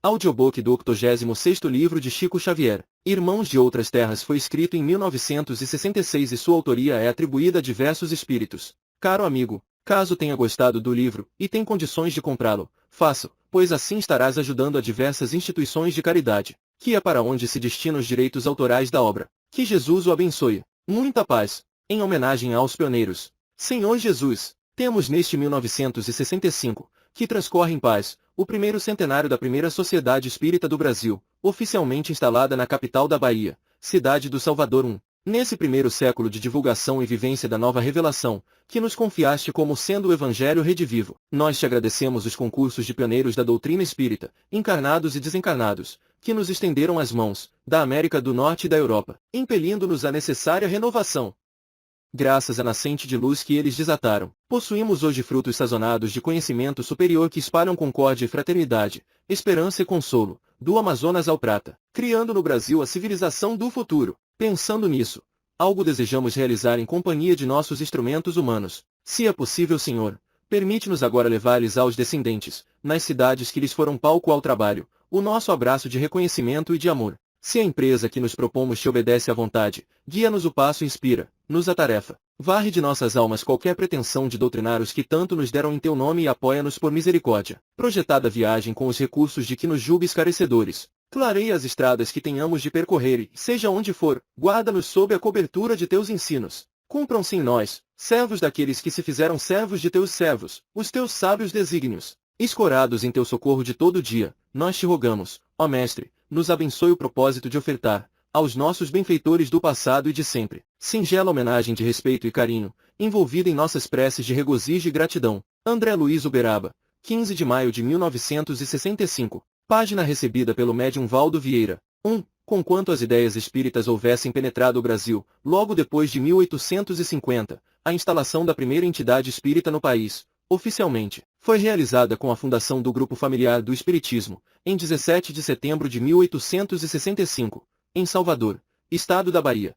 Audiobook do 86º livro de Chico Xavier, Irmãos de Outras Terras, foi escrito em 1966 e sua autoria é atribuída a diversos espíritos. Caro amigo, caso tenha gostado do livro, e tem condições de comprá-lo, faça, pois assim estarás ajudando a diversas instituições de caridade, que é para onde se destinam os direitos autorais da obra. Que Jesus o abençoe. Muita paz. Em homenagem aos pioneiros. Senhor Jesus, temos neste 1965, que transcorre em paz, o primeiro centenário da primeira Sociedade Espírita do Brasil, oficialmente instalada na capital da Bahia, cidade do Salvador I. Nesse primeiro século de divulgação e vivência da nova revelação, que nos confiaste como sendo o Evangelho redivivo, nós te agradecemos os concursos de pioneiros da doutrina espírita, encarnados e desencarnados, que nos estenderam as mãos, da América do Norte e da Europa, impelindo-nos à necessária renovação. Graças à nascente de luz que eles desataram, possuímos hoje frutos sazonados de conhecimento superior que espalham concórdia e fraternidade, esperança e consolo, do Amazonas ao Prata, criando no Brasil a civilização do futuro. Pensando nisso, algo desejamos realizar em companhia de nossos instrumentos humanos. Se é possível, Senhor, permite-nos agora levar-lhes aos descendentes, nas cidades que lhes foram palco ao trabalho, o nosso abraço de reconhecimento e de amor. Se a empresa que nos propomos te obedece à vontade, guia-nos o passo e inspira, nos a tarefa. Varre de nossas almas qualquer pretensão de doutrinar os que tanto nos deram em teu nome e apoia-nos por misericórdia. Projetada a viagem com os recursos de que nos julgues carecedores. Clareia as estradas que tenhamos de percorrer e, seja onde for, guarda-nos sob a cobertura de teus ensinos. Cumpram-se em nós, servos daqueles que se fizeram servos de teus servos, os teus sábios desígnios. Escorados em teu socorro de todo dia, nós te rogamos, ó Mestre, nos abençoe o propósito de ofertar, aos nossos benfeitores do passado e de sempre, singela homenagem de respeito e carinho, envolvida em nossas preces de regozijo e gratidão. André Luiz Uberaba, 15 de maio de 1965. Página recebida pelo médium Valdo Vieira. 1. Conquanto as ideias espíritas houvessem penetrado o Brasil, logo depois de 1850, a instalação da primeira entidade espírita no país, oficialmente, foi realizada com a fundação do Grupo Familiar do Espiritismo, em 17 de setembro de 1865, em Salvador, estado da Bahia.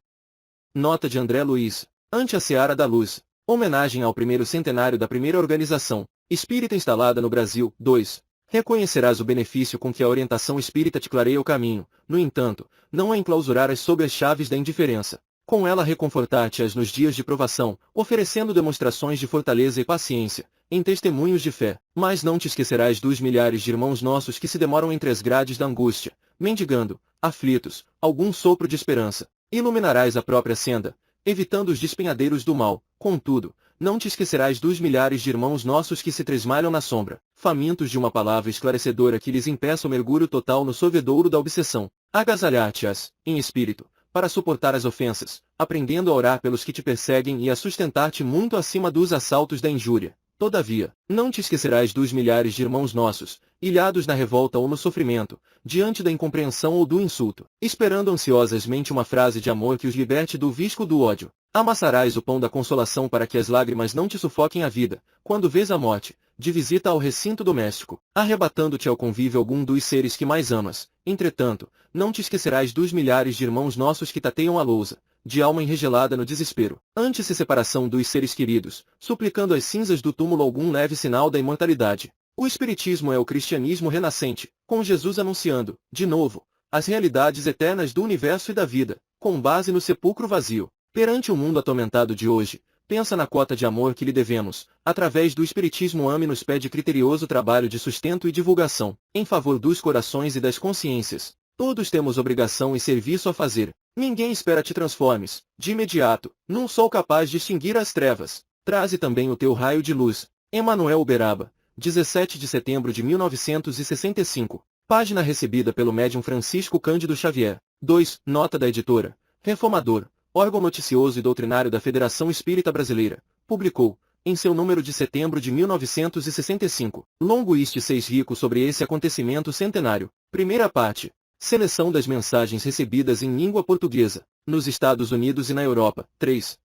Nota de André Luiz, ante a Seara da Luz, homenagem ao primeiro centenário da primeira organização espírita instalada no Brasil. 2. Reconhecerás o benefício com que a orientação espírita te clareia o caminho, no entanto, não a enclausurarás sob as chaves da indiferença. Com ela reconfortar-te-ás nos dias de provação, oferecendo demonstrações de fortaleza e paciência, em testemunhos de fé. Mas não te esquecerás dos milhares de irmãos nossos que se demoram entre as grades da angústia, mendigando, aflitos, algum sopro de esperança. Iluminarás a própria senda, evitando os despenhadeiros do mal. Contudo, não te esquecerás dos milhares de irmãos nossos que se tresmalham na sombra, famintos de uma palavra esclarecedora que lhes impeça o mergulho total no sorvedouro da obsessão. Agasalhar-te-ás, em espírito, para suportar as ofensas, aprendendo a orar pelos que te perseguem e a sustentar-te muito acima dos assaltos da injúria. Todavia, não te esquecerás dos milhares de irmãos nossos, ilhados na revolta ou no sofrimento, diante da incompreensão ou do insulto, esperando ansiosamente uma frase de amor que os liberte do visco do ódio. Amassarás o pão da consolação para que as lágrimas não te sufoquem a vida, quando vês a morte, de visita ao recinto doméstico, arrebatando-te ao convívio algum dos seres que mais amas. Entretanto, não te esquecerás dos milhares de irmãos nossos que tateiam a lousa, de alma enregelada no desespero, ante-se separação dos seres queridos, suplicando às cinzas do túmulo algum leve sinal da imortalidade. O Espiritismo é o cristianismo renascente, com Jesus anunciando, de novo, as realidades eternas do universo e da vida, com base no sepulcro vazio. Perante o mundo atormentado de hoje, pensa na cota de amor que lhe devemos, através do Espiritismo ame-nos pede criterioso trabalho de sustento e divulgação, em favor dos corações e das consciências. Todos temos obrigação e serviço a fazer. Ninguém espera te transformes, de imediato, num sol capaz de extinguir as trevas. Traze também o teu raio de luz. Emanuel Uberaba, 17 de setembro de 1965. Página recebida pelo médium Francisco Cândido Xavier. 2. Nota da editora. Reformador, órgão noticioso e doutrinário da Federação Espírita Brasileira, publicou, em seu número de setembro de 1965, longo este 6 rico sobre esse acontecimento centenário. Primeira parte. Seleção das mensagens recebidas em língua portuguesa, nos Estados Unidos e na Europa. 3.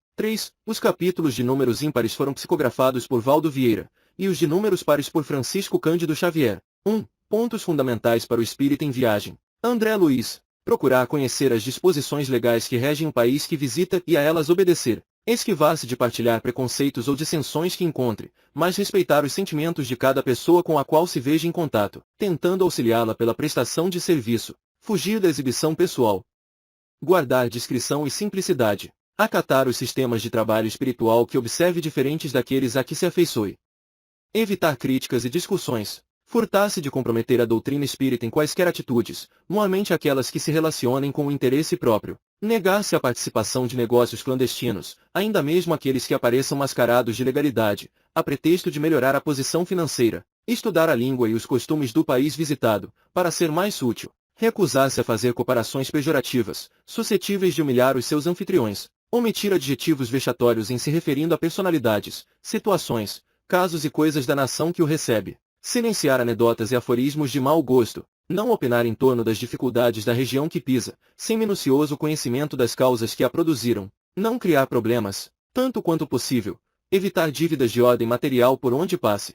Os capítulos de números ímpares foram psicografados por Valdo Vieira, e os de números pares por Francisco Cândido Xavier. 1. Pontos fundamentais para o espírita em viagem. André Luiz. Procurar conhecer as disposições legais que regem o país que visita e a elas obedecer. Esquivar-se de partilhar preconceitos ou dissensões que encontre, mas respeitar os sentimentos de cada pessoa com a qual se veja em contato, tentando auxiliá-la pela prestação de serviço. Fugir da exibição pessoal. Guardar discrição e simplicidade. Acatar os sistemas de trabalho espiritual que observe diferentes daqueles a que se afeiçoe. Evitar críticas e discussões. Furtar-se de comprometer a doutrina espírita em quaisquer atitudes, normalmente aquelas que se relacionem com o interesse próprio. Negar-se à participação de negócios clandestinos, ainda mesmo aqueles que apareçam mascarados de legalidade, a pretexto de melhorar a posição financeira. Estudar a língua e os costumes do país visitado, para ser mais útil. Recusar-se a fazer comparações pejorativas, suscetíveis de humilhar os seus anfitriões. Omitir adjetivos vexatórios em se referindo a personalidades, situações, casos e coisas da nação que o recebe. Silenciar anedotas e aforismos de mau gosto. Não opinar em torno das dificuldades da região que pisa, sem minucioso conhecimento das causas que a produziram. Não criar problemas, tanto quanto possível. Evitar dívidas de ordem material por onde passe.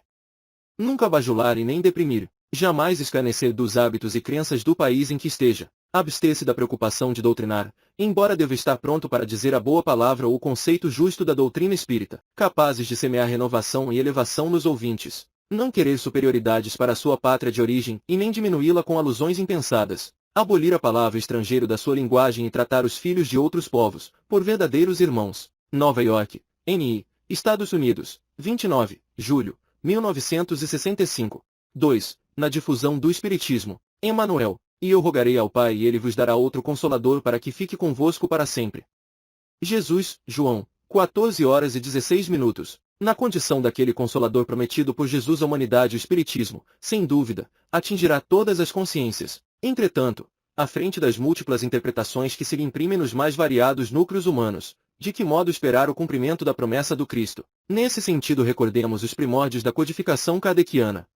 Nunca bajular e nem deprimir. Jamais escarnecer dos hábitos e crenças do país em que esteja. Abster-se da preocupação de doutrinar, embora deva estar pronto para dizer a boa palavra ou o conceito justo da doutrina espírita, capazes de semear renovação e elevação nos ouvintes. Não querer superioridades para a sua pátria de origem e nem diminuí-la com alusões impensadas. Abolir a palavra estrangeiro da sua linguagem e tratar os filhos de outros povos, por verdadeiros irmãos. Nova York, N.I., Estados Unidos, 29, julho, 1965. 2. Na difusão do Espiritismo. Emmanuel, e eu rogarei ao Pai e ele vos dará outro Consolador para que fique convosco para sempre. Jesus, João, 14 horas e 16 minutos. Na condição daquele Consolador prometido por Jesus à humanidade, o Espiritismo, sem dúvida, atingirá todas as consciências. Entretanto, à frente das múltiplas interpretações que se lhe imprimem nos mais variados núcleos humanos, de que modo esperar o cumprimento da promessa do Cristo? Nesse sentido, recordemos os primórdios da codificação kardeciana.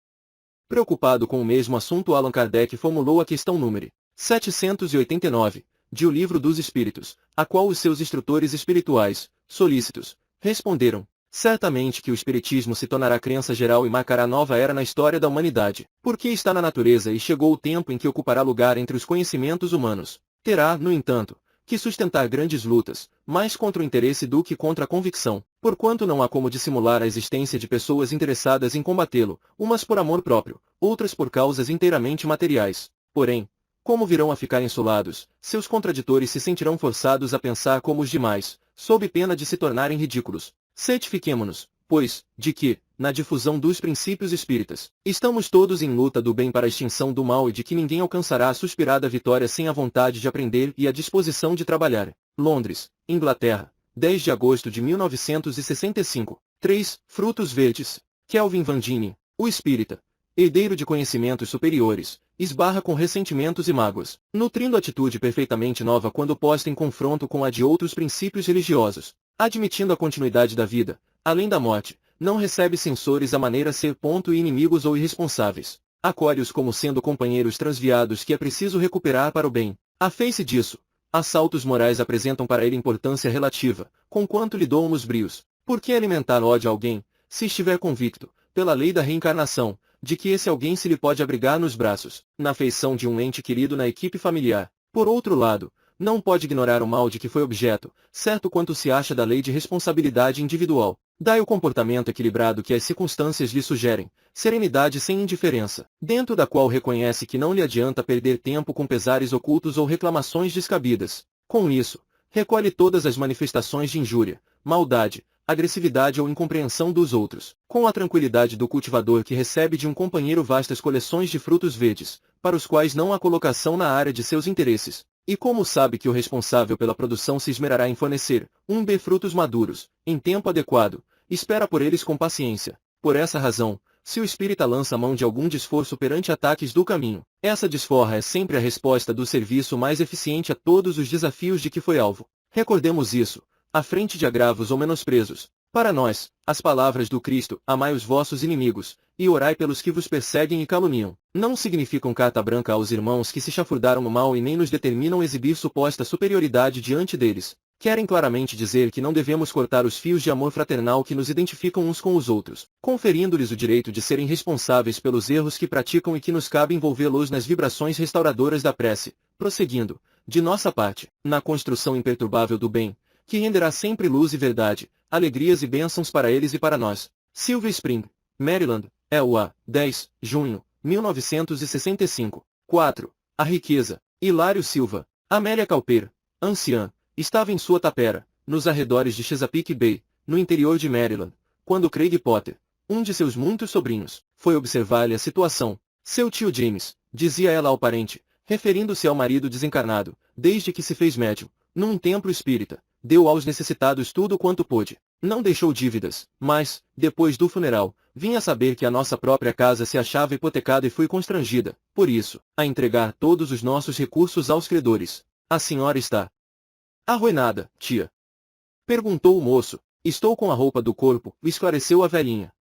Preocupado com o mesmo assunto, Allan Kardec formulou a questão número 789, de O Livro dos Espíritos, a qual os seus instrutores espirituais, solícitos, responderam: certamente que o Espiritismo se tornará crença geral e marcará nova era na história da humanidade, porque está na natureza e chegou o tempo em que ocupará lugar entre os conhecimentos humanos. Terá, no entanto, que sustentar grandes lutas, mais contra o interesse do que contra a convicção, porquanto não há como dissimular a existência de pessoas interessadas em combatê-lo, umas por amor próprio, outras por causas inteiramente materiais. Porém, como virão a ficar insolados, seus contraditores se sentirão forçados a pensar como os demais, sob pena de se tornarem ridículos. Certifiquemo-nos, pois, de que, na difusão dos princípios espíritas, estamos todos em luta do bem para a extinção do mal e de que ninguém alcançará a suspirada vitória sem a vontade de aprender e a disposição de trabalhar. Londres, Inglaterra, 10 de agosto de 1965. 3. Frutos verdes. Kelvin Van Dine, o espírita, herdeiro de conhecimentos superiores, esbarra com ressentimentos e mágoas, nutrindo atitude perfeitamente nova quando posta em confronto com a de outros princípios religiosos. Admitindo a continuidade da vida, além da morte, não recebe censores à maneira ser ponto e inimigos ou irresponsáveis. Acolhe-os como sendo companheiros transviados que é preciso recuperar para o bem. A face disso, assaltos morais apresentam para ele importância relativa, conquanto lhe doam os brios. Por que alimentar ódio a alguém, se estiver convicto, pela lei da reencarnação, de que esse alguém se lhe pode abrigar nos braços, na afeição de um ente querido na equipe familiar? Por outro lado, não pode ignorar o mal de que foi objeto, certo quanto se acha da lei de responsabilidade individual. Dai o comportamento equilibrado que as circunstâncias lhe sugerem, serenidade sem indiferença, dentro da qual reconhece que não lhe adianta perder tempo com pesares ocultos ou reclamações descabidas. Com isso, recolhe todas as manifestações de injúria, maldade, agressividade ou incompreensão dos outros, com a tranquilidade do cultivador que recebe de um companheiro vastas coleções de frutos verdes, para os quais não há colocação na área de seus interesses. E como sabe que o responsável pela produção se esmerará em fornecer, frutos maduros, em tempo adequado, espera por eles com paciência. Por essa razão, se o espírita lança mão de algum desforço perante ataques do caminho, essa desforra é sempre a resposta do serviço mais eficiente a todos os desafios de que foi alvo. Recordemos isso, à frente de agravos ou menosprezos. Para nós, as palavras do Cristo, amai os vossos inimigos, e orai pelos que vos perseguem e caluniam, não significam carta branca aos irmãos que se chafurdaram no mal e nem nos determinam exibir suposta superioridade diante deles. Querem claramente dizer que não devemos cortar os fios de amor fraternal que nos identificam uns com os outros, conferindo-lhes o direito de serem responsáveis pelos erros que praticam e que nos cabe envolvê-los nas vibrações restauradoras da prece, prosseguindo, de nossa parte, na construção imperturbável do bem, que renderá sempre luz e verdade, alegrias e bênçãos para eles e para nós. Silver Spring, Maryland, EUA, 10, junho, 1965. 4. A riqueza. Hilário Silva. Amélia Cowper, anciã, estava em sua tapera, nos arredores de Chesapeake Bay, no interior de Maryland, quando Craig Potter, um de seus muitos sobrinhos, foi observar-lhe a situação. Seu tio James, dizia ela ao parente, referindo-se ao marido desencarnado, desde que se fez médium, num templo espírita, deu aos necessitados tudo quanto pôde. Não deixou dívidas, mas, depois do funeral, vim a saber que a nossa própria casa se achava hipotecada e fui constrangida, por isso, a entregar todos os nossos recursos aos credores. A senhora está arruinada, tia. Perguntou o moço. Estou com a roupa do corpo, esclareceu a velhinha.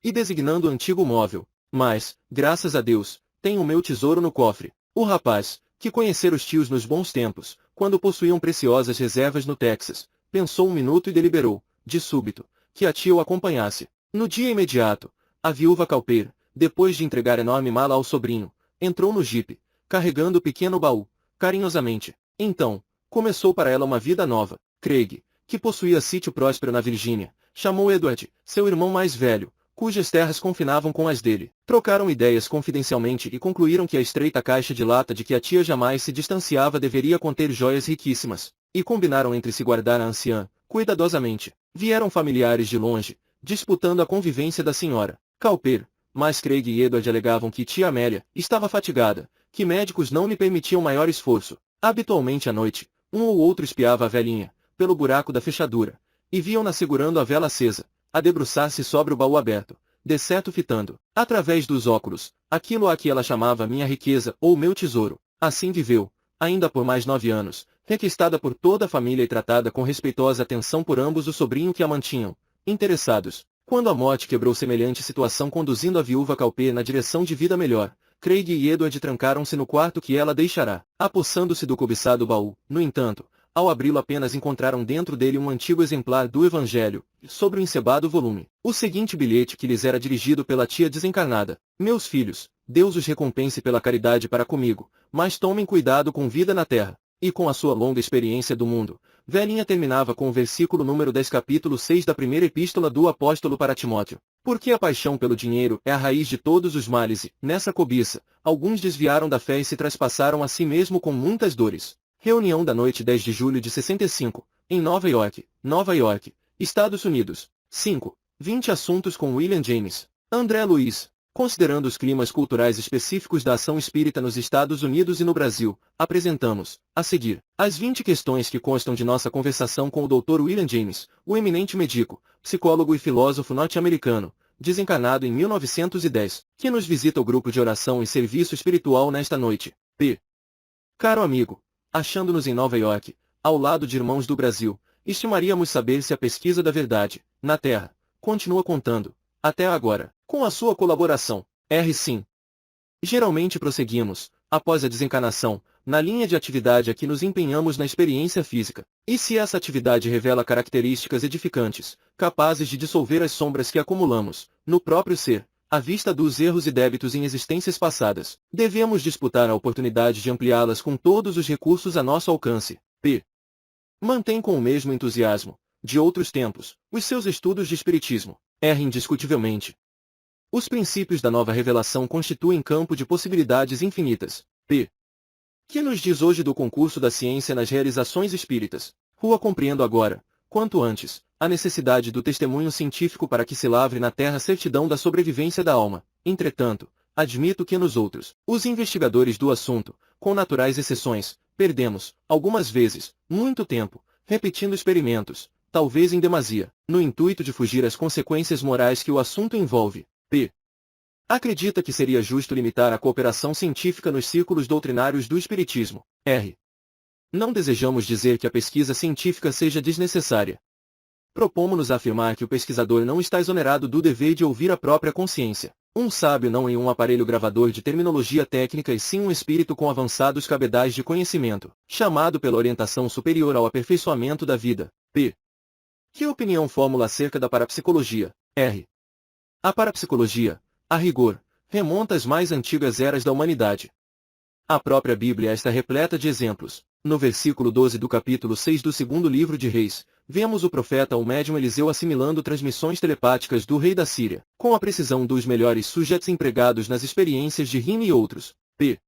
E designando o antigo móvel. Mas, graças a Deus, tenho o meu tesouro no cofre. O rapaz, que conhecera os tios nos bons tempos, quando possuíam preciosas reservas no Texas, pensou um minuto e deliberou, de súbito, que a tia o acompanhasse. No dia imediato, a viúva Cowper, depois de entregar enorme mala ao sobrinho, entrou no jipe, carregando o pequeno baú, carinhosamente. Então, começou para ela uma vida nova. Craig, que possuía sítio próspero na Virgínia, chamou Edward, seu irmão mais velho, cujas terras confinavam com as dele. Trocaram ideias confidencialmente e concluíram que a estreita caixa de lata de que a tia jamais se distanciava deveria conter joias riquíssimas, e combinaram entre si guardar a anciã, cuidadosamente. Vieram familiares de longe, disputando a convivência da senhora Cowper, mas Craig e Edward alegavam que tia Amélia estava fatigada, que médicos não lhe permitiam maior esforço. Habitualmente à noite, um ou outro espiava a velhinha, pelo buraco da fechadura, e viam-na segurando a vela acesa, a debruçar-se sobre o baú aberto, de certo fitando, através dos óculos, aquilo a que ela chamava minha riqueza ou meu tesouro. Assim viveu, ainda por mais 9 anos, requistada por toda a família e tratada com respeitosa atenção por ambos o sobrinho que a mantinham, interessados. Quando a morte quebrou semelhante situação conduzindo a viúva Cowper na direção de vida melhor, Craig e Edward trancaram-se no quarto que ela deixará, apossando-se do cobiçado baú. No entanto, ao abri-lo apenas encontraram dentro dele um antigo exemplar do Evangelho, sobre o encebado volume. O seguinte bilhete que lhes era dirigido pela tia desencarnada: Meus filhos, Deus os recompense pela caridade para comigo, mas tomem cuidado com vida na terra. E com a sua longa experiência do mundo, velhinha terminava com o versículo número 10 capítulo 6 da primeira epístola do apóstolo para Timóteo. Porque a paixão pelo dinheiro é a raiz de todos os males e, nessa cobiça, alguns desviaram da fé e se traspassaram a si mesmo com muitas dores. Reunião da noite 10 de julho de 65, em Nova York, Estados Unidos. 5. 20 assuntos com William James. André Luiz. Considerando os climas culturais específicos da ação espírita nos Estados Unidos e no Brasil, apresentamos, a seguir, as 20 questões que constam de nossa conversação com o Dr. William James, o eminente médico, psicólogo e filósofo norte-americano, desencarnado em 1910, que nos visita o grupo de oração e serviço espiritual nesta noite. P. Caro amigo, achando-nos em Nova York, ao lado de irmãos do Brasil, estimaríamos saber se a pesquisa da verdade, na Terra, continua contando, até agora, com a sua colaboração. Sim. Geralmente prosseguimos, após a desencarnação, na linha de atividade a que nos empenhamos na experiência física. E se essa atividade revela características edificantes, capazes de dissolver as sombras que acumulamos, no próprio ser, à vista dos erros e débitos em existências passadas, devemos disputar a oportunidade de ampliá-las com todos os recursos a nosso alcance. P. Mantém com o mesmo entusiasmo, de outros tempos, os seus estudos de espiritismo. Indiscutivelmente. Os princípios da nova revelação constituem campo de possibilidades infinitas. P. Que nos diz hoje do concurso da ciência nas realizações espíritas? Compreendo agora, quanto antes, a necessidade do testemunho científico para que se lavre na Terra a certidão da sobrevivência da alma. Entretanto, admito que nos outros, os investigadores do assunto, com naturais exceções, perdemos, algumas vezes, muito tempo, repetindo experimentos, talvez em demasia, no intuito de fugir às consequências morais que o assunto envolve. P. Acredita que seria justo limitar a cooperação científica nos círculos doutrinários do Espiritismo. R. Não desejamos dizer que a pesquisa científica seja desnecessária. Propomos-nos a afirmar que o pesquisador não está exonerado do dever de ouvir a própria consciência. Um sábio não é um aparelho gravador de terminologia técnica e sim um espírito com avançados cabedais de conhecimento, chamado pela orientação superior ao aperfeiçoamento da vida. P. Que opinião fórmula acerca da parapsicologia? R. A parapsicologia, a rigor, remonta às mais antigas eras da humanidade. A própria Bíblia está repleta de exemplos. No versículo 12 do capítulo 6 do segundo livro de Reis, vemos o profeta ou médium Eliseu assimilando transmissões telepáticas do rei da Síria, com a precisão dos melhores sujeitos empregados nas experiências de Rime e outros. P.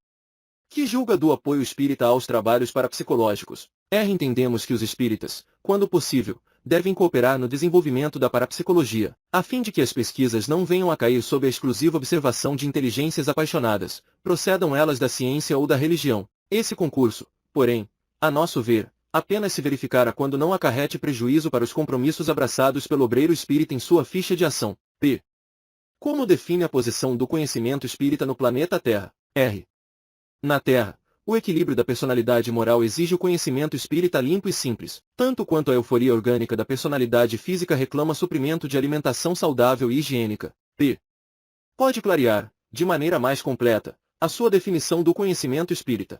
Que julga do apoio espírita aos trabalhos parapsicológicos. Entendemos que os espíritas, quando possível, devem cooperar no desenvolvimento da parapsicologia, a fim de que as pesquisas não venham a cair sob a exclusiva observação de inteligências apaixonadas, procedam elas da ciência ou da religião. Esse concurso, porém, a nosso ver, apenas se verificará quando não acarrete prejuízo para os compromissos abraçados pelo obreiro espírita em sua ficha de ação. P. Como define a posição do conhecimento espírita no planeta Terra? Na Terra, o equilíbrio da personalidade moral exige o conhecimento espírita limpo e simples, tanto quanto a euforia orgânica da personalidade física reclama suprimento de alimentação saudável e higiênica. P. Pode clarear, de maneira mais completa, a sua definição do conhecimento espírita.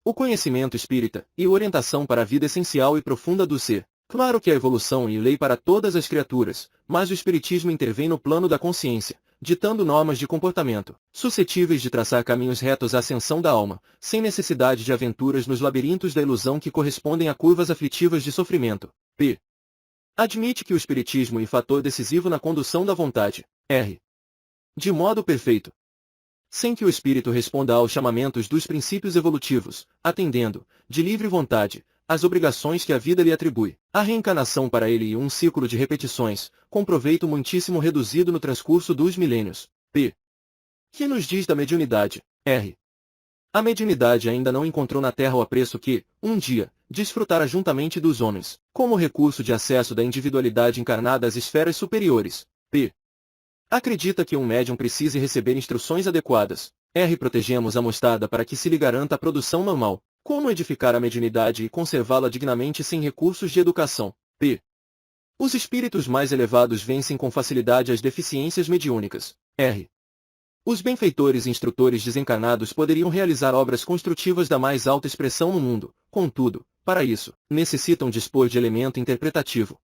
O conhecimento espírita, e orientação para a vida essencial e profunda do ser. Claro que a evolução e lei para todas as criaturas, mas o espiritismo intervém no plano da consciência, ditando normas de comportamento, suscetíveis de traçar caminhos retos à ascensão da alma, sem necessidade de aventuras nos labirintos da ilusão que correspondem a curvas aflitivas de sofrimento. P. Admite que o espiritismo é fator decisivo na condução da vontade. De modo perfeito. Sem que o espírito responda aos chamamentos dos princípios evolutivos, atendendo, de livre vontade, às obrigações que a vida lhe atribui. A reencarnação para ele é um ciclo de repetições, com proveito muitíssimo reduzido no transcurso dos milênios. P. Que nos diz da mediunidade? A mediunidade ainda não encontrou na Terra o apreço que, um dia, desfrutará juntamente dos homens, como recurso de acesso da individualidade encarnada às esferas superiores. P. Acredita que um médium precise receber instruções adequadas. Protegemos a mostarda para que se lhe garanta a produção normal. Como edificar a mediunidade e conservá-la dignamente sem recursos de educação? P. Os espíritos mais elevados vencem com facilidade as deficiências mediúnicas. Os benfeitores e instrutores desencarnados poderiam realizar obras construtivas da mais alta expressão no mundo, contudo, para isso, necessitam dispor de elemento interpretativo.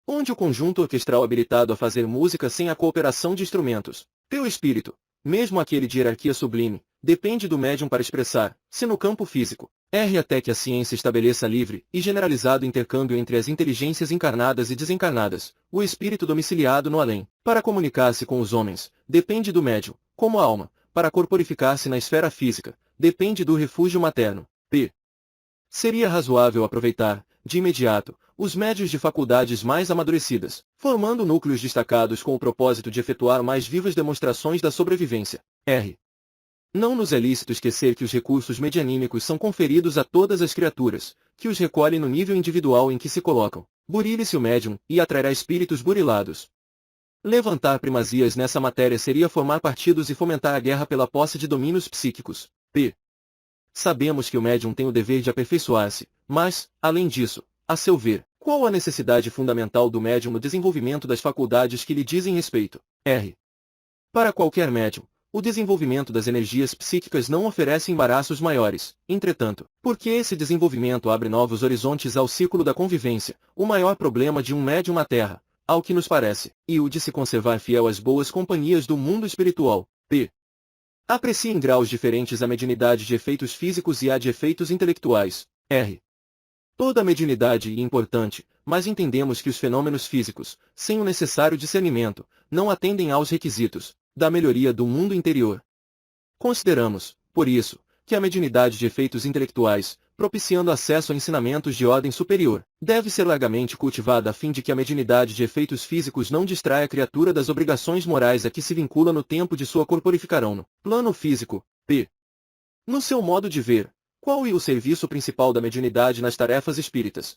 Onde o conjunto orquestral habilitado a fazer música sem a cooperação de instrumentos, teu espírito, mesmo aquele de hierarquia sublime, depende do médium para expressar, se no campo físico, até que a ciência estabeleça livre e generalizado intercâmbio entre as inteligências encarnadas e desencarnadas, o espírito domiciliado no além, para comunicar-se com os homens, depende do médium, como a alma, para corporificar-se na esfera física, depende do refúgio materno. P. Seria razoável aproveitar, de imediato, os médios de faculdades mais amadurecidas, formando núcleos destacados com o propósito de efetuar mais vivas demonstrações da sobrevivência. Não nos é lícito esquecer que os recursos medianímicos são conferidos a todas as criaturas, que os recolhem no nível individual em que se colocam. Burile-se o médium, e atrairá espíritos burilados. Levantar primazias nessa matéria seria formar partidos e fomentar a guerra pela posse de domínios psíquicos. P. Sabemos que o médium tem o dever de aperfeiçoar-se, mas, além disso, a seu ver, qual a necessidade fundamental do médium no desenvolvimento das faculdades que lhe dizem respeito? Para qualquer médium, o desenvolvimento das energias psíquicas não oferece embaraços maiores. Entretanto, porque esse desenvolvimento abre novos horizontes ao ciclo da convivência, o maior problema de um médium na Terra, ao que nos parece, e o de se conservar fiel às boas companhias do mundo espiritual. P. Aprecie em graus diferentes a mediunidade de efeitos físicos e a de efeitos intelectuais. Toda a mediunidade é importante, mas entendemos que os fenômenos físicos, sem o necessário discernimento, não atendem aos requisitos da melhoria do mundo interior. Consideramos, por isso, que a mediunidade de efeitos intelectuais, propiciando acesso a ensinamentos de ordem superior, deve ser largamente cultivada a fim de que a mediunidade de efeitos físicos não distraia a criatura das obrigações morais a que se vincula no tempo de sua corporificação no plano físico. P. No seu modo de ver, qual é o serviço principal da mediunidade nas tarefas espíritas?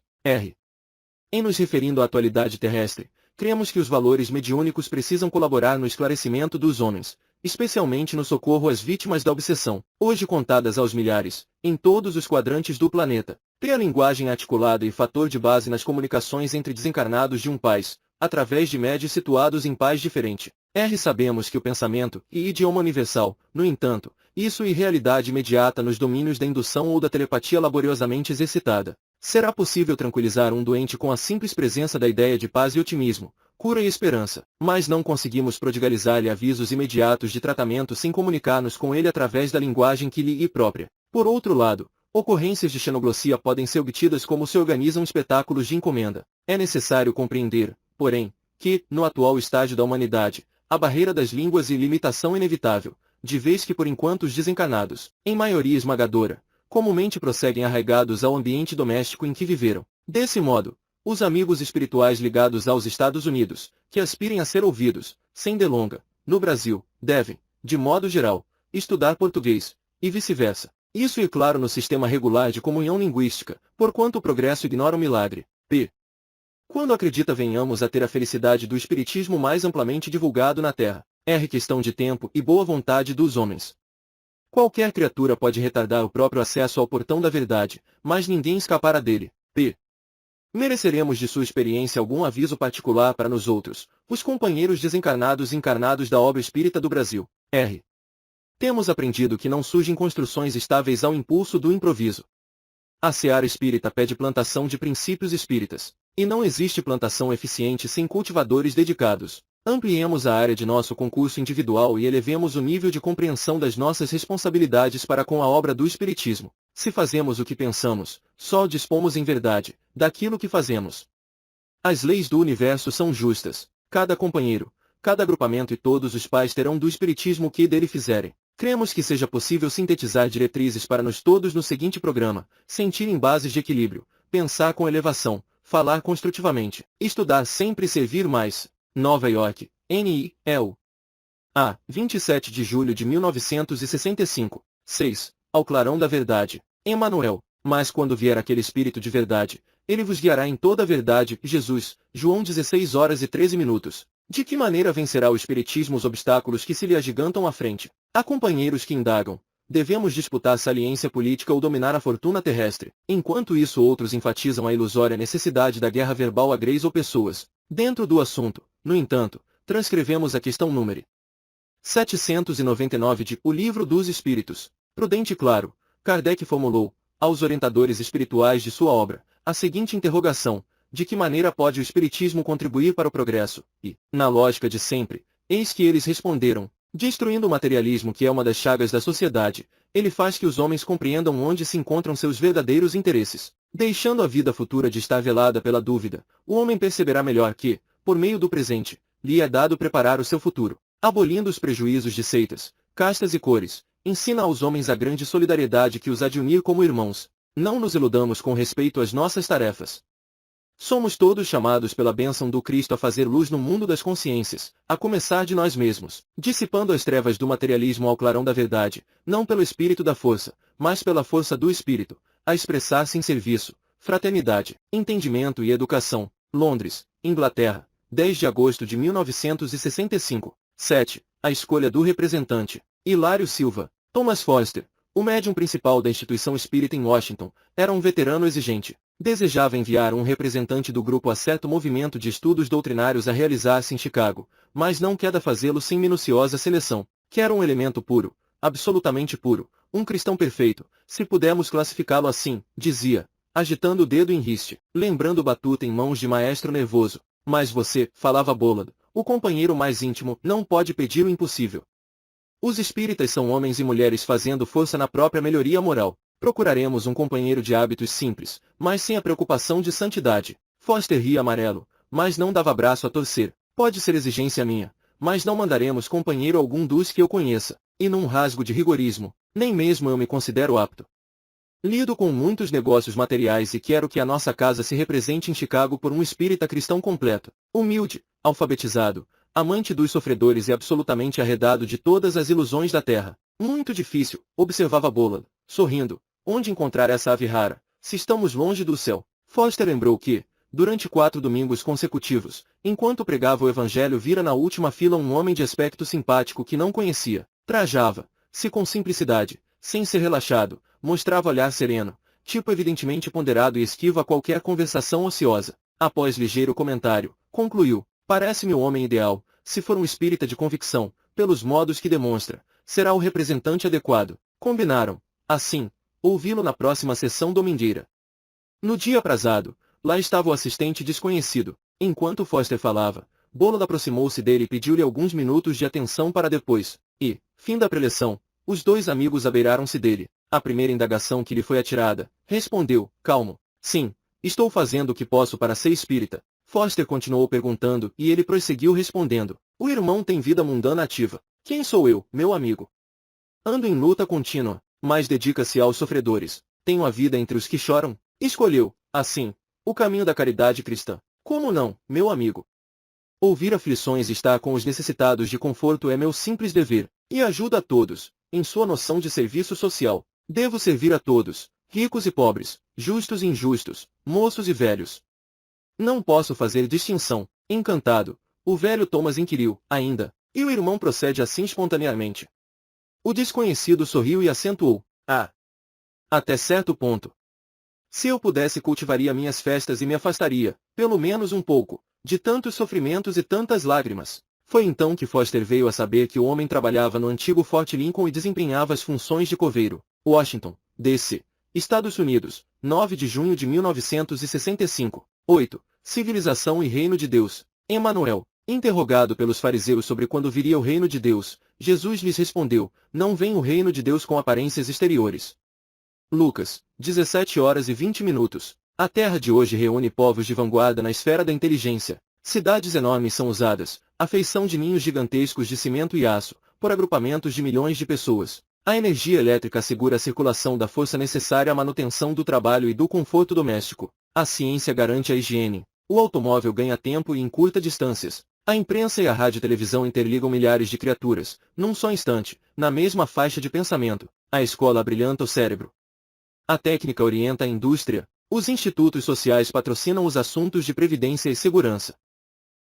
Em nos referindo à atualidade terrestre, cremos que os valores mediúnicos precisam colaborar no esclarecimento dos homens, especialmente no socorro às vítimas da obsessão, hoje contadas aos milhares, em todos os quadrantes do planeta. Ter a linguagem articulada e fator de base nas comunicações entre desencarnados de um país, através de médios situados em pais diferente. Sabemos que o pensamento e idioma universal, no entanto, isso é realidade imediata nos domínios da indução ou da telepatia laboriosamente exercitada. Será possível tranquilizar um doente com a simples presença da ideia de paz e otimismo, cura e esperança, mas não conseguimos prodigalizar-lhe avisos imediatos de tratamento sem comunicar-nos com ele através da linguagem que lhe é própria. Por outro lado, ocorrências de xenoglossia podem ser obtidas como se organizam espetáculos de encomenda. É necessário compreender, porém, que, no atual estágio da humanidade, a barreira das línguas e limitação inevitável, de vez que por enquanto os desencarnados, em maioria esmagadora, comumente prosseguem arraigados ao ambiente doméstico em que viveram. Desse modo, os amigos espirituais ligados aos Estados Unidos, que aspirem a ser ouvidos, sem delonga, no Brasil, devem, de modo geral, estudar português, e vice-versa. Isso é claro no sistema regular de comunhão linguística, porquanto o progresso ignora o milagre. P. Quando acredita venhamos a ter a felicidade do espiritismo mais amplamente divulgado na Terra, é questão de tempo e boa vontade dos homens. Qualquer criatura pode retardar o próprio acesso ao portão da verdade, mas ninguém escapará dele. P. Mereceremos de sua experiência algum aviso particular para nós outros, os companheiros desencarnados e encarnados da obra espírita do Brasil. R. Temos aprendido que não surgem construções estáveis ao impulso do improviso. A seara espírita pede plantação de princípios espíritas, e não existe plantação eficiente sem cultivadores dedicados. Ampliemos a área de nosso concurso individual e elevemos o nível de compreensão das nossas responsabilidades para com a obra do Espiritismo. Se fazemos o que pensamos, só dispomos em verdade, daquilo que fazemos. As leis do universo são justas. Cada companheiro, cada agrupamento e todos os pais terão do Espiritismo o que dele fizerem. Cremos que seja possível sintetizar diretrizes para nós todos no seguinte programa: sentir em bases de equilíbrio, pensar com elevação, falar construtivamente, estudar sempre e servir mais. Nova York, N.I.E.U. A. 27 de julho de 1965. 6. Ao clarão da verdade. Emmanuel. Mas quando vier aquele Espírito de verdade, ele vos guiará em toda a verdade. Jesus. João 16 horas e 13 minutos. De que maneira vencerá o Espiritismo os obstáculos que se lhe agigantam à frente? Há companheiros que indagam: devemos disputar saliência política ou dominar a fortuna terrestre? Enquanto isso outros enfatizam a ilusória necessidade da guerra verbal a greis ou pessoas. Dentro do assunto, no entanto, transcrevemos a questão número 799 de O Livro dos Espíritos. Prudente e claro, Kardec formulou, aos orientadores espirituais de sua obra, a seguinte interrogação: de que maneira pode o Espiritismo contribuir para o progresso? E, na lógica de sempre, eis que eles responderam: destruindo o materialismo, que é uma das chagas da sociedade, ele faz que os homens compreendam onde se encontram seus verdadeiros interesses. Deixando a vida futura de estar velada pela dúvida, o homem perceberá melhor que, por meio do presente, lhe é dado preparar o seu futuro. Abolindo os prejuízos de seitas, castas e cores, ensina aos homens a grande solidariedade que os há de unir como irmãos. Não nos iludamos com respeito às nossas tarefas. Somos todos chamados pela bênção do Cristo a fazer luz no mundo das consciências, a começar de nós mesmos, dissipando as trevas do materialismo ao clarão da verdade, não pelo espírito da força, mas pela força do espírito, a expressar-se em serviço, fraternidade, entendimento e educação. Londres, Inglaterra, 10 de agosto de 1965. 7. A escolha do representante. Hilário Silva. Thomas Forster, o médium principal da instituição espírita em Washington, era um veterano exigente. Desejava enviar um representante do grupo a certo movimento de estudos doutrinários a realizar-se em Chicago, mas não quer fazê-lo sem minuciosa seleção. Quer um elemento puro, absolutamente puro, um cristão perfeito, se pudermos classificá-lo assim, dizia, agitando o dedo em riste, lembrando batuta em mãos de maestro nervoso. Mas você, falava Boland, o companheiro mais íntimo, não pode pedir o impossível. Os espíritas são homens e mulheres fazendo força na própria melhoria moral. Procuraremos um companheiro de hábitos simples, mas sem a preocupação de santidade. Foster ria amarelo, mas não dava braço a torcer. Pode ser exigência minha, mas não mandaremos companheiro algum dos que eu conheça, e num rasgo de rigorismo, nem mesmo eu me considero apto. Lido com muitos negócios materiais e quero que a nossa casa se represente em Chicago por um espírita cristão completo, humilde, alfabetizado, amante dos sofredores e absolutamente arredado de todas as ilusões da terra. Muito difícil, observava Boland, sorrindo, onde encontrar essa ave rara, se estamos longe do céu. Foster lembrou que, durante 4 domingos consecutivos, enquanto pregava o evangelho vira na última fila um homem de aspecto simpático que não conhecia. Trajava-se com simplicidade, sem ser relaxado, mostrava olhar sereno, tipo evidentemente ponderado e esquivo a qualquer conversação ociosa. Após ligeiro comentário, concluiu: parece-me o homem ideal, se for um espírita de convicção, pelos modos que demonstra, será o representante adequado. Combinaram, assim, ouvi-lo na próxima sessão domingueira. No dia aprazado, lá estava o assistente desconhecido. Enquanto Foster falava, Boland aproximou-se dele e pediu-lhe alguns minutos de atenção para depois, e, fim da preleção, os dois amigos abeiraram-se dele. A primeira indagação que lhe foi atirada, respondeu, calmo, sim, estou fazendo o que posso para ser espírita. Foster continuou perguntando e ele prosseguiu respondendo, o irmão tem vida mundana ativa. Quem sou eu, meu amigo? Ando em luta contínua, mas dedica-se aos sofredores. Tenho a vida entre os que choram. Escolheu, assim, o caminho da caridade cristã. Como não, meu amigo? Ouvir aflições e estar com os necessitados de conforto é meu simples dever, e ajuda a todos, em sua noção de serviço social. Devo servir a todos, ricos e pobres, justos e injustos, moços e velhos. Não posso fazer distinção. Encantado, o velho Thomas inquiriu, ainda, e o irmão procede assim espontaneamente. O desconhecido sorriu e acentuou, até certo ponto. Se eu pudesse cultivaria minhas festas e me afastaria, pelo menos um pouco, de tantos sofrimentos e tantas lágrimas. Foi então que Foster veio a saber que o homem trabalhava no antigo Fort Lincoln e desempenhava as funções de coveiro. Washington, D.C., Estados Unidos, 9 de junho de 1965. 8. Civilização e Reino de Deus. Emanuel, interrogado pelos fariseus sobre quando viria o reino de Deus, Jesus lhes respondeu, não vem o reino de Deus com aparências exteriores. Lucas, 17h20. A terra de hoje reúne povos de vanguarda na esfera da inteligência. Cidades enormes são usadas, à feição de ninhos gigantescos de cimento e aço, por agrupamentos de milhões de pessoas. A energia elétrica assegura a circulação da força necessária à manutenção do trabalho e do conforto doméstico. A ciência garante a higiene. O automóvel ganha tempo e encurta distâncias. A imprensa e a rádio-televisão interligam milhares de criaturas, num só instante, na mesma faixa de pensamento. A escola abrilhanta o cérebro. A técnica orienta a indústria. Os institutos sociais patrocinam os assuntos de previdência e segurança.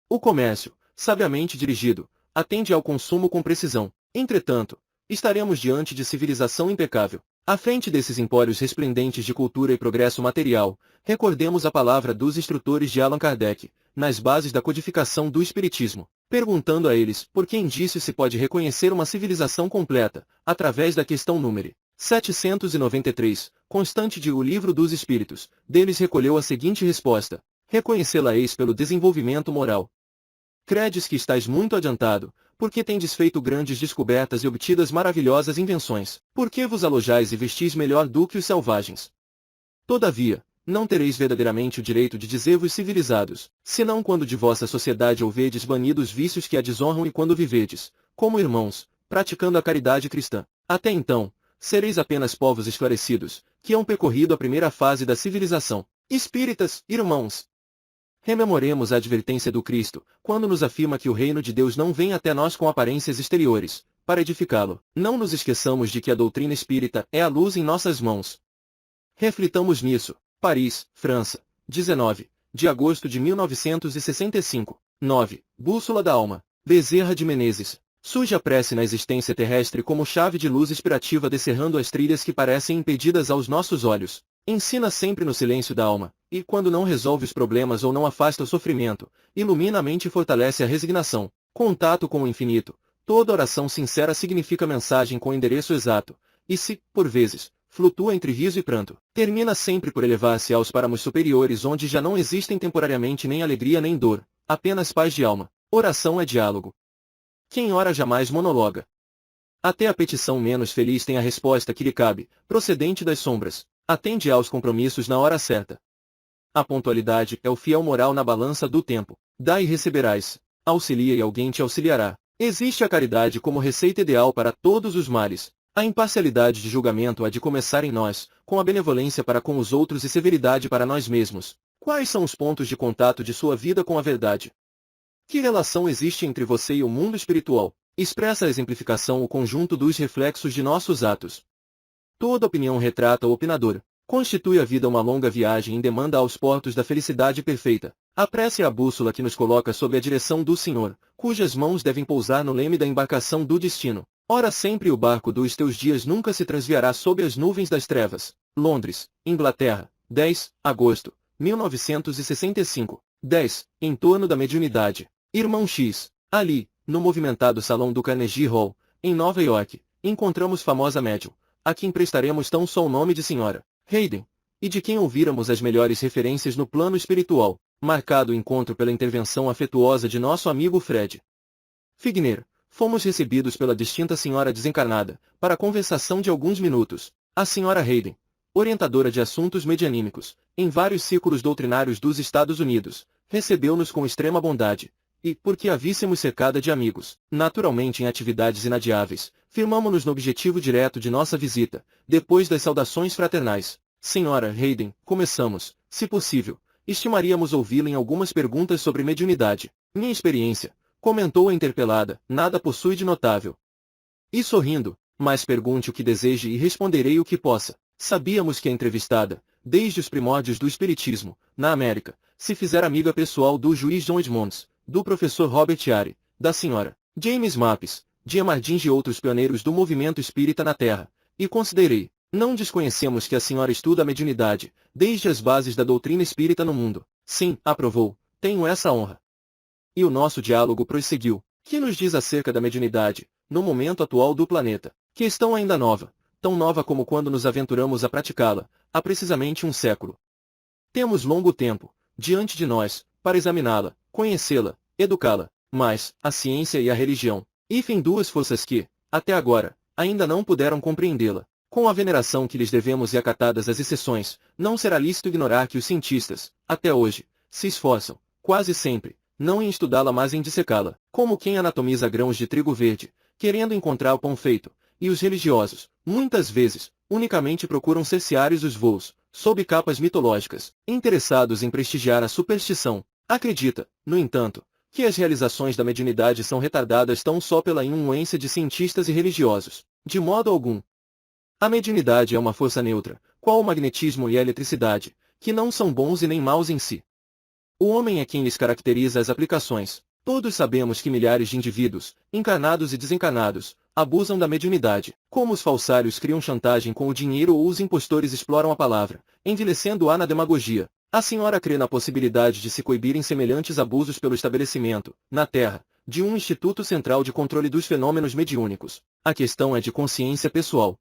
O comércio, sabiamente dirigido, atende ao consumo com precisão. Entretanto, estaremos diante de civilização impecável. À frente desses empórios resplendentes de cultura e progresso material, recordemos a palavra dos instrutores de Allan Kardec, nas bases da codificação do Espiritismo, perguntando a eles por que indício se pode reconhecer uma civilização completa, através da questão número 793, constante de O Livro dos Espíritos. Deles recolheu a seguinte resposta: reconhecê-la-eis pelo desenvolvimento moral. Credes que estáis muito adiantado, porque tendes feito grandes descobertas e obtidas maravilhosas invenções, porque vos alojais e vestis melhor do que os selvagens. Todavia, não tereis verdadeiramente o direito de dizer-vos civilizados, senão quando de vossa sociedade houvedes banido os vícios que a desonram e quando vivedes, como irmãos, praticando a caridade cristã. Até então, sereis apenas povos esclarecidos, que hão percorrido a primeira fase da civilização. Espíritas, irmãos! Rememoremos a advertência do Cristo, quando nos afirma que o reino de Deus não vem até nós com aparências exteriores, para edificá-lo. Não nos esqueçamos de que a doutrina espírita é a luz em nossas mãos. Reflitamos nisso. Paris, França, 19 de agosto de 1965. 9. Bússola da Alma. Bezerra de Menezes. Surge a prece na existência terrestre como chave de luz inspirativa descerrando as trilhas que parecem impedidas aos nossos olhos. Ensina sempre no silêncio da alma, e quando não resolve os problemas ou não afasta o sofrimento, ilumina a mente e fortalece a resignação. Contato com o infinito. Toda oração sincera significa mensagem com endereço exato, e se, por vezes, flutua entre riso e pranto, termina sempre por elevar-se aos páramos superiores onde já não existem temporariamente nem alegria nem dor, apenas paz de alma. Oração é diálogo. Quem ora jamais monologa. Até a petição menos feliz tem a resposta que lhe cabe, procedente das sombras. Atende aos compromissos na hora certa. A pontualidade é o fiel moral na balança do tempo. Dá e receberás. Auxilia e alguém te auxiliará. Existe a caridade como receita ideal para todos os males. A imparcialidade de julgamento há de começar em nós, com a benevolência para com os outros e severidade para nós mesmos. Quais são os pontos de contato de sua vida com a verdade? Que relação existe entre você e o mundo espiritual? Expressa a exemplificação o conjunto dos reflexos de nossos atos. Toda opinião retrata o opinador. Constitui a vida uma longa viagem e demanda aos portos da felicidade perfeita. A prece é a bússola que nos coloca sob a direção do Senhor, cujas mãos devem pousar no leme da embarcação do destino. Ora sempre o barco dos teus dias nunca se transviará sob as nuvens das trevas. Londres, Inglaterra, 10 agosto, 1965. 10. Em torno da mediunidade. Irmão X. Ali, no movimentado salão do Carnegie Hall, em Nova York, encontramos famosa médium, a quem prestaremos tão só o nome de Sra. Hayden, e de quem ouvíramos as melhores referências no plano espiritual. marcado o encontro pela intervenção afetuosa de nosso amigo Fred Figner. Fomos recebidos pela distinta senhora desencarnada, para a conversação de alguns minutos. A senhora Hayden, orientadora de assuntos medianímicos, em vários círculos doutrinários dos Estados Unidos, recebeu-nos com extrema bondade, e, porque a víssemos cercada de amigos, naturalmente em atividades inadiáveis, firmamo-nos no objetivo direto de nossa visita. Depois das saudações fraternais, senhora Hayden, começamos, se possível, estimaríamos ouvi-la em algumas perguntas sobre mediunidade. Minha experiência, comentou a interpelada, nada possui de notável. E sorrindo, mas pergunte o que deseje e responderei o que possa. Sabíamos que a entrevistada, desde os primórdios do Espiritismo, na América, se fizera amiga pessoal do juiz John Edmonds, do professor Robert Ary, da senhora James Mapes, de Amardins e outros pioneiros do movimento espírita na Terra, e considerei, não desconhecemos que a senhora estuda a mediunidade, desde as bases da doutrina espírita no mundo. Sim, aprovou, tenho essa honra. E o nosso diálogo prosseguiu. Que nos diz acerca da mediunidade, no momento atual do planeta? Questão ainda nova, tão nova como quando nos aventuramos a praticá-la, há precisamente um século. Temos longo tempo, diante de nós, para examiná-la, conhecê-la, educá-la, mas, a ciência e a religião, hífen duas forças que, até agora, ainda não puderam compreendê-la. Com a veneração que lhes devemos e acatadas as exceções, não será lícito ignorar que os cientistas, até hoje, se esforçam, quase sempre, não em estudá-la mas em dissecá-la, como quem anatomiza grãos de trigo verde, querendo encontrar o pão feito, e os religiosos, muitas vezes, unicamente procuram cercear os voos, sob capas mitológicas, interessados em prestigiar a superstição. Acredita, no entanto, que as realizações da mediunidade são retardadas tão só pela inuência de cientistas e religiosos. De modo algum. A mediunidade é uma força neutra, qual o magnetismo e a eletricidade, que não são bons e nem maus em si. O homem é quem lhes caracteriza as aplicações. Todos sabemos que milhares de indivíduos, encarnados e desencarnados, abusam da mediunidade, como os falsários criam chantagem com o dinheiro ou os impostores exploram a palavra, envilecendo-a na demagogia. A senhora crê na possibilidade de se coibirem semelhantes abusos pelo estabelecimento, na Terra, de um Instituto Central de Controle dos Fenômenos Mediúnicos. A questão é de consciência pessoal.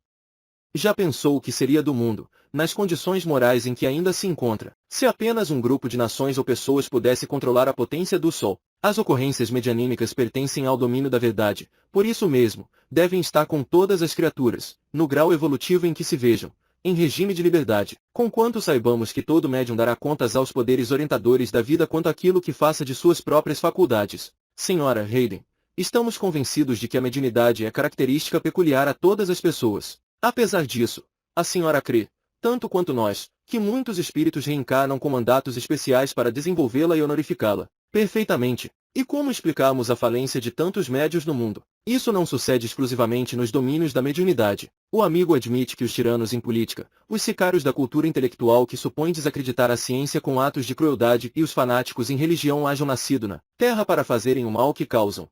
Já pensou o que seria do mundo, nas condições morais em que ainda se encontra, se apenas um grupo de nações ou pessoas pudesse controlar a potência do Sol? As ocorrências medianímicas pertencem ao domínio da verdade, por isso mesmo, devem estar com todas as criaturas, no grau evolutivo em que se vejam, em regime de liberdade, conquanto saibamos que todo médium dará contas aos poderes orientadores da vida quanto àquilo que faça de suas próprias faculdades. Senhora Hayden, estamos convencidos de que a mediunidade é característica peculiar a todas as pessoas. Apesar disso, a senhora crê, tanto quanto nós, que muitos espíritos reencarnam com mandatos especiais para desenvolvê-la e honorificá-la. Perfeitamente. E como explicarmos a falência de tantos médios no mundo? Isso não sucede exclusivamente nos domínios da mediunidade. O amigo admite que os tiranos em política, os sicários da cultura intelectual que supõem desacreditar a ciência com atos de crueldade e os fanáticos em religião hajam nascido na terra para fazerem o mal que causam.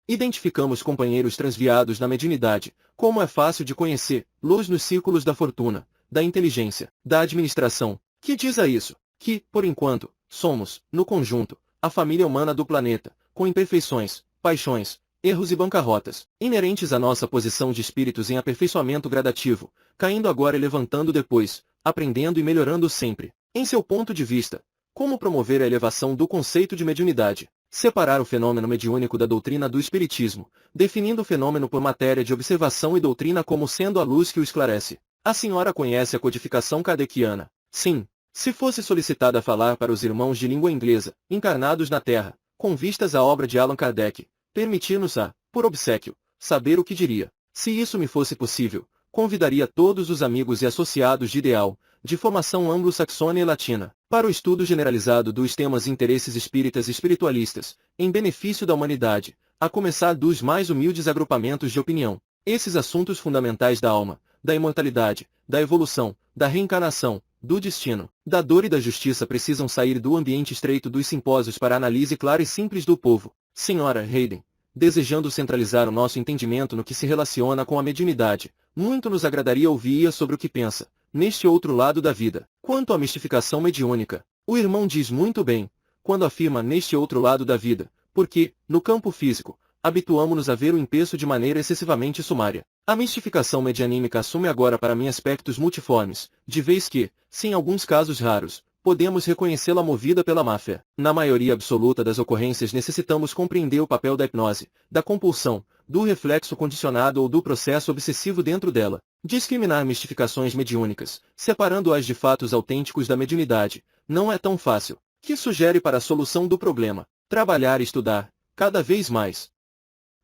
Identificamos companheiros transviados na mediunidade, como é fácil de conhecer, los nos círculos da fortuna, da inteligência, da administração. Que diz a isso? Que, por enquanto, somos, no conjunto, a família humana do planeta, com imperfeições, paixões, erros e bancarrotas, inerentes à nossa posição de espíritos em aperfeiçoamento gradativo, caindo agora e levantando depois, aprendendo e melhorando sempre. Em seu ponto de vista, como promover a elevação do conceito de mediunidade? Separar o fenômeno mediúnico da doutrina do espiritismo, definindo o fenômeno por matéria de observação e doutrina como sendo a luz que o esclarece. A senhora conhece a codificação kardeciana? Sim. Se fosse solicitada a falar para os irmãos de língua inglesa, encarnados na Terra, com vistas à obra de Allan Kardec, permitir-nos-á, por obséquio, saber o que diria. Se isso me fosse possível, convidaria todos os amigos e associados de ideal, de formação anglo-saxônia e latina, para o estudo generalizado dos temas e interesses espíritas e espiritualistas, em benefício da humanidade, a começar dos mais humildes agrupamentos de opinião. Esses assuntos fundamentais da alma, da imortalidade, da evolução, da reencarnação, do destino, da dor e da justiça precisam sair do ambiente estreito dos simpósios para a análise clara e simples do povo. Senhora Hayden, desejando centralizar o nosso entendimento no que se relaciona com a mediunidade, muito nos agradaria ouvir sobre o que pensa, neste outro lado da vida. Quanto à mistificação mediúnica, o irmão diz muito bem, quando afirma neste outro lado da vida, porque, no campo físico, habituamo-nos a ver o empeço de maneira excessivamente sumária. A mistificação medianímica assume agora para mim aspectos multiformes, de vez que, se em alguns casos raros, podemos reconhecê-la movida pela má-fé. Na maioria absoluta das ocorrências necessitamos compreender o papel da hipnose, da compulsão, do reflexo condicionado ou do processo obsessivo dentro dela. Discriminar mistificações mediúnicas, separando-as de fatos autênticos da mediunidade, não é tão fácil. Que sugere para a solução do problema? Trabalhar e estudar, cada vez mais.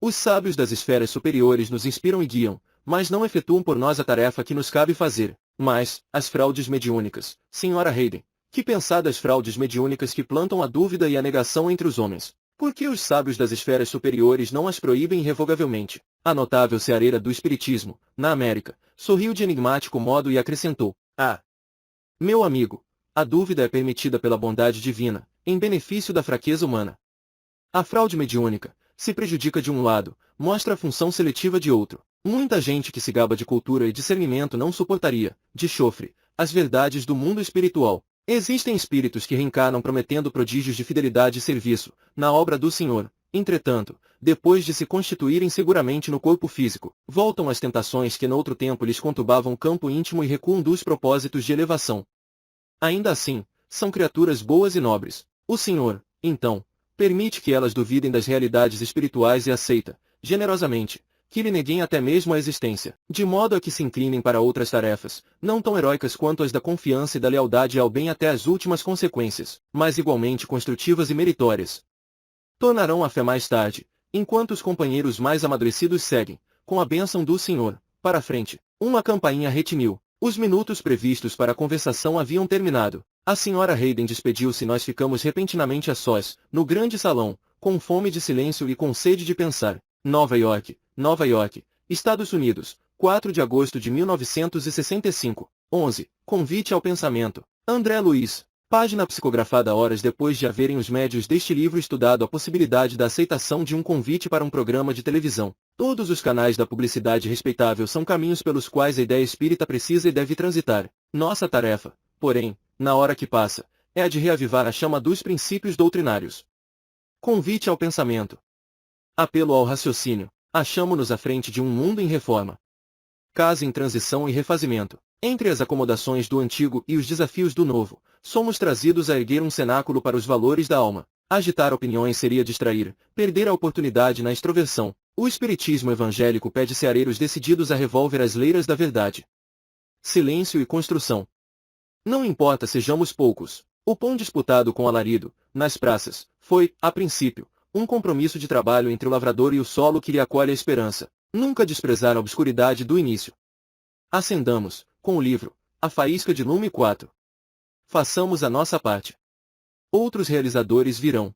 Os sábios das esferas superiores nos inspiram e guiam, mas não efetuam por nós a tarefa que nos cabe fazer. Mas, as fraudes mediúnicas, Sra. Hayden, que pensar das fraudes mediúnicas que plantam a dúvida e a negação entre os homens? Por que os sábios das esferas superiores não as proíbem irrevogavelmente? A notável seareira do espiritismo, na América, sorriu de enigmático modo e acrescentou: meu amigo, a dúvida é permitida pela bondade divina, em benefício da fraqueza humana. A fraude mediúnica, se prejudica de um lado, mostra a função seletiva de outro. Muita gente que se gaba de cultura e discernimento não suportaria, de chofre, as verdades do mundo espiritual. Existem espíritos que reencarnam prometendo prodígios de fidelidade e serviço, na obra do Senhor. Entretanto, depois de se constituírem seguramente no corpo físico, voltam às tentações que noutro tempo lhes conturbavam o campo íntimo e recuam dos propósitos de elevação. Ainda assim, são criaturas boas e nobres. O Senhor, então, permite que elas duvidem das realidades espirituais e aceita, generosamente, que lhe neguem até mesmo a existência, de modo a que se inclinem para outras tarefas, não tão heróicas quanto as da confiança e da lealdade ao bem até as últimas consequências, mas igualmente construtivas e meritórias. Tornarão a fé mais tarde, enquanto os companheiros mais amadurecidos seguem, com a bênção do Senhor, para a frente. Uma campainha retiniu. Os minutos previstos para a conversação haviam terminado. A Sra. Hayden despediu-se e nós ficamos repentinamente a sós, no grande salão, com fome de silêncio e com sede de pensar. Nova York, Estados Unidos, 4 de agosto de 1965. 11. Convite ao pensamento. André Luiz. Página psicografada horas depois de haverem os médios deste livro estudado a possibilidade da aceitação de um convite para um programa de televisão. Todos os canais da publicidade respeitável são caminhos pelos quais a ideia espírita precisa e deve transitar. Nossa tarefa, porém, na hora que passa, é a de reavivar a chama dos princípios doutrinários. Convite ao pensamento. Apelo ao raciocínio. Achamo-nos à frente de um mundo em reforma. Casa em transição e refazimento. Entre as acomodações do antigo e os desafios do novo, somos trazidos a erguer um cenáculo para os valores da alma. Agitar opiniões seria distrair, perder a oportunidade na extroversão. O espiritismo evangélico pede ceareiros decididos a revolver as leiras da verdade. Silêncio e construção. Não importa sejamos poucos. O pão disputado com alarido, nas praças, foi, a princípio, um compromisso de trabalho entre o lavrador e o solo que lhe acolhe a esperança. Nunca desprezar a obscuridade do início. Acendamos, com o livro, a faísca de lume 4. Façamos a nossa parte. Outros realizadores virão.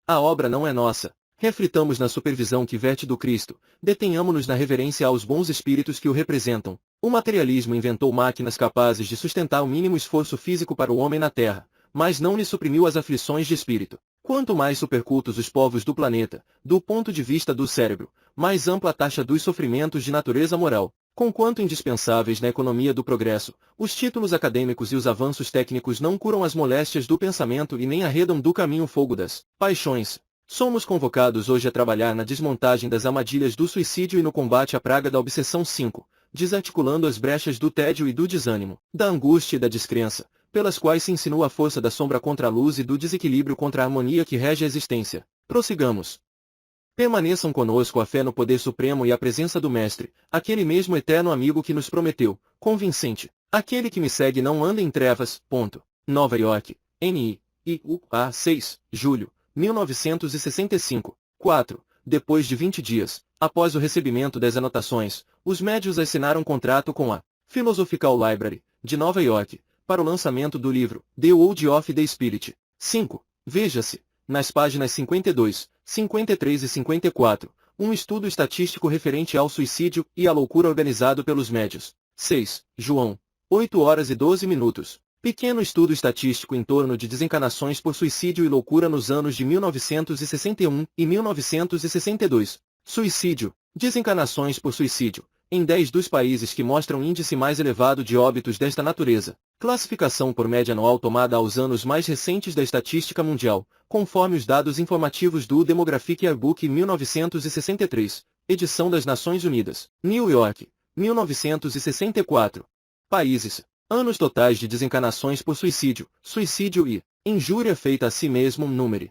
A obra não é nossa. Reflitamos na supervisão que verte do Cristo, detenhamo-nos na reverência aos bons espíritos que o representam. O materialismo inventou máquinas capazes de sustentar o mínimo esforço físico para o homem na Terra, mas não lhe suprimiu as aflições de espírito. Quanto mais supercultos os povos do planeta, do ponto de vista do cérebro, mais ampla a taxa dos sofrimentos de natureza moral. Conquanto indispensáveis na economia do progresso, os títulos acadêmicos e os avanços técnicos não curam as moléstias do pensamento e nem arredam do caminho o fogo das paixões. Somos convocados hoje a trabalhar na desmontagem das armadilhas do suicídio e no combate à praga da obsessão 5, desarticulando as brechas do tédio e do desânimo, da angústia e da descrença, pelas quais se insinua a força da sombra contra a luz e do desequilíbrio contra a harmonia que rege a existência. Prossigamos. Permaneçam conosco a fé no poder supremo e a presença do Mestre, aquele mesmo eterno amigo que nos prometeu, convincente. Aquele que me segue não anda em trevas. Nova York, N.I.U.A. 6, julho, 1965. 4. Depois de 20 dias, após o recebimento das anotações, os médios assinaram contrato com a Philosophical Library, de Nova York, para o lançamento do livro The World of the Spirit. 5. Veja-se, nas páginas 52, 53 e 54, um estudo estatístico referente ao suicídio e à loucura organizado pelos médios. 6. João. 8 horas e 12 minutos. Pequeno estudo estatístico em torno de desencarnações por suicídio e loucura nos anos de 1961 e 1962. Suicídio. Desencarnações por suicídio. Em 10 dos países que mostram índice mais elevado de óbitos desta natureza. Classificação por média anual tomada aos anos mais recentes da estatística mundial, conforme os dados informativos do Demographic Yearbook 1963, edição das Nações Unidas. New York, 1964. Países. Anos totais de desencarnações por suicídio, suicídio e injúria feita a si mesmo. Número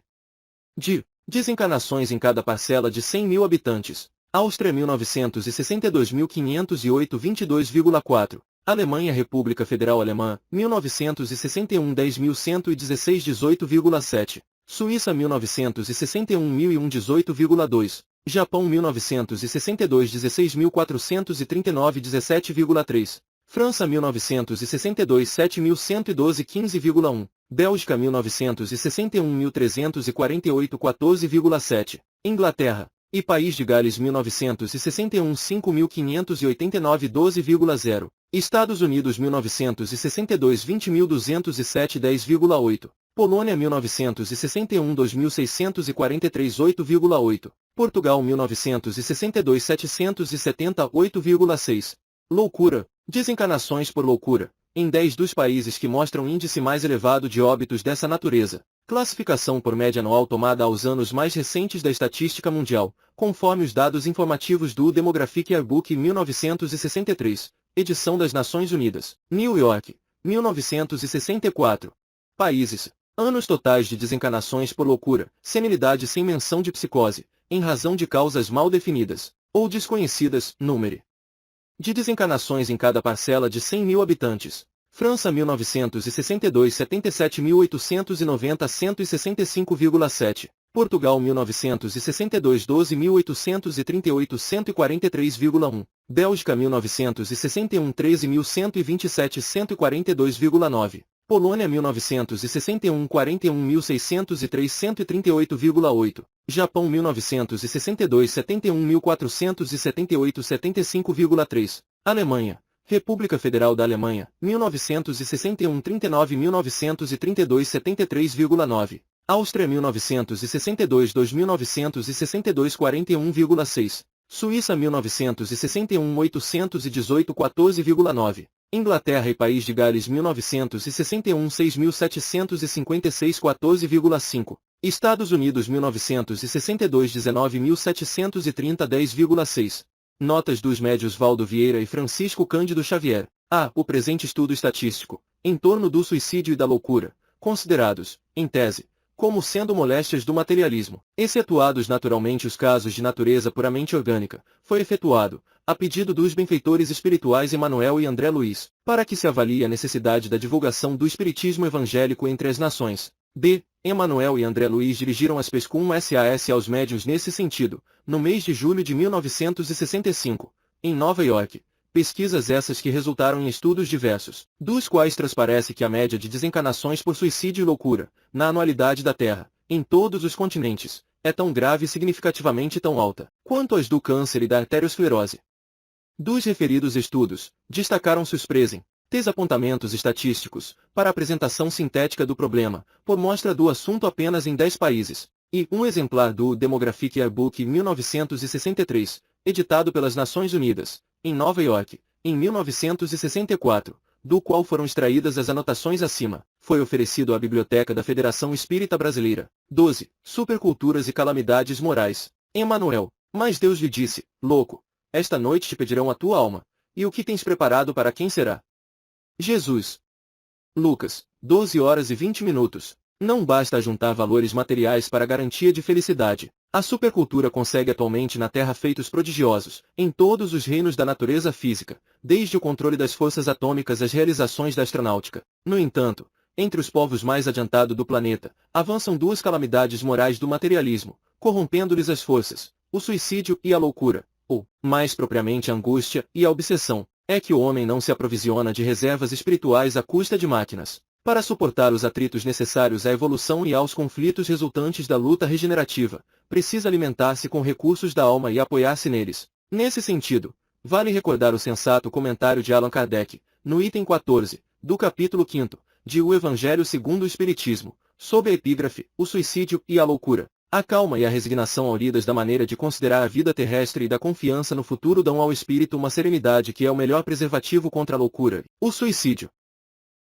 de desencarnações em cada parcela de 100.000 habitantes. Áustria 1962.508 22,4. Alemanha República Federal Alemã 1961 10.116 18,7. Suíça 1961 1001 18,2. Japão 1962 16.439 17,3. França 1962 7.112 15,1. Bélgica 1961 1.348 14,7. Inglaterra e País de Gales 1961 5.589 12,0. Estados Unidos 1962 20.207 10,8. Polônia 1961 2.643 8,8. Portugal 1962 770 8,6. Loucura. Desencarnações por loucura. Em 10 dos países que mostram índice mais elevado de óbitos dessa natureza. Classificação por média anual tomada aos anos mais recentes da estatística mundial, conforme os dados informativos do Demographic Yearbook 1963, edição das Nações Unidas, New York, 1964. Países. Anos totais de desencarnações por loucura, senilidade sem menção de psicose, em razão de causas mal definidas, ou desconhecidas. Número de desencarnações em cada parcela de 100.000 habitantes. França 1962 77.890 165,7. Portugal 1962 12.838 143,1. Bélgica 1961 13.127 142,9. Polônia 1961 41.603 138,8. Japão 1962 71.478 75,3. Alemanha, República Federal da Alemanha, 1961 39.932 73,9. Áustria 1962 2.962 41,6. Suíça 1961 818 14,9. Inglaterra e País de Gales 1961 6.756 14,5. Estados Unidos 1962 19.730 10,6. Notas dos médios Valdo Vieira e Francisco Cândido Xavier. O presente estudo estatístico, em torno do suicídio e da loucura, considerados, em tese, como sendo moléstias do materialismo, excetuados naturalmente os casos de natureza puramente orgânica, foi efetuado, a pedido dos benfeitores espirituais Emanuel e André Luiz, para que se avalie a necessidade da divulgação do espiritismo evangélico entre as nações. Emanuel e André Luiz dirigiram as Pescum SAS aos médiuns nesse sentido, no mês de julho de 1965, em Nova York. Pesquisas essas que resultaram em estudos diversos, dos quais transparece que a média de desencarnações por suicídio e loucura, na anualidade da Terra, em todos os continentes, é tão grave e significativamente tão alta, quanto as do câncer e da arteriosclerose. Dos referidos estudos, destacaram-se os apontamentos estatísticos, para a apresentação sintética do problema, por mostra do assunto apenas em 10 países, e um exemplar do Demographic Yearbook 1963, editado pelas Nações Unidas, em Nova York, em 1964, do qual foram extraídas as anotações acima, foi oferecido à Biblioteca da Federação Espírita Brasileira. 12. Superculturas e calamidades morais. Emanuel, mas Deus lhe disse, louco, esta noite te pedirão a tua alma, e o que tens preparado para quem será? Jesus. Lucas, 12 horas e 20 minutos. Não basta juntar valores materiais para garantia de felicidade. A supercultura consegue atualmente na Terra feitos prodigiosos, em todos os reinos da natureza física, desde o controle das forças atômicas às realizações da astronáutica. No entanto, entre os povos mais adiantados do planeta, avançam duas calamidades morais do materialismo, corrompendo-lhes as forças, o suicídio e a loucura, ou, mais propriamente a angústia e a obsessão. É que o homem não se aprovisiona de reservas espirituais à custa de máquinas, para suportar os atritos necessários à evolução e aos conflitos resultantes da luta regenerativa, precisa alimentar-se com recursos da alma e apoiar-se neles. Nesse sentido, vale recordar o sensato comentário de Allan Kardec, no item 14, do capítulo 5, de O Evangelho segundo o Espiritismo, sob a epígrafe, o suicídio e a loucura. A calma e a resignação auridas da maneira de considerar a vida terrestre e da confiança no futuro dão ao espírito uma serenidade que é o melhor preservativo contra a loucura, o suicídio.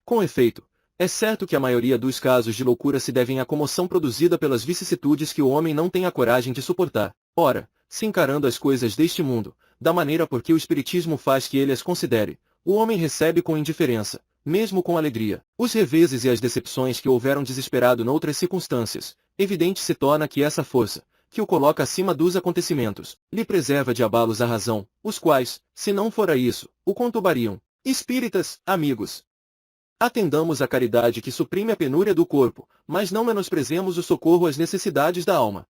Com efeito, é certo que a maioria dos casos de loucura se devem à comoção produzida pelas vicissitudes que o homem não tem a coragem de suportar. Ora, se encarando as coisas deste mundo, da maneira por que o Espiritismo faz que ele as considere, o homem recebe com indiferença, mesmo com alegria. Os reveses e as decepções que houveram desesperado noutras circunstâncias, evidente se torna que essa força, que o coloca acima dos acontecimentos, lhe preserva de abalos à razão, os quais, se não fora isso, o conturbariam. Espíritas, amigos, atendamos à caridade que suprime a penúria do corpo, mas não menosprezemos o socorro às necessidades da alma.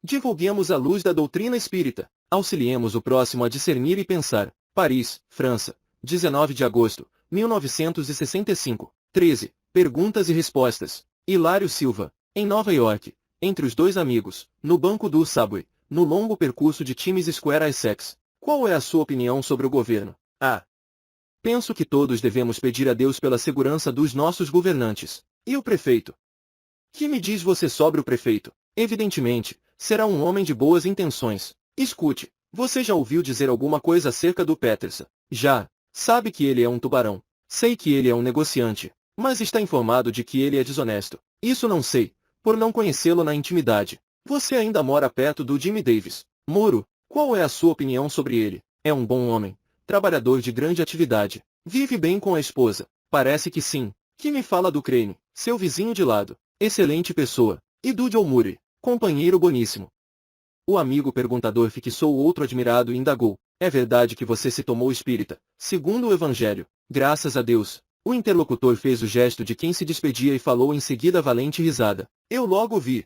Divulguemos a luz da doutrina espírita, auxiliemos o próximo a discernir e pensar. Paris, França, 19 de agosto, 1965. 13. Perguntas e respostas. Hilário Silva, em Nova York, entre os dois amigos, no banco do Subway, no longo percurso de Times Square a Essex. Qual é a sua opinião sobre o governo? A. Penso que todos devemos pedir a Deus pela segurança dos nossos governantes. E o prefeito? Que me diz você sobre o prefeito? Evidentemente, será um homem de boas intenções. Escute, você já ouviu dizer alguma coisa acerca do Peterson? Já. Sabe que ele é um tubarão. Sei que ele é um negociante. Mas está informado de que ele é desonesto. Isso não sei, por não conhecê-lo na intimidade. Você ainda mora perto do Jimmy Davis. Moro, qual é a sua opinião sobre ele? É um bom homem. Trabalhador de grande atividade. Vive bem com a esposa. Parece que sim. Que me fala do Crane, seu vizinho de lado? Excelente pessoa. E do Joe Murray, companheiro boníssimo. O amigo perguntador fixou o outro admirado e indagou. É verdade que você se tomou espírita, segundo o Evangelho? Graças a Deus. O interlocutor fez o gesto de quem se despedia e falou em seguida valente risada. Eu logo vi.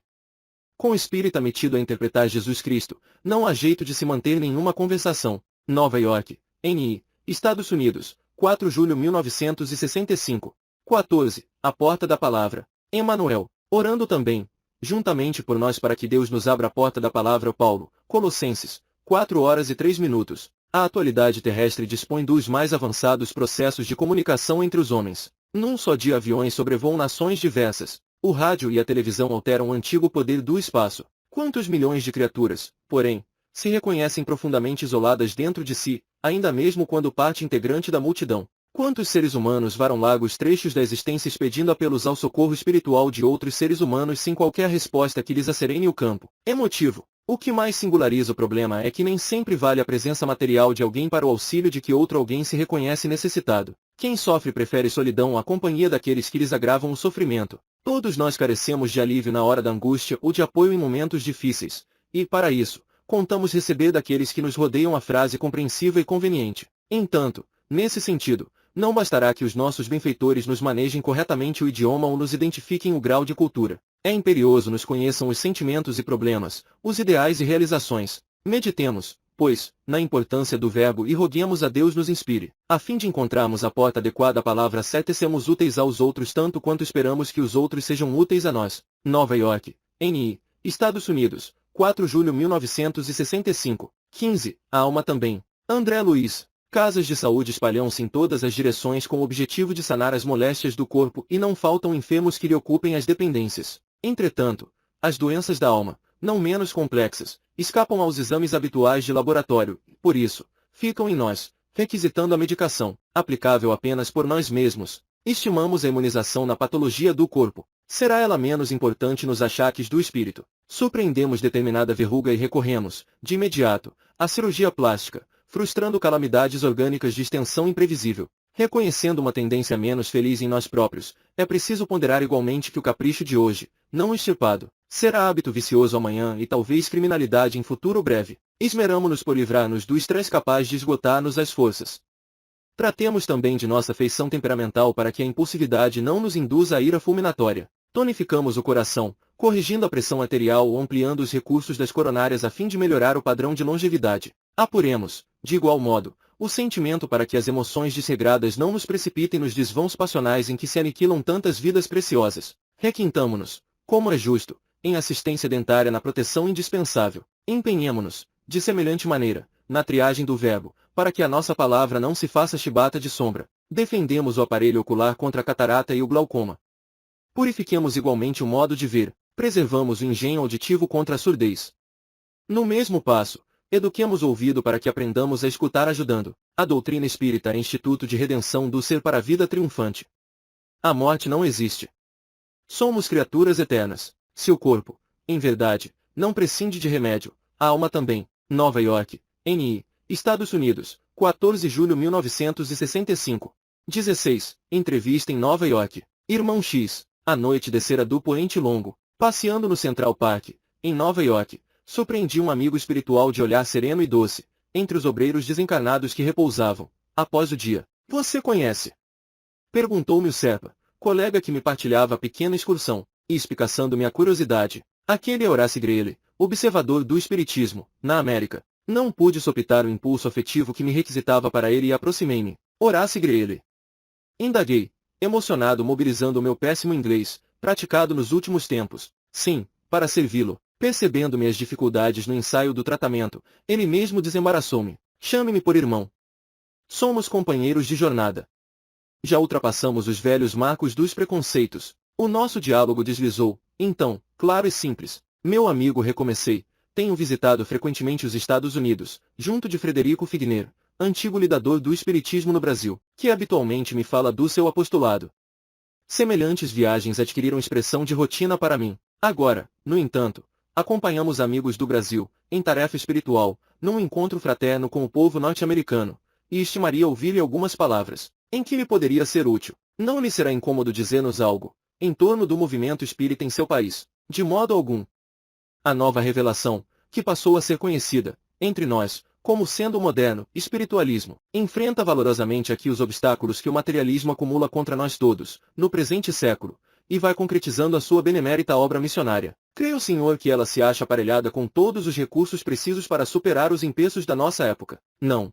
Com o espírita metido a interpretar Jesus Cristo, não há jeito de se manter nenhuma conversação. Nova York, N.I., Estados Unidos, 4 de julho 1965. 14. A porta da palavra. Emmanuel, orando também, juntamente por nós para que Deus nos abra a porta da palavra. Paulo, Colossenses, 4 horas e 3 minutos. A atualidade terrestre dispõe dos mais avançados processos de comunicação entre os homens. Num só dia aviões sobrevoam nações diversas. O rádio e a televisão alteram o antigo poder do espaço. Quantos milhões de criaturas, porém, se reconhecem profundamente isoladas dentro de si, ainda mesmo quando parte integrante da multidão? Quantos seres humanos varam largos trechos da existência pedindo apelos ao socorro espiritual de outros seres humanos sem qualquer resposta que lhes acerene o campo emotivo? O que mais singulariza o problema é que nem sempre vale a presença material de alguém para o auxílio de que outro alguém se reconhece necessitado. Quem sofre prefere solidão à companhia daqueles que lhes agravam o sofrimento. Todos nós carecemos de alívio na hora da angústia ou de apoio em momentos difíceis, e, para isso, contamos receber daqueles que nos rodeiam a frase compreensiva e conveniente. Entanto, nesse sentido, não bastará que os nossos benfeitores nos manejem corretamente o idioma ou nos identifiquem o grau de cultura. É imperioso nos conheçam os sentimentos e problemas, os ideais e realizações. Meditemos, pois, na importância do verbo e roguemos a Deus nos inspire, a fim de encontrarmos a porta adequada à palavra certa e sermos úteis aos outros tanto quanto esperamos que os outros sejam úteis a nós. Nova York, N.I., Estados Unidos, 4 de julho 1965. 15. A alma também. André Luiz. Casas de saúde espalham-se em todas as direções com o objetivo de sanar as moléstias do corpo e não faltam enfermos que lhe ocupem as dependências. Entretanto, as doenças da alma, não menos complexas, escapam aos exames habituais de laboratório, por isso, ficam em nós, requisitando a medicação, aplicável apenas por nós mesmos. Estimamos a imunização na patologia do corpo. Será ela menos importante nos achaques do espírito? Surpreendemos determinada verruga e recorremos, de imediato, à cirurgia plástica, frustrando calamidades orgânicas de extensão imprevisível. Reconhecendo uma tendência menos feliz em nós próprios, é preciso ponderar igualmente que o capricho de hoje, não extirpado, será hábito vicioso amanhã e talvez criminalidade em futuro breve. Esmeramo-nos por livrar-nos do estresse capaz de esgotar-nos as forças. Tratemos também de nossa feição temperamental para que a impulsividade não nos induza à ira fulminatória. Tonificamos o coração, corrigindo a pressão arterial ou ampliando os recursos das coronárias a fim de melhorar o padrão de longevidade. Apuremos, de igual modo, o sentimento para que as emoções desregradas não nos precipitem nos desvãos passionais em que se aniquilam tantas vidas preciosas. Requintamo-nos, como é justo, em assistência dentária na proteção indispensável. Empenhemo-nos, de semelhante maneira, na triagem do verbo, para que a nossa palavra não se faça chibata de sombra. Defendemos o aparelho ocular contra a catarata e o glaucoma. Purifiquemos igualmente o modo de ver, preservamos o engenho auditivo contra a surdez. No mesmo passo, eduquemos o ouvido para que aprendamos a escutar ajudando. A doutrina espírita é instituto de redenção do ser para a vida triunfante. A morte não existe. Somos criaturas eternas. Se o corpo, em verdade, não prescinde de remédio, a alma também. Nova York, N.I., Estados Unidos, 14 de julho 1965. 16. Entrevista em Nova York. Irmão X. À noite descera do Poente Longo, passeando no Central Park, em Nova York, surpreendi um amigo espiritual de olhar sereno e doce, entre os obreiros desencarnados que repousavam, após o dia. Você conhece? Perguntou-me o Serpa, colega que me partilhava a pequena excursão, espicaçando minha curiosidade. Aquele é Horace Greeley, observador do espiritismo, na América. Não pude sopitar o impulso afetivo que me requisitava para ele e aproximei-me. Horace Greeley. Indaguei, emocionado mobilizando o meu péssimo inglês, praticado nos últimos tempos. Sim, para servi-lo. Percebendo minhas dificuldades no ensaio do tratamento, ele mesmo desembaraçou-me. Chame-me por irmão. Somos companheiros de jornada. Já ultrapassamos os velhos marcos dos preconceitos. O nosso diálogo deslizou, então, claro e simples. Meu amigo, recomecei. Tenho visitado frequentemente os Estados Unidos, junto de Frederico Figner, antigo lidador do espiritismo no Brasil, que habitualmente me fala do seu apostolado. Semelhantes viagens adquiriram expressão de rotina para mim. Agora, no entanto, acompanhamos amigos do Brasil, em tarefa espiritual, num encontro fraterno com o povo norte-americano, e estimaria ouvir-lhe algumas palavras, em que me poderia ser útil. Não lhe será incômodo dizer-nos algo, em torno do movimento espírita em seu país, de modo algum. A nova revelação, que passou a ser conhecida, entre nós, como sendo o moderno espiritualismo, enfrenta valorosamente aqui os obstáculos que o materialismo acumula contra nós todos, no presente século, e vai concretizando a sua benemérita obra missionária. Creio, senhor, que ela se acha aparelhada com todos os recursos precisos para superar os empeços da nossa época. Não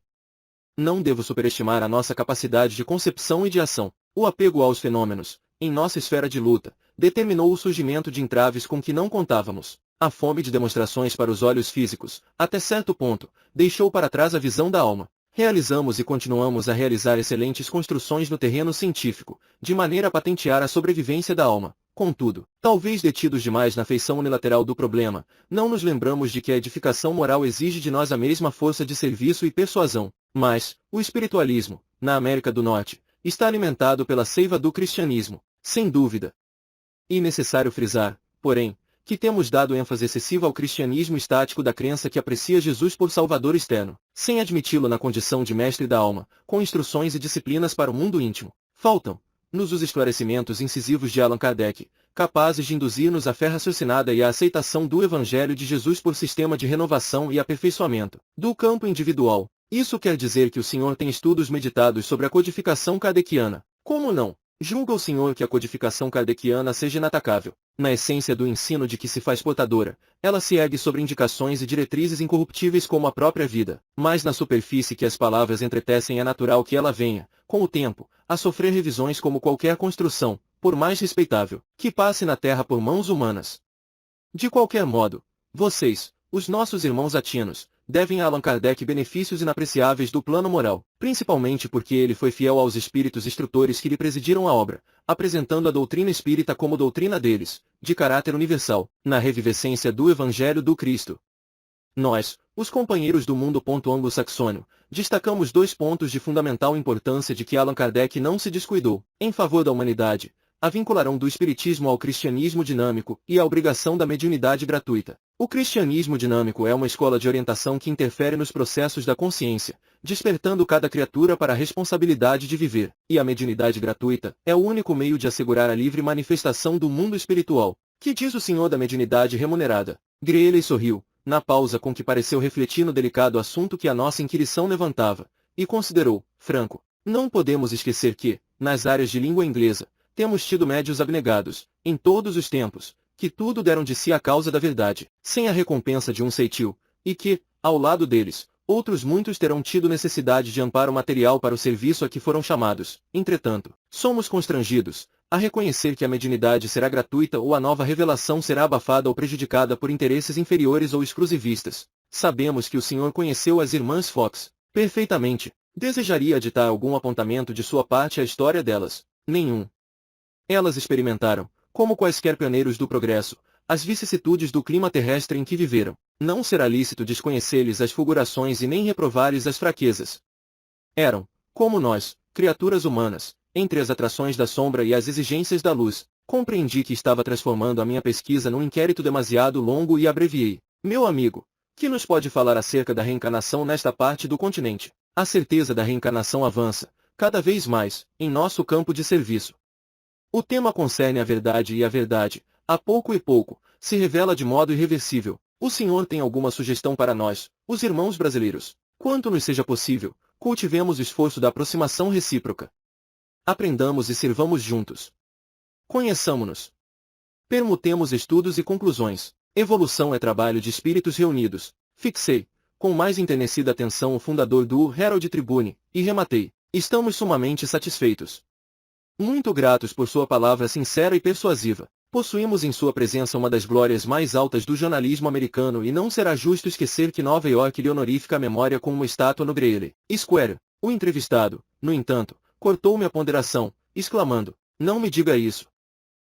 devo superestimar a nossa capacidade de concepção e de ação. O apego aos fenômenos, em nossa esfera de luta, determinou o surgimento de entraves com que não contávamos. A fome de demonstrações para os olhos físicos, até certo ponto, deixou para trás a visão da alma. Realizamos e continuamos a realizar excelentes construções no terreno científico, de maneira a patentear a sobrevivência da alma. Contudo, talvez detidos demais na feição unilateral do problema, não nos lembramos de que a edificação moral exige de nós a mesma força de serviço e persuasão. Mas, o espiritualismo, na América do Norte, está alimentado pela seiva do cristianismo, sem dúvida. E necessário frisar, porém, que temos dado ênfase excessiva ao cristianismo estático da crença que aprecia Jesus por Salvador externo, sem admiti-lo na condição de mestre da alma, com instruções e disciplinas para o mundo íntimo. Faltam-nos os esclarecimentos incisivos de Allan Kardec, capazes de induzir-nos à fé raciocinada e à aceitação do Evangelho de Jesus por sistema de renovação e aperfeiçoamento do campo individual. Isso quer dizer que o senhor tem estudos meditados sobre a codificação kardeciana. Como não? Julga o senhor que a codificação kardeciana seja inatacável. Na essência do ensino de que se faz portadora, ela se ergue sobre indicações e diretrizes incorruptíveis como a própria vida, mas na superfície que as palavras entretecem é natural que ela venha, com o tempo, a sofrer revisões como qualquer construção, por mais respeitável, que passe na terra por mãos humanas. De qualquer modo, vocês, os nossos irmãos atinos, devem a Allan Kardec benefícios inapreciáveis do plano moral, principalmente porque ele foi fiel aos espíritos instrutores que lhe presidiram a obra, apresentando a doutrina espírita como doutrina deles, de caráter universal, na revivescência do Evangelho do Cristo. Nós, os companheiros do mundo anglo-saxônio, destacamos 2 pontos de fundamental importância de que Allan Kardec não se descuidou, em favor da humanidade, a vincularão do espiritismo ao cristianismo dinâmico e a obrigação da mediunidade gratuita. O cristianismo dinâmico é uma escola de orientação que interfere nos processos da consciência, despertando cada criatura para a responsabilidade de viver, e a mediunidade gratuita é o único meio de assegurar a livre manifestação do mundo espiritual. Que diz o senhor da mediunidade remunerada? Greeley sorriu, na pausa com que pareceu refletir no delicado assunto que a nossa inquirição levantava, e considerou, franco, não podemos esquecer que, nas áreas de língua inglesa, temos tido médios abnegados, em todos os tempos, que tudo deram de si à causa da verdade, sem a recompensa de um ceitil, e que, ao lado deles, outros muitos terão tido necessidade de amparo material para o serviço a que foram chamados. Entretanto, somos constrangidos a reconhecer que a mediunidade será gratuita ou a nova revelação será abafada ou prejudicada por interesses inferiores ou exclusivistas. Sabemos que o senhor conheceu as irmãs Fox perfeitamente. Desejaria aditar algum apontamento de sua parte à história delas? Nenhum. Elas experimentaram, como quaisquer pioneiros do progresso, as vicissitudes do clima terrestre em que viveram. Não será lícito desconhecer-lhes as fulgurações e nem reprovar-lhes as fraquezas. Eram, como nós, criaturas humanas, entre as atrações da sombra e as exigências da luz. Compreendi que estava transformando a minha pesquisa num inquérito demasiado longo e abreviei. Meu amigo, que nos pode falar acerca da reencarnação nesta parte do continente? A certeza da reencarnação avança, cada vez mais, em nosso campo de serviço. O tema concerne a verdade e a verdade, a pouco e pouco, se revela de modo irreversível. O Senhor tem alguma sugestão para nós, os irmãos brasileiros? Quanto nos seja possível, cultivemos o esforço da aproximação recíproca. Aprendamos e sirvamos juntos. Conheçamo-nos. Permutemos estudos e conclusões. Evolução é trabalho de espíritos reunidos. Fixei, com mais enternecida atenção, o fundador do Herald Tribune, e rematei. Estamos sumamente satisfeitos. Muito gratos por sua palavra sincera e persuasiva. Possuímos em sua presença uma das glórias mais altas do jornalismo americano e não será justo esquecer que Nova York lhe honorifica a memória com uma estátua no Greeley Square. O entrevistado, no entanto, cortou-me a ponderação, exclamando, não me diga isso.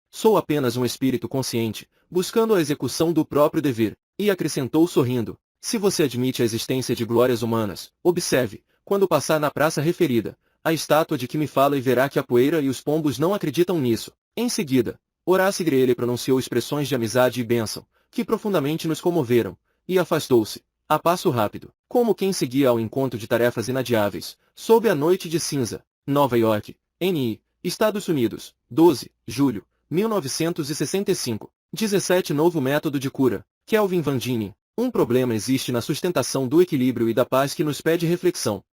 Sou apenas um espírito consciente, buscando a execução do próprio dever, e acrescentou sorrindo, se você admite a existência de glórias humanas, observe, quando passar na praça referida, a estátua de que me fala e verá que a poeira e os pombos não acreditam nisso. Em seguida, Horace Greeley pronunciou expressões de amizade e bênção, que profundamente nos comoveram, e afastou-se, a passo rápido, como quem seguia ao encontro de tarefas inadiáveis, sob a noite de cinza. Nova York, N.I., Estados Unidos, 12, julho, 1965. 17 Novo método de cura. Kelvin Van Dinen. Um problema existe na sustentação do equilíbrio e da paz que nos pede reflexão.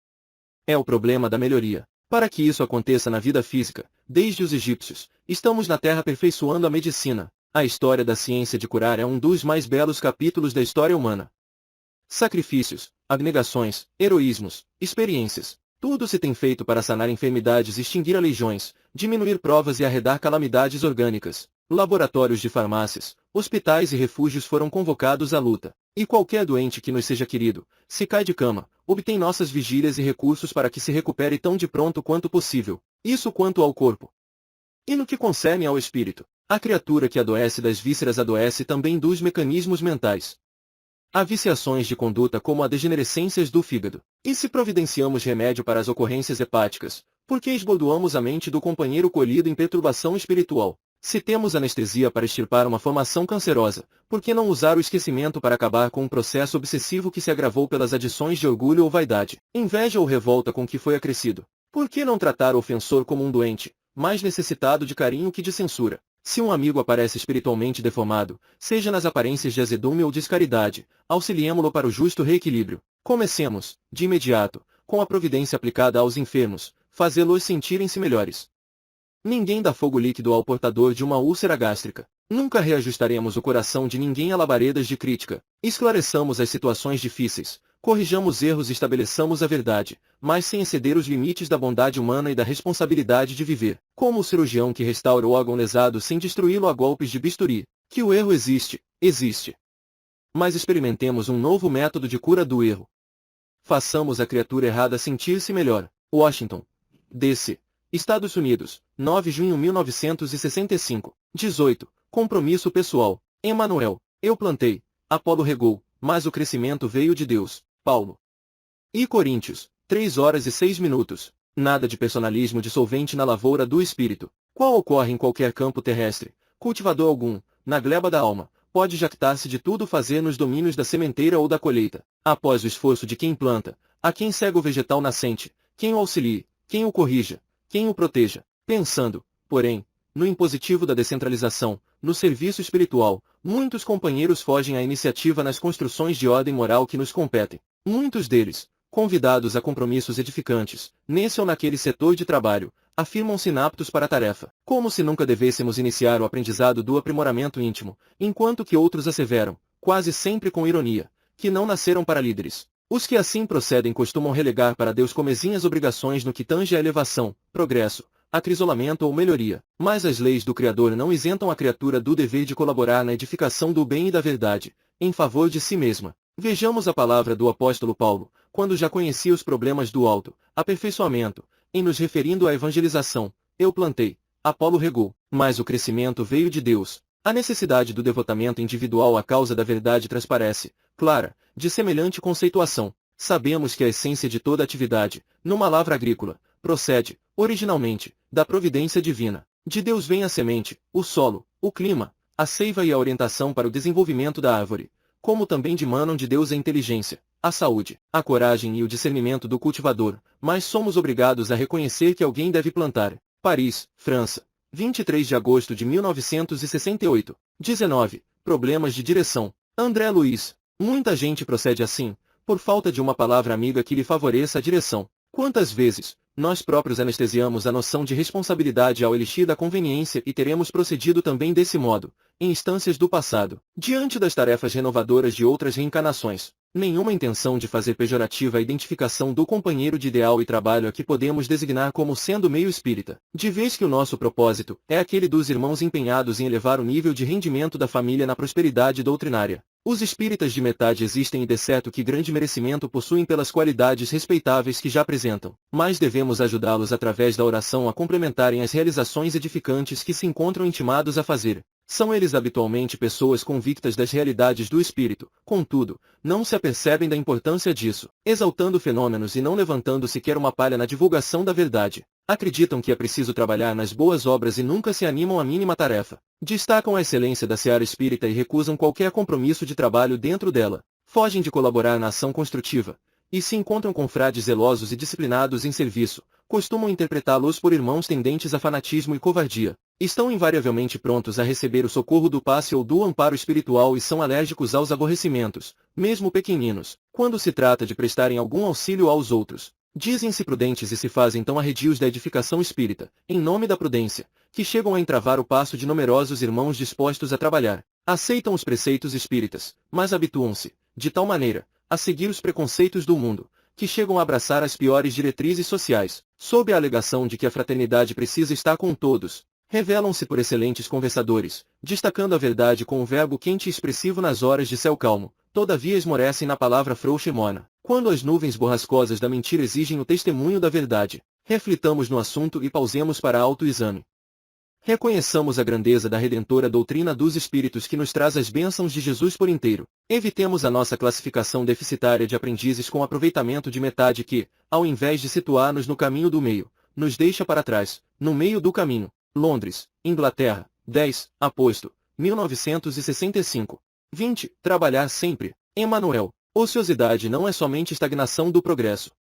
É o problema da melhoria. Para que isso aconteça na vida física, desde os egípcios, estamos na Terra aperfeiçoando a medicina. A história da ciência de curar é um dos mais belos capítulos da história humana. Sacrifícios, abnegações, heroísmos, experiências. Tudo se tem feito para sanar enfermidades e extinguir aleijões, diminuir provas e arredar calamidades orgânicas. Laboratórios de farmácias, hospitais e refúgios foram convocados à luta. E qualquer doente que nos seja querido, se cai de cama, obtém nossas vigílias e recursos para que se recupere tão de pronto quanto possível. Isso quanto ao corpo. E no que concerne ao espírito, a criatura que adoece das vísceras adoece também dos mecanismos mentais. Há viciações de conduta como a degenerescências do fígado. E se providenciamos remédio para as ocorrências hepáticas, por que esbordoamos a mente do companheiro colhido em perturbação espiritual? Se temos anestesia para extirpar uma formação cancerosa, por que não usar o esquecimento para acabar com um processo obsessivo que se agravou pelas adições de orgulho ou vaidade, inveja ou revolta com que foi acrescido? Por que não tratar o ofensor como um doente, mais necessitado de carinho que de censura? Se um amigo aparece espiritualmente deformado, seja nas aparências de azedume ou descaridade, auxiliemo-lo para o justo reequilíbrio. Comecemos, de imediato, com a providência aplicada aos enfermos, fazê-los sentirem-se melhores. Ninguém dá fogo líquido ao portador de uma úlcera gástrica. Nunca reajustaremos o coração de ninguém a labaredas de crítica. Esclareçamos as situações difíceis, corrijamos erros e estabeleçamos a verdade, mas sem exceder os limites da bondade humana e da responsabilidade de viver, como o cirurgião que restaura o órgão lesado sem destruí-lo a golpes de bisturi. Que o erro existe, existe. Mas experimentemos um novo método de cura do erro. Façamos a criatura errada sentir-se melhor. Washington, D.C., Estados Unidos, 9 de junho de 1965. 18. Compromisso pessoal. Emanuel, eu plantei, Apolo regou, mas o crescimento veio de Deus. Paulo. E Coríntios, 3 horas e 6 minutos. Nada de personalismo dissolvente na lavoura do espírito, qual ocorre em qualquer campo terrestre. Cultivador algum, na gleba da alma, pode jactar-se de tudo fazer nos domínios da sementeira ou da colheita. Após o esforço de quem planta, a quem cega o vegetal nascente, quem o auxilie, quem o corrija, quem o proteja, pensando, porém, no impositivo da descentralização, no serviço espiritual, muitos companheiros fogem à iniciativa nas construções de ordem moral que nos competem. Muitos deles, convidados a compromissos edificantes, nesse ou naquele setor de trabalho, afirmam-se inaptos para a tarefa, como se nunca devêssemos iniciar o aprendizado do aprimoramento íntimo, enquanto que outros asseveram, quase sempre com ironia, que não nasceram para líderes. Os que assim procedem costumam relegar para Deus comezinhas obrigações no que tange à elevação, progresso, acrisolamento ou melhoria, mas as leis do Criador não isentam a criatura do dever de colaborar na edificação do bem e da verdade, em favor de si mesma. Vejamos a palavra do apóstolo Paulo, quando já conhecia os problemas do alto aperfeiçoamento, em nos referindo à evangelização: eu plantei, Apolo regou, mas o crescimento veio de Deus. A necessidade do devotamento individual à causa da verdade transparece, clara, de semelhante conceituação. Sabemos que a essência de toda atividade, numa lavra agrícola, procede, originalmente, da providência divina. De Deus vem a semente, o solo, o clima, a seiva e a orientação para o desenvolvimento da árvore. como também dimanam de Deus a inteligência, a saúde, a coragem e o discernimento do cultivador, mas somos obrigados a reconhecer que alguém deve plantar. Paris, França, 23 de agosto de 1968. 19. Problemas de direção. André Luiz. Muita gente procede assim, por falta de uma palavra amiga que lhe favoreça a direção. Quantas vezes, nós próprios anestesiamos a noção de responsabilidade ao elixir da conveniência e teremos procedido também desse modo, em instâncias do passado, diante das tarefas renovadoras de outras reencarnações. Nenhuma intenção de fazer pejorativa a identificação do companheiro de ideal e trabalho a que podemos designar como sendo meio espírita, de vez que o nosso propósito é aquele dos irmãos empenhados em elevar o nível de rendimento da família na prosperidade doutrinária. Os espíritas de metade existem e de certo que grande merecimento possuem pelas qualidades respeitáveis que já apresentam, mas devemos ajudá-los através da oração a complementarem as realizações edificantes que se encontram intimados a fazer. São eles habitualmente pessoas convictas das realidades do espírito, contudo, não se apercebem da importância disso, exaltando fenômenos e não levantando sequer uma palha na divulgação da verdade. Acreditam que é preciso trabalhar nas boas obras e nunca se animam à mínima tarefa. Destacam a excelência da seara espírita e recusam qualquer compromisso de trabalho dentro dela. Fogem de colaborar na ação construtiva. E se encontram confrades zelosos e disciplinados em serviço, costumam interpretá-los por irmãos tendentes a fanatismo e covardia. Estão invariavelmente prontos a receber o socorro do passe ou do amparo espiritual e são alérgicos aos aborrecimentos, mesmo pequeninos, quando se trata de prestarem algum auxílio aos outros. Dizem-se prudentes e se fazem tão arredios da edificação espírita, em nome da prudência, que chegam a entravar o passo de numerosos irmãos dispostos a trabalhar. Aceitam os preceitos espíritas, mas habituam-se, de tal maneira, a seguir os preconceitos do mundo, que chegam a abraçar as piores diretrizes sociais, sob a alegação de que a fraternidade precisa estar com todos. Revelam-se por excelentes conversadores, destacando a verdade com um verbo quente e expressivo nas horas de céu calmo, todavia esmorecem na palavra frouxa e morna, quando as nuvens borrascosas da mentira exigem o testemunho da verdade. Reflitamos no assunto e pausemos para autoexame. Reconheçamos a grandeza da redentora doutrina dos Espíritos que nos traz as bênçãos de Jesus por inteiro. Evitemos a nossa classificação deficitária de aprendizes com aproveitamento de metade que, ao invés de situar-nos no caminho do meio, nos deixa para trás, no meio do caminho. Londres, Inglaterra, 10, agosto, 1965. 20. Trabalhar sempre. Emmanuel. Ociosidade não é somente estagnação do progresso.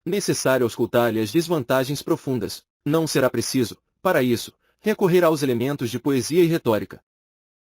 Necessário auscultar-lhe as desvantagens profundas. Não será preciso, para isso, recorrer aos elementos de poesia e retórica.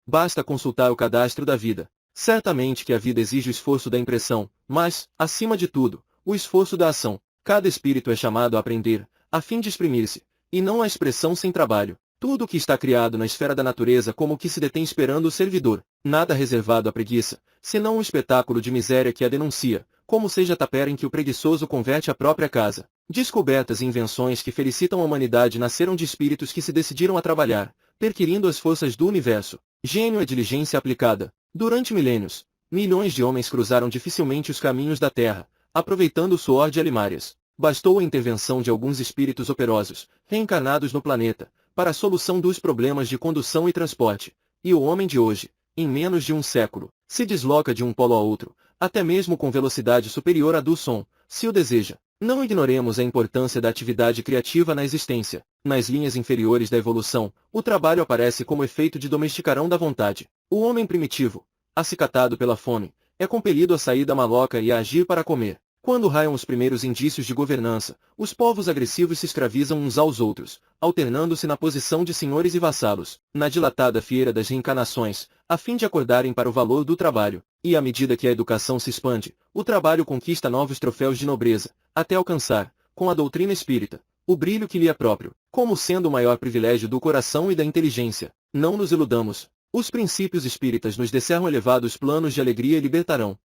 Basta consultar o cadastro da vida. Certamente que a vida exige o esforço da impressão, mas, acima de tudo, o esforço da ação. Cada espírito é chamado a aprender, a fim de exprimir-se, e não a expressão sem trabalho. Tudo o que está criado na esfera da natureza como que se detém esperando o servidor, nada reservado à preguiça, senão um espetáculo de miséria que a denuncia, como seja a tapera em que o preguiçoso converte a própria casa. Descobertas e invenções que felicitam a humanidade nasceram de espíritos que se decidiram a trabalhar, perquirindo as forças do universo. Gênio é diligência aplicada. Durante milênios, milhões de homens cruzaram dificilmente os caminhos da Terra, aproveitando o suor de alimárias. Bastou a intervenção de alguns espíritos operosos, reencarnados no planeta, para a solução dos problemas de condução e transporte. E o homem de hoje, em menos de um século, se desloca de um polo a outro, até mesmo com velocidade superior à do som, se o deseja. Não ignoremos a importância da atividade criativa na existência. Nas linhas inferiores da evolução, o trabalho aparece como efeito de domesticarão da vontade. O homem primitivo, acicatado pela fome, é compelido a sair da maloca e a agir para comer. Quando raiam os primeiros indícios de governança, os povos agressivos se escravizam uns aos outros, alternando-se na posição de senhores e vassalos, na dilatada fieira das reencarnações, a fim de acordarem para o valor do trabalho. E à medida que a educação se expande, o trabalho conquista novos troféus de nobreza, até alcançar, com a doutrina espírita, o brilho que lhe é próprio, como sendo o maior privilégio do coração e da inteligência. Não nos iludamos. Os princípios espíritas nos descerram elevados planos de alegria e libertarão.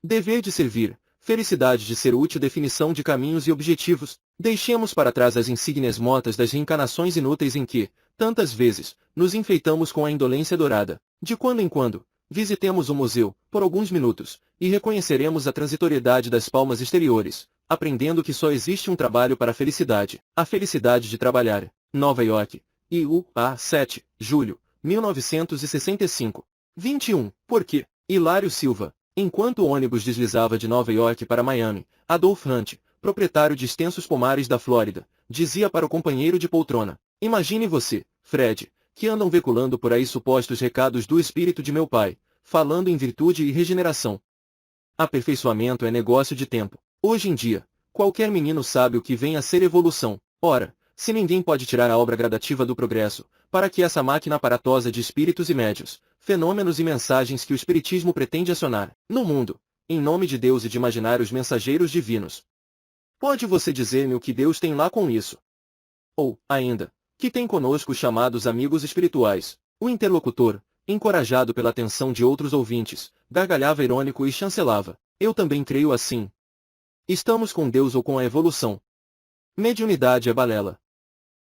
Dever de servir. Felicidade de ser útil, definição de caminhos e objetivos. Deixemos para trás as insígnias mortas das reencarnações inúteis em que, tantas vezes, nos enfeitamos com a indolência dourada. De quando em quando, visitemos o museu, por alguns minutos, e reconheceremos a transitoriedade das palmas exteriores, aprendendo que só existe um trabalho para a felicidade de trabalhar. Nova York, I.U.A. 7, julho, 1965. 21. Por quê? Hilário Silva. Enquanto o ônibus deslizava de Nova York para Miami, Adolph Hunt, proprietário de extensos pomares da Flórida, dizia para o companheiro de poltrona: imagine você, Fred, que andam veiculando por aí supostos recados do espírito de meu pai, falando em virtude e regeneração. Aperfeiçoamento é negócio de tempo. Hoje em dia, qualquer menino sabe o que vem a ser evolução. Ora, se ninguém pode tirar a obra gradativa do progresso, para que essa máquina aparatosa de espíritos e médios, fenômenos e mensagens que o espiritismo pretende acionar, no mundo, em nome de Deus e de imaginários mensageiros divinos. Pode você dizer-me o que Deus tem lá com isso? Ou, ainda, que tem conosco os chamados amigos espirituais? O interlocutor, encorajado pela atenção de outros ouvintes, gargalhava irônico e chancelava. Eu também creio assim. Estamos com Deus ou com a evolução. Mediunidade é balela.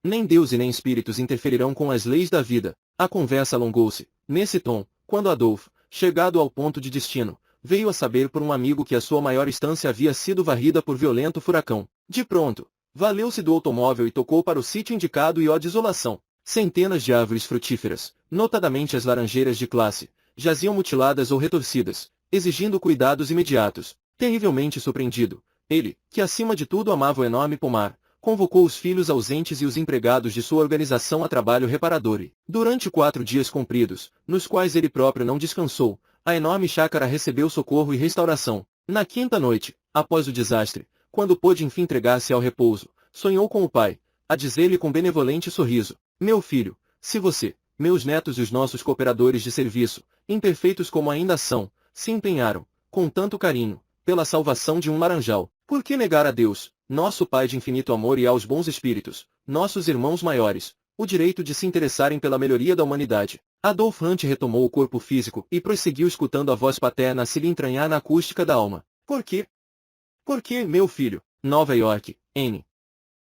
Nem Deus e nem espíritos interferirão com as leis da vida. A conversa alongou-se, nesse tom, quando Adolfo, chegado ao ponto de destino, veio a saber por um amigo que a sua maior estância havia sido varrida por violento furacão. De pronto, valeu-se do automóvel e tocou para o sítio indicado e ó desolação. Centenas de árvores frutíferas, notadamente as laranjeiras de classe, jaziam mutiladas ou retorcidas, exigindo cuidados imediatos. Terrivelmente surpreendido, ele, que acima de tudo amava o enorme pomar, convocou os filhos ausentes e os empregados de sua organização a trabalho reparador e, durante 4 dias compridos, nos quais ele próprio não descansou, a enorme chácara recebeu socorro e restauração. Na quinta noite, após o desastre, quando pôde enfim entregar-se ao repouso, sonhou com o pai, a dizer-lhe com benevolente sorriso: meu filho, se você, meus netos e os nossos cooperadores de serviço, imperfeitos como ainda são, se empenharam, com tanto carinho, pela salvação de um laranjal, por que negar a Deus, nosso Pai de infinito amor, e aos bons espíritos, nossos irmãos maiores, o direito de se interessarem pela melhoria da humanidade? Adolf Hunt retomou o corpo físico e prosseguiu escutando a voz paterna se lhe entranhar na acústica da alma. Por quê? Por que, meu filho? Nova York, N.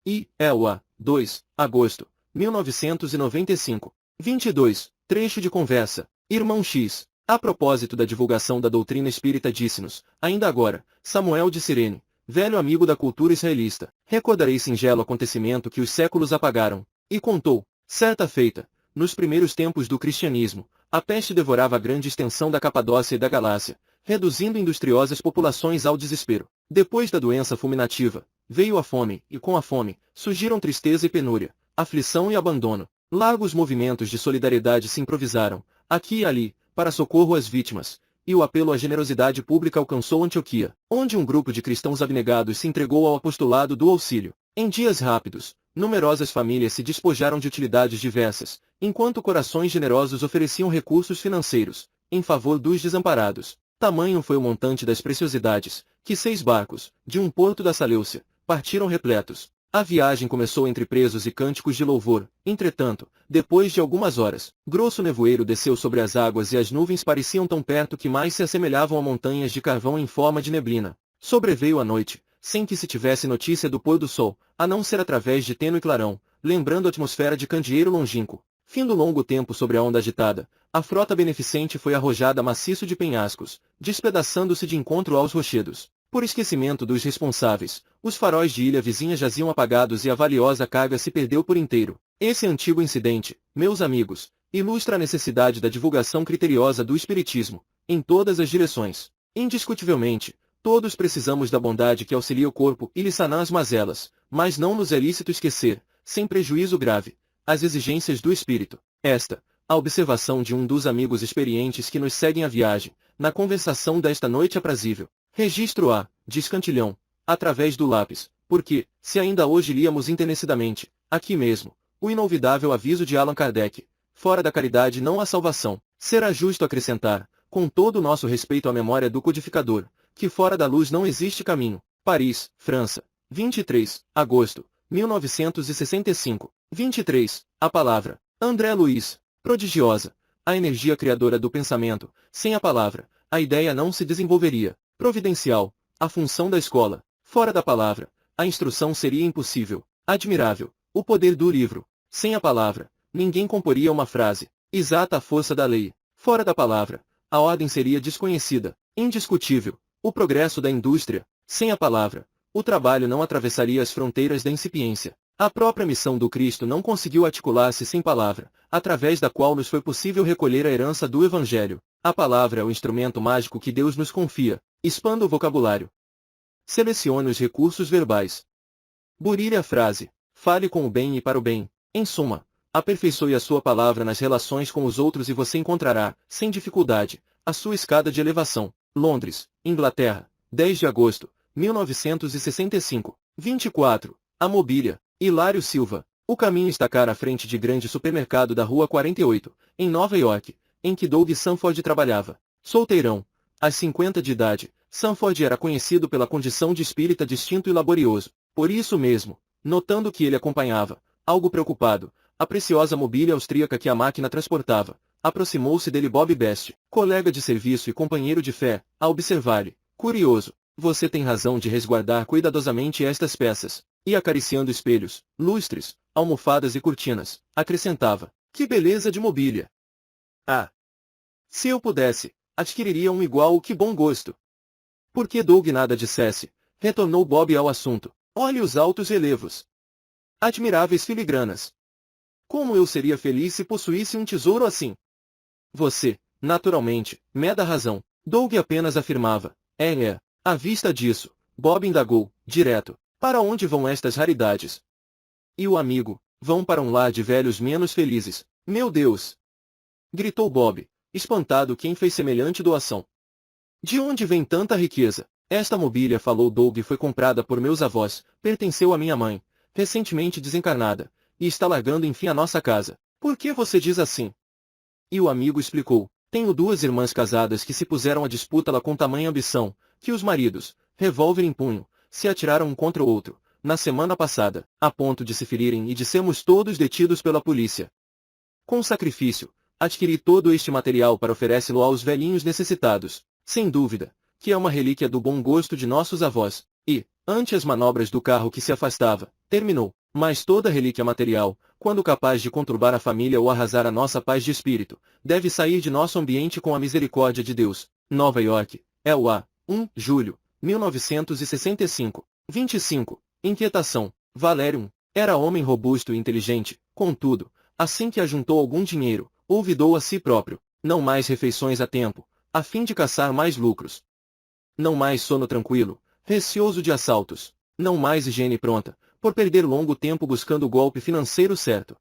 I. L.A. 2, agosto, 1995. 22. Trecho de conversa. Irmão X. A propósito da divulgação da doutrina espírita, disse-nos, ainda agora, Samuel de Cirene, velho amigo da cultura israelita. Recordarei singelo acontecimento que os séculos apagaram. E contou, certa feita, nos primeiros tempos do cristianismo, a peste devorava a grande extensão da Capadócia e da Galácia, reduzindo industriosas populações ao desespero. Depois da doença fulminativa, veio a fome, e com a fome, surgiram tristeza e penúria, aflição e abandono. Largos movimentos de solidariedade se improvisaram, aqui e ali, para socorro às vítimas, e o apelo à generosidade pública alcançou Antioquia, onde um grupo de cristãos abnegados se entregou ao apostolado do auxílio. Em dias rápidos, numerosas famílias se despojaram de utilidades diversas, enquanto corações generosos ofereciam recursos financeiros, em favor dos desamparados. Tamanho foi o montante das preciosidades, que 6 barcos, de um porto da Saleucia, partiram repletos. A viagem começou entre presos e cânticos de louvor. Entretanto, depois de algumas horas, grosso nevoeiro desceu sobre as águas e as nuvens pareciam tão perto que mais se assemelhavam a montanhas de carvão em forma de neblina. Sobreveio a noite, sem que se tivesse notícia do pôr do sol, a não ser através de tênue clarão, lembrando a atmosfera de candeeiro longínquo. Fim do longo tempo sobre a onda agitada, a frota beneficente foi arrojada a maciço de penhascos, despedaçando-se de encontro aos rochedos. Por esquecimento dos responsáveis, os faróis de ilha vizinha jaziam apagados e a valiosa carga se perdeu por inteiro. Esse antigo incidente, meus amigos, ilustra a necessidade da divulgação criteriosa do espiritismo, em todas as direções. Indiscutivelmente, todos precisamos da bondade que auxilia o corpo e lhe sana as mazelas, mas não nos é lícito esquecer, sem prejuízo grave, as exigências do espírito. Esta, a observação de um dos amigos experientes que nos seguem a viagem, na conversação desta noite aprazível. Registro A, diz Cantilhão, através do lápis, porque, se ainda hoje líamos enternecidamente, aqui mesmo, o inolvidável aviso de Allan Kardec, fora da caridade não há salvação, será justo acrescentar, com todo o nosso respeito à memória do codificador, que fora da luz não existe caminho. Paris, França, 23, agosto, 1965. 23. A palavra. André Luiz. Prodigiosa. A energia criadora do pensamento. Sem a palavra, a ideia não se desenvolveria. Providencial. A função da escola. Fora da palavra, a instrução seria impossível. Admirável. O poder do livro. Sem a palavra, ninguém comporia uma frase. Exata a força da lei. Fora da palavra, a ordem seria desconhecida. Indiscutível. O progresso da indústria. Sem a palavra, o trabalho não atravessaria as fronteiras da incipiência. A própria missão do Cristo não conseguiu articular-se sem palavra, através da qual nos foi possível recolher a herança do Evangelho. A palavra é o instrumento mágico que Deus nos confia. Expanda o vocabulário. Selecione os recursos verbais. Burilhe a frase. Fale com o bem e para o bem. Em suma, aperfeiçoe a sua palavra nas relações com os outros e você encontrará, sem dificuldade, a sua escada de elevação. Londres, Inglaterra, 10 de agosto, 1965. 24. A mobília. Hilário Silva. O caminho está cara à frente de grande supermercado da Rua 48, em Nova York, em que Doug Sanford trabalhava. Solteirão. Às 50 de idade, Sanford era conhecido pela condição de espírita distinto e laborioso. Por isso mesmo, notando que ele acompanhava, algo preocupado, a preciosa mobília austríaca que a máquina transportava, aproximou-se dele Bob Best, colega de serviço e companheiro de fé, a observar-lhe, curioso, você tem razão de resguardar cuidadosamente estas peças, e acariciando espelhos, lustres, almofadas e cortinas, acrescentava, que beleza de mobília! Ah! Se eu pudesse, adquiriria um igual, que bom gosto! Por que Doug nada dissesse? Retornou Bob ao assunto. Olhe os altos relevos. Admiráveis filigranas. Como eu seria feliz se possuísse um tesouro assim? Você, naturalmente, me dá razão. Doug apenas afirmava. À vista disso, Bob indagou, direto. Para onde vão estas raridades? E o amigo, vão para um lar de velhos menos felizes. Meu Deus! Gritou Bob, espantado quem fez semelhante doação. De onde vem tanta riqueza? Esta mobília, falou Doug, foi comprada por meus avós, pertenceu à minha mãe, recentemente desencarnada, e está largando enfim a nossa casa. Por que você diz assim? E o amigo explicou. Tenho duas irmãs casadas que se puseram à disputa-la com tamanha ambição, que os maridos, revólver em punho, se atiraram um contra o outro, na semana passada, a ponto de se ferirem e de sermos todos detidos pela polícia. Com sacrifício, adquiri todo este material para oferecê-lo aos velhinhos necessitados, sem dúvida, que é uma relíquia do bom gosto de nossos avós, e, ante as manobras do carro que se afastava, terminou, mas toda relíquia material, quando capaz de conturbar a família ou arrasar a nossa paz de espírito, deve sair de nosso ambiente com a misericórdia de Deus. Nova York, L.A., 1 julho, 1965. 25. Inquietação. Valerium era homem robusto e inteligente, contudo, assim que ajuntou algum dinheiro, olvidou a si próprio, não mais refeições a tempo, a fim de caçar mais lucros. Não mais sono tranquilo, receoso de assaltos, não mais higiene pronta, por perder longo tempo buscando o golpe financeiro certo.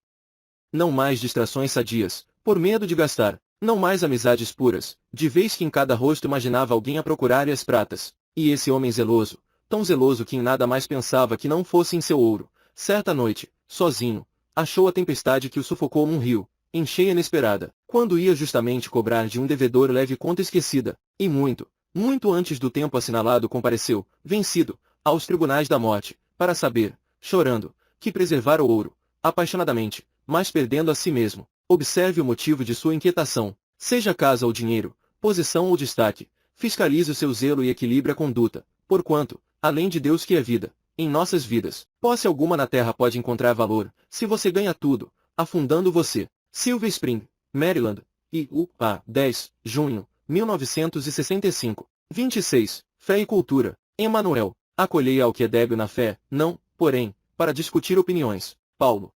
Não mais distrações sadias, por medo de gastar, não mais amizades puras, de vez que em cada rosto imaginava alguém a procurar-lhe as pratas, e esse homem zeloso, tão zeloso que em nada mais pensava que não fosse em seu ouro, certa noite, sozinho, achou a tempestade que o sufocou num rio, em cheia inesperada, quando ia justamente cobrar de um devedor leve conta esquecida, e muito, muito antes do tempo assinalado compareceu, vencido, aos tribunais da morte, para saber, chorando, que preservara o ouro, apaixonadamente, mas perdendo a si mesmo. Observe o motivo de sua inquietação, seja casa ou dinheiro, posição ou destaque, fiscalize o seu zelo e equilibre a conduta, porquanto, além de Deus que é vida, em nossas vidas, posse alguma na terra pode encontrar valor, se você ganha tudo, afundando você. Silver Spring, Maryland, I.U.A. 10, junho, 1965. 26. Fé e cultura. Emmanuel, acolhei ao que é débil na fé, não, porém, para discutir opiniões. Paulo.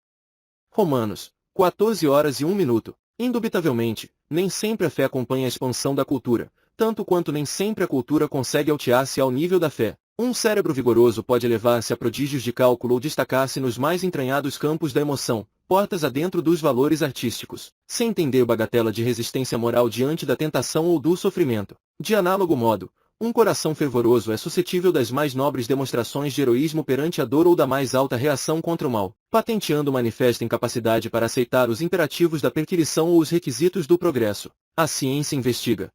Romanos, 14 horas e 1 minuto. Indubitavelmente, nem sempre a fé acompanha a expansão da cultura, tanto quanto nem sempre a cultura consegue altear-se ao nível da fé. Um cérebro vigoroso pode elevar-se a prodígios de cálculo ou destacar-se nos mais entranhados campos da emoção, portas adentro dos valores artísticos, sem entender bagatela de resistência moral diante da tentação ou do sofrimento. De análogo modo, um coração fervoroso é suscetível das mais nobres demonstrações de heroísmo perante a dor ou da mais alta reação contra o mal, patenteando manifesta incapacidade para aceitar os imperativos da perquisição ou os requisitos do progresso. A ciência investiga.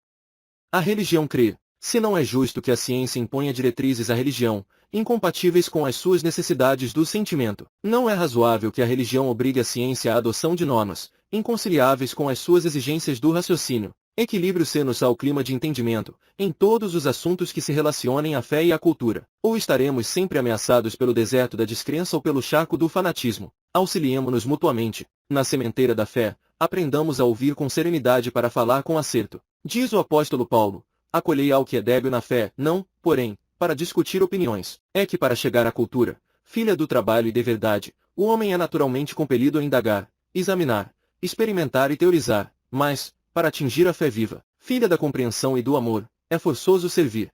A religião crê. Se não é justo que a ciência imponha diretrizes à religião, incompatíveis com as suas necessidades do sentimento, não é razoável que a religião obrigue a ciência à adoção de normas, inconciliáveis com as suas exigências do raciocínio. Equilíbrio se-nos ao clima de entendimento, em todos os assuntos que se relacionem à fé e à cultura. Ou estaremos sempre ameaçados pelo deserto da descrença ou pelo charco do fanatismo. Auxiliemo-nos mutuamente. Na sementeira da fé, aprendamos a ouvir com serenidade para falar com acerto. Diz o apóstolo Paulo, acolhei ao que é débil na fé, não, porém, para discutir opiniões. É que para chegar à cultura, filha do trabalho e de verdade, o homem é naturalmente compelido a indagar, examinar, experimentar e teorizar, mas, para atingir a fé viva, filha da compreensão e do amor, é forçoso servir.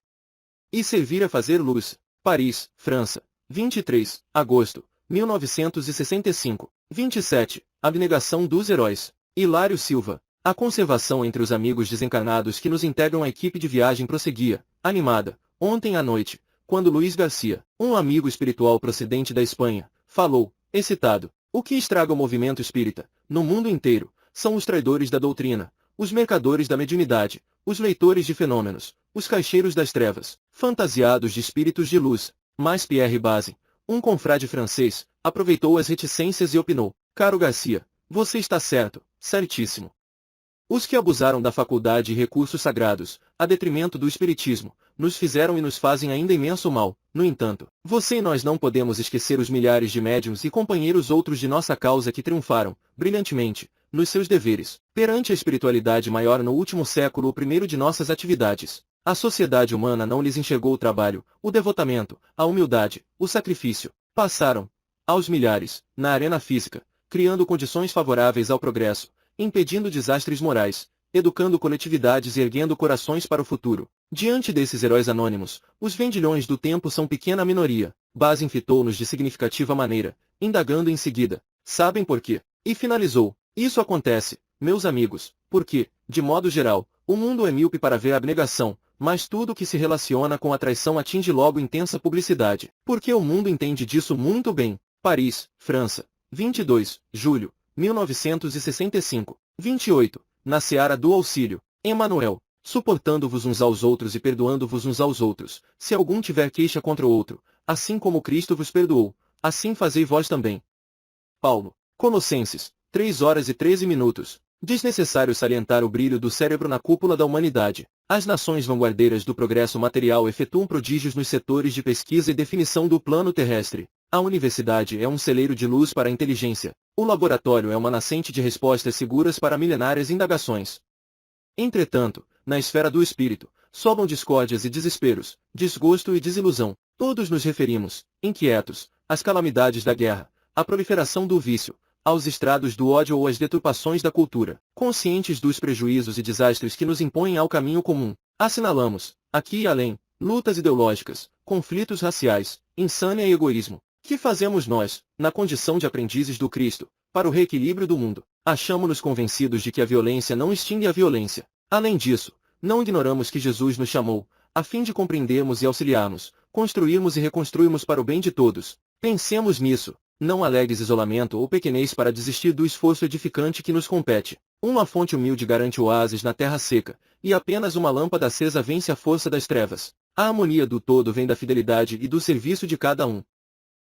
E servir é fazer luz. Paris, França, 23, agosto, 1965. 27. Abnegação dos heróis. Hilário Silva. A conservação entre os amigos desencarnados que nos integram a equipe de viagem prosseguia, animada, ontem à noite, quando Luiz Garcia, um amigo espiritual procedente da Espanha, falou, excitado: o que estraga o movimento espírita, no mundo inteiro, são os traidores da doutrina, os mercadores da mediunidade, os leitores de fenômenos, os caixeiros das trevas, fantasiados de espíritos de luz. Mas Pierre Bazin, um confrade francês, aproveitou as reticências e opinou: caro Garcia, você está certo, certíssimo. Os que abusaram da faculdade e recursos sagrados, a detrimento do espiritismo, nos fizeram e nos fazem ainda imenso mal. No entanto, você e nós não podemos esquecer os milhares de médiuns e companheiros outros de nossa causa que triunfaram, brilhantemente, nos seus deveres, perante a espiritualidade maior no último século, o primeiro de nossas atividades. A sociedade humana não lhes enxergou o trabalho, o devotamento, a humildade, o sacrifício. Passaram, aos milhares, na arena física, criando condições favoráveis ao progresso, impedindo desastres morais, educando coletividades e erguendo corações para o futuro. Diante desses heróis anônimos, os vendilhões do tempo são pequena minoria. Bazin fitou-nos de significativa maneira, indagando em seguida: sabem por quê? E finalizou: isso acontece, meus amigos, porque, de modo geral, o mundo é míope para ver a abnegação, mas tudo que se relaciona com a traição atinge logo intensa publicidade. Porque o mundo entende disso muito bem. Paris, França, 22, julho, 1965. 28. Na seara do auxílio. Emmanuel. Suportando-vos uns aos outros e perdoando-vos uns aos outros, se algum tiver queixa contra o outro, assim como Cristo vos perdoou, assim fazei vós também. Paulo. Colossenses. 3 horas e 13 minutos. Desnecessário salientar o brilho do cérebro na cúpula da humanidade. As nações vanguardeiras do progresso material efetuam prodígios nos setores de pesquisa e definição do plano terrestre. A universidade é um celeiro de luz para a inteligência. O laboratório é uma nascente de respostas seguras para milenárias indagações. Entretanto, na esfera do espírito, sobram discórdias e desesperos, desgosto e desilusão. Todos nos referimos, inquietos, às calamidades da guerra, à proliferação do vício, aos estrados do ódio ou às deturpações da cultura. Conscientes dos prejuízos e desastres que nos impõem ao caminho comum, assinalamos, aqui e além, lutas ideológicas, conflitos raciais, insânia e egoísmo. Que fazemos nós, na condição de aprendizes do Cristo, para o reequilíbrio do mundo? Achamo-nos convencidos de que a violência não extingue a violência. Além disso, não ignoramos que Jesus nos chamou, a fim de compreendermos e auxiliarmos, construirmos e reconstruirmos para o bem de todos. Pensemos nisso. Não alegues isolamento ou pequenez para desistir do esforço edificante que nos compete. Uma fonte humilde garante oásis na terra seca, e apenas uma lâmpada acesa vence a força das trevas. A harmonia do todo vem da fidelidade e do serviço de cada um.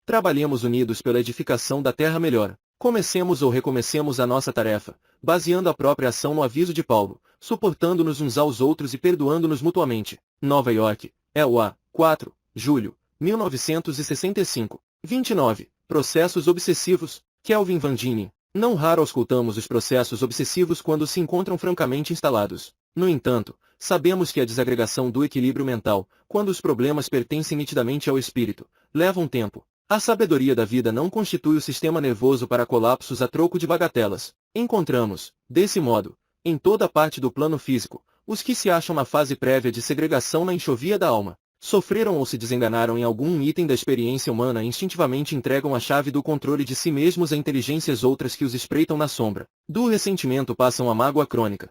Trabalhemos unidos pela edificação da terra melhor. Comecemos ou recomecemos a nossa tarefa, baseando a própria ação no aviso de Paulo, suportando-nos uns aos outros e perdoando-nos mutuamente. Nova York, EUA, 4, julho, 1965. 29. Processos obsessivos. Kelvin Van Dine. Não raro auscultamos os processos obsessivos quando se encontram francamente instalados. No entanto, sabemos que a desagregação do equilíbrio mental, quando os problemas pertencem nitidamente ao espírito, leva um tempo. A sabedoria da vida não constitui o sistema nervoso para colapsos a troco de bagatelas. Encontramos, desse modo, em toda parte do plano físico, os que se acham na fase prévia de segregação na enxovia da alma. Sofreram ou se desenganaram em algum item da experiência humana e instintivamente entregam a chave do controle de si mesmos a inteligências outras que os espreitam na sombra. Do ressentimento passam à mágoa crônica.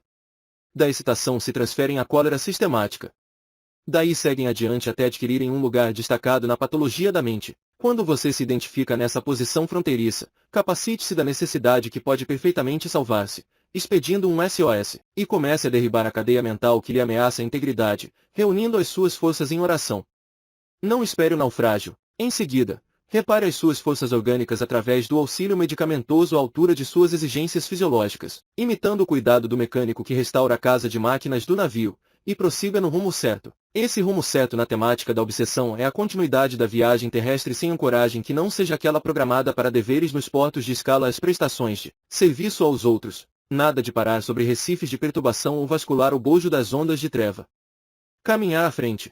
Da excitação se transferem à cólera sistemática. Daí seguem adiante até adquirirem um lugar destacado na patologia da mente. Quando você se identifica nessa posição fronteiriça, capacite-se da necessidade que pode perfeitamente salvar-se, expedindo um SOS, e comece a derribar a cadeia mental que lhe ameaça a integridade, reunindo as suas forças em oração. Não espere o naufrágio. Em seguida, repare as suas forças orgânicas através do auxílio medicamentoso à altura de suas exigências fisiológicas, imitando o cuidado do mecânico que restaura a casa de máquinas do navio, e prossiga no rumo certo. Esse rumo certo na temática da obsessão é a continuidade da viagem terrestre sem ancoragem que não seja aquela programada para deveres nos portos de escala às prestações de serviço aos outros. Nada de parar sobre recifes de perturbação ou vascular o bojo das ondas de treva. Caminhar à frente.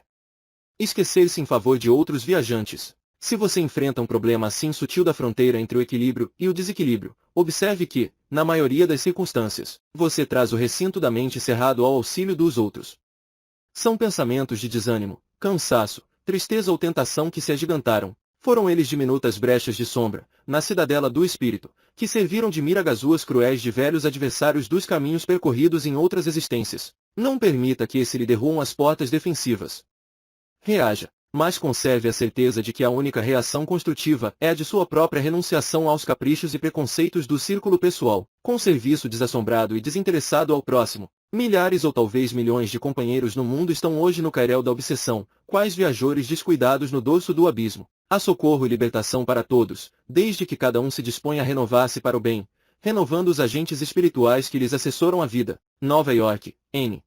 Esquecer-se em favor de outros viajantes. Se você enfrenta um problema assim sutil da fronteira entre o equilíbrio e o desequilíbrio, observe que, na maioria das circunstâncias, você traz o recinto da mente cerrado ao auxílio dos outros. São pensamentos de desânimo, cansaço, tristeza ou tentação que se agigantaram. Foram eles diminutas brechas de sombra, na cidadela do espírito, que serviram de miragazuas cruéis de velhos adversários dos caminhos percorridos em outras existências. Não permita que esse lhe derruam as portas defensivas. Reaja, mas conserve a certeza de que a única reação construtiva é a de sua própria renunciação aos caprichos e preconceitos do círculo pessoal, com serviço desassombrado e desinteressado ao próximo. Milhares ou talvez milhões de companheiros no mundo estão hoje no cairel da obsessão, quais viajores descuidados no dorso do abismo. Há socorro e libertação para todos, desde que cada um se disponha a renovar-se para o bem, renovando os agentes espirituais que lhes assessoram a vida. Nova York, N.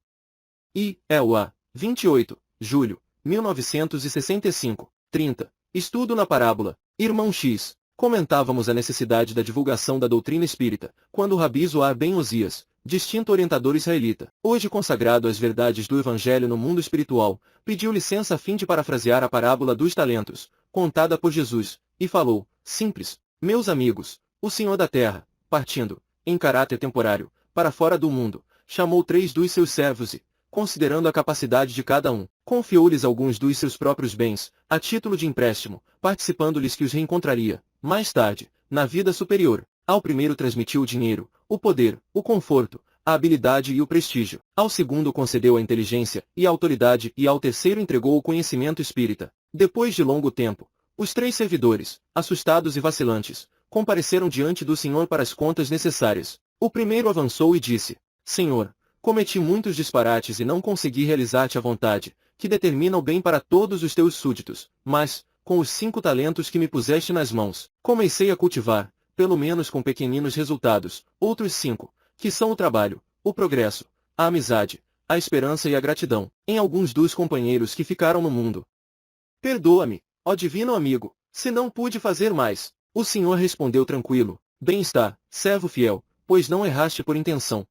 I. E.U.A. 28, julho, 1965, 30. Estudo na parábola. Irmão X. Comentávamos a necessidade da divulgação da doutrina espírita, quando o Rabi Zohar ben Osias, distinto orientador israelita, hoje consagrado às verdades do Evangelho no mundo espiritual, pediu licença a fim de parafrasear a parábola dos talentos, contada por Jesus, e falou: simples, meus amigos, o Senhor da Terra, partindo, em caráter temporário, para fora do mundo, chamou 3 dos seus servos e, considerando a capacidade de cada um, confiou-lhes alguns dos seus próprios bens, a título de empréstimo, participando-lhes que os reencontraria, mais tarde, na vida superior. Ao primeiro transmitiu o dinheiro, o poder, o conforto, a habilidade e o prestígio. Ao segundo concedeu a inteligência e a autoridade e ao terceiro entregou o conhecimento espírita. Depois de longo tempo, os 3 servidores, assustados e vacilantes, compareceram diante do Senhor para as contas necessárias. O primeiro avançou e disse: Senhor, cometi muitos disparates e não consegui realizar-te a vontade, que determina o bem para todos os teus súditos, mas, com os 5 talentos que me puseste nas mãos, comecei a cultivar, pelo menos com pequeninos resultados, outros 5, que são o trabalho, o progresso, a amizade, a esperança e a gratidão, em alguns dos companheiros que ficaram no mundo. Perdoa-me, ó divino amigo, se não pude fazer mais. O Senhor respondeu tranquilo: bem está, servo fiel, pois não erraste por intenção.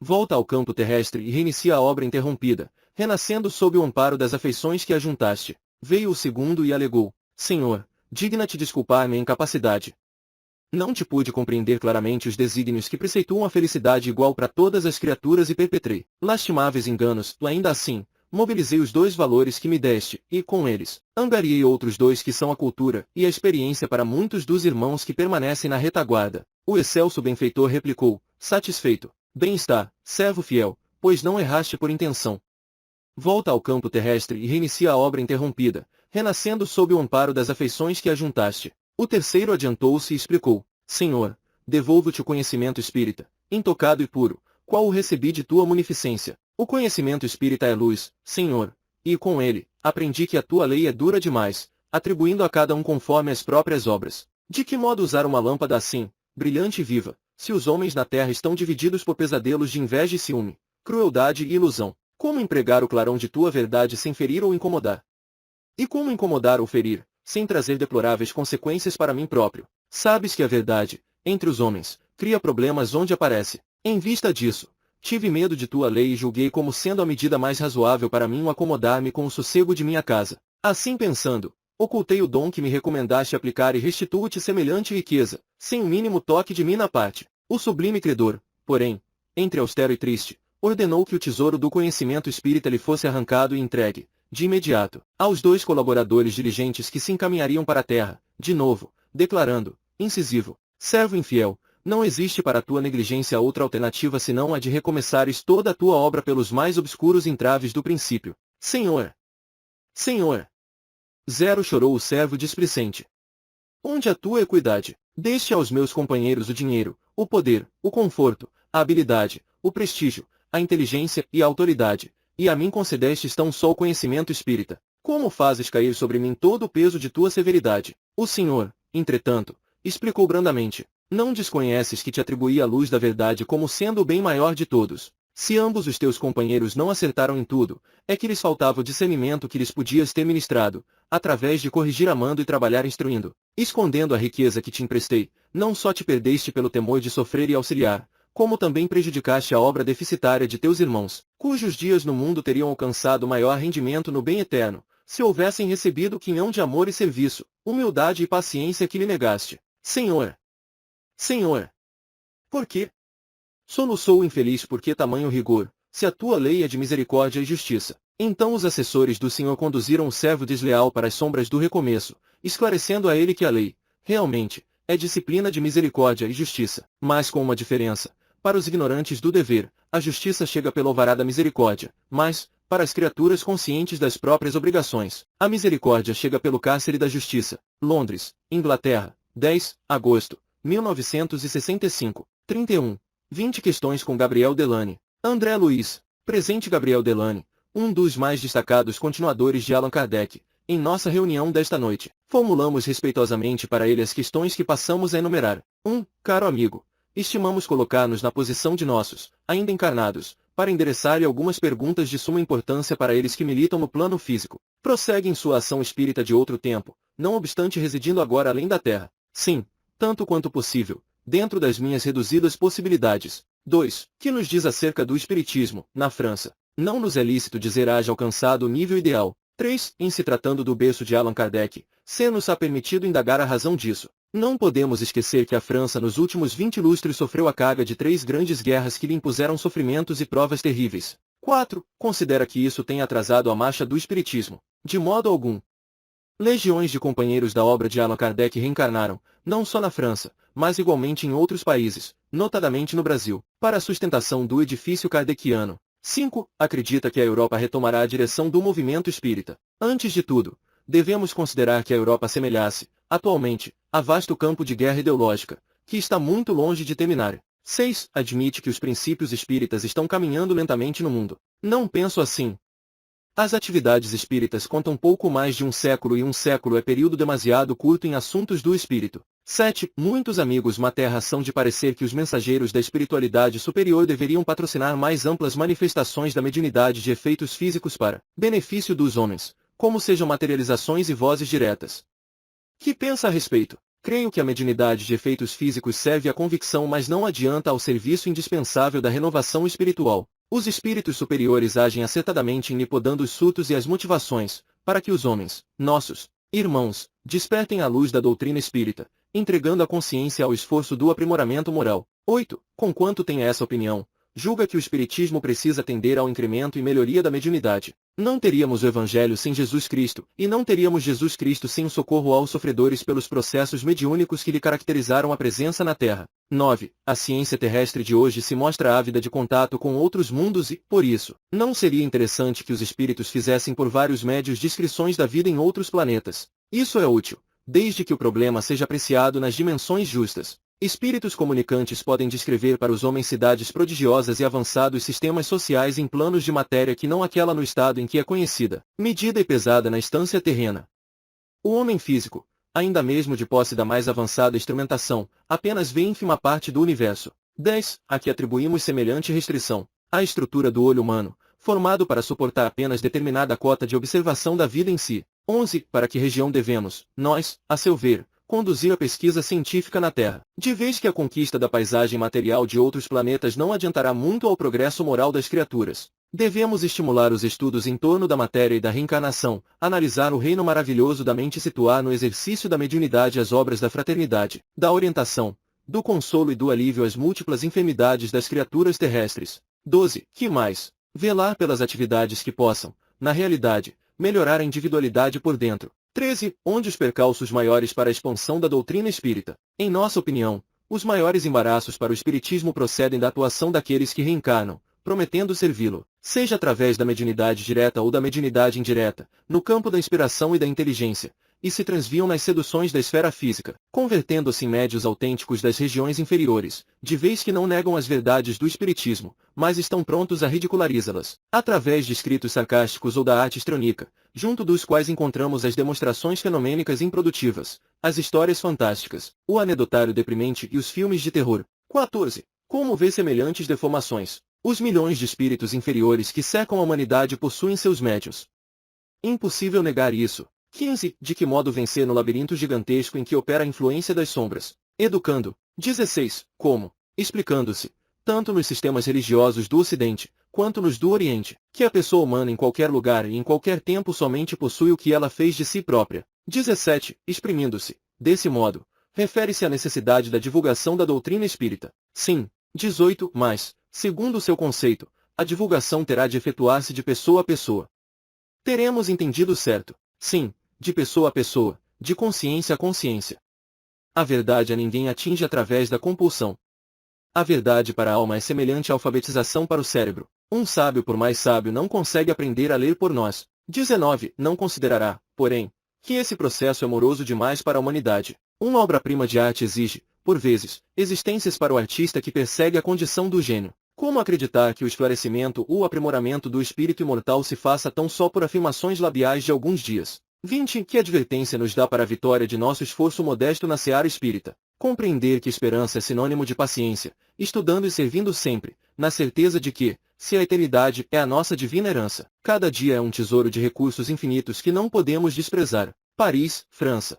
Volta ao campo terrestre e reinicia a obra interrompida, renascendo sob o amparo das afeições que ajuntaste. Veio o segundo e alegou: Senhor, digna-te desculpar minha incapacidade. Não te pude compreender claramente os desígnios que preceituam a felicidade igual para todas as criaturas e perpetrei lastimáveis enganos. Ainda assim, mobilizei os 2 valores que me deste, e, com eles, angariei outros 2 que são a cultura e a experiência para muitos dos irmãos que permanecem na retaguarda. O excelso benfeitor replicou, satisfeito: bem está, servo fiel, pois não erraste por intenção. Volta ao campo terrestre e reinicia a obra interrompida, renascendo sob o amparo das afeições que ajuntaste. O terceiro adiantou-se e explicou: Senhor, devolvo-te o conhecimento espírita, intocado e puro, qual o recebi de tua munificência. O conhecimento espírita é luz, Senhor, e com ele, aprendi que a tua lei é dura demais, atribuindo a cada um conforme as próprias obras. De que modo usar uma lâmpada assim, brilhante e viva, se os homens na terra estão divididos por pesadelos de inveja e ciúme, crueldade e ilusão? Como empregar o clarão de tua verdade sem ferir ou incomodar? E como incomodar ou ferir, sem trazer deploráveis consequências para mim próprio? Sabes que a verdade, entre os homens, cria problemas onde aparece. Em vista disso, tive medo de tua lei e julguei como sendo a medida mais razoável para mim o acomodar-me com o sossego de minha casa. Assim pensando, ocultei o dom que me recomendaste aplicar e restituo-te semelhante riqueza, sem o mínimo toque de minha parte. O sublime credor, porém, entre austero e triste, ordenou que o tesouro do conhecimento espírita lhe fosse arrancado e entregue, de imediato, aos 2 colaboradores diligentes que se encaminhariam para a terra, de novo, declarando, incisivo: servo infiel, não existe para a tua negligência outra alternativa senão a de recomeçares toda a tua obra pelos mais obscuros entraves do princípio. Senhor! Senhor! Zero, chorou o servo displicente. Onde a tua equidade? Deste aos meus companheiros o dinheiro, o poder, o conforto, a habilidade, o prestígio, a inteligência e a autoridade, e a mim concedestes tão só o conhecimento espírita. Como fazes cair sobre mim todo o peso de tua severidade? O Senhor, entretanto, explicou brandamente: não desconheces que te atribuí a luz da verdade como sendo o bem maior de todos. Se ambos os teus companheiros não acertaram em tudo, é que lhes faltava o discernimento que lhes podias ter ministrado, através de corrigir amando e trabalhar instruindo. Escondendo a riqueza que te emprestei, não só te perdeste pelo temor de sofrer e auxiliar, como também prejudicaste a obra deficitária de teus irmãos, cujos dias no mundo teriam alcançado maior rendimento no bem eterno, se houvessem recebido o quinhão de amor e serviço, humildade e paciência que lhe negaste. Senhor! Senhor! Por quê? Soluçou o infeliz: por que tamanho rigor, se a tua lei é de misericórdia e justiça? Então os assessores do Senhor conduziram o servo desleal para as sombras do recomeço, esclarecendo a ele que a lei, realmente, é disciplina de misericórdia e justiça, mas com uma diferença. Para os ignorantes do dever, a justiça chega pelo alvará da misericórdia, mas, para as criaturas conscientes das próprias obrigações, a misericórdia chega pelo cárcere da justiça. Londres, Inglaterra, 10 agosto, 1965, 31. 20 questões com Gabriel Delany. André Luiz, presente Gabriel Delany, um dos mais destacados continuadores de Allan Kardec. Em nossa reunião desta noite, formulamos respeitosamente para ele as questões que passamos a enumerar. 1. Caro amigo, estimamos colocar-nos na posição de nossos, ainda encarnados, para endereçar-lhe algumas perguntas de suma importância para eles que militam no plano físico. Prossegue em sua ação espírita de outro tempo, não obstante residindo agora além da Terra. Sim, tanto quanto possível, dentro das minhas reduzidas possibilidades. 2. Que nos diz acerca do espiritismo, na França? Não nos é lícito dizer haja alcançado o nível ideal. 3. Em se tratando do berço de Allan Kardec, se-nos-á permitido indagar a razão disso. Não podemos esquecer que a França nos últimos 20 lustres sofreu a carga de 3 grandes guerras que lhe impuseram sofrimentos e provas terríveis. 4. Considera que isso tenha atrasado a marcha do espiritismo. De modo algum. Legiões de companheiros da obra de Allan Kardec reencarnaram, não só na França, mas igualmente em outros países, notadamente no Brasil, para a sustentação do edifício kardeciano. 5. Acredita que a Europa retomará a direção do movimento espírita. Antes de tudo, devemos considerar que a Europa assemelha-se, atualmente, a vasto campo de guerra ideológica, que está muito longe de terminar. 6. Admite que os princípios espíritas estão caminhando lentamente no mundo. Não penso assim. As atividades espíritas contam pouco mais de um século e um século é período demasiado curto em assuntos do espírito. 7. Muitos amigos materra são de parecer que os mensageiros da espiritualidade superior deveriam patrocinar mais amplas manifestações da mediunidade de efeitos físicos para benefício dos homens, como sejam materializações e vozes diretas. Que pensa a respeito? Creio que a mediunidade de efeitos físicos serve à convicção, mas não adianta ao serviço indispensável da renovação espiritual. Os espíritos superiores agem acertadamente em lhe podando os surtos e as motivações, para que os homens, nossos irmãos, despertem a luz da doutrina espírita, entregando a consciência ao esforço do aprimoramento moral. 8. Conquanto tenha essa opinião, julga que o espiritismo precisa tender ao incremento e melhoria da mediunidade. Não teríamos o Evangelho sem Jesus Cristo, e não teríamos Jesus Cristo sem o socorro aos sofredores pelos processos mediúnicos que lhe caracterizaram a presença na Terra. 9. A ciência terrestre de hoje se mostra ávida de contato com outros mundos e, por isso, não seria interessante que os espíritos fizessem por vários médios descrições da vida em outros planetas. Isso é útil, desde que o problema seja apreciado nas dimensões justas. Espíritos comunicantes podem descrever para os homens cidades prodigiosas e avançados sistemas sociais em planos de matéria que não aquela no estado em que é conhecida, medida e pesada na instância terrena. O homem físico, ainda mesmo de posse da mais avançada instrumentação, apenas vê ínfima parte do universo. 10. A que atribuímos semelhante restrição. A estrutura do olho humano, formado para suportar apenas determinada cota de observação da vida em si. 11. Para que região devemos, nós, a seu ver, conduzir a pesquisa científica na Terra, de vez que a conquista da paisagem material de outros planetas não adiantará muito ao progresso moral das criaturas. Devemos estimular os estudos em torno da matéria e da reencarnação, analisar o reino maravilhoso da mente e situar no exercício da mediunidade as obras da fraternidade, da orientação, do consolo e do alívio às múltiplas enfermidades das criaturas terrestres. 12. Que mais? Velar pelas atividades que possam, na realidade, melhorar a individualidade por dentro. 13. Onde os percalços maiores para a expansão da doutrina espírita? Em nossa opinião, os maiores embaraços para o espiritismo procedem da atuação daqueles que reencarnam, prometendo servi-lo, seja através da mediunidade direta ou da mediunidade indireta, no campo da inspiração e da inteligência, e se transviam nas seduções da esfera física, convertendo-se em médios autênticos das regiões inferiores, de vez que não negam as verdades do espiritismo, mas estão prontos a ridicularizá-las, através de escritos sarcásticos ou da arte histrônica, junto dos quais encontramos as demonstrações fenomênicas improdutivas, as histórias fantásticas, o anedotário deprimente e os filmes de terror. 14. Como vê semelhantes deformações? Os milhões de espíritos inferiores que cercam a humanidade possuem seus médiuns. Impossível negar isso. 15. De que modo vencer no labirinto gigantesco em que opera a influência das sombras? Educando. 16. Como? Explicando-se, tanto nos sistemas religiosos do Ocidente, quanto nos do Oriente, que a pessoa humana em qualquer lugar e em qualquer tempo somente possui o que ela fez de si própria. 17. Exprimindo-se, desse modo, refere-se à necessidade da divulgação da doutrina espírita. Sim. 18. Mas, segundo o seu conceito, a divulgação terá de efetuar-se de pessoa a pessoa. Teremos entendido certo? Sim, de pessoa a pessoa, de consciência a consciência. A verdade a ninguém atinge através da compulsão. A verdade para a alma é semelhante à alfabetização para o cérebro. Um sábio por mais sábio não consegue aprender a ler por nós. 19. Não considerará, porém, que esse processo é moroso demais para a humanidade. Uma obra-prima de arte exige, por vezes, existências para o artista que persegue a condição do gênio. Como acreditar que o esclarecimento ou aprimoramento do espírito imortal se faça tão só por afirmações labiais de alguns dias? 20. Que advertência nos dá para a vitória de nosso esforço modesto na seara espírita? Compreender que esperança é sinônimo de paciência, estudando e servindo sempre, na certeza de que, se a eternidade é a nossa divina herança, cada dia é um tesouro de recursos infinitos que não podemos desprezar. Paris, França.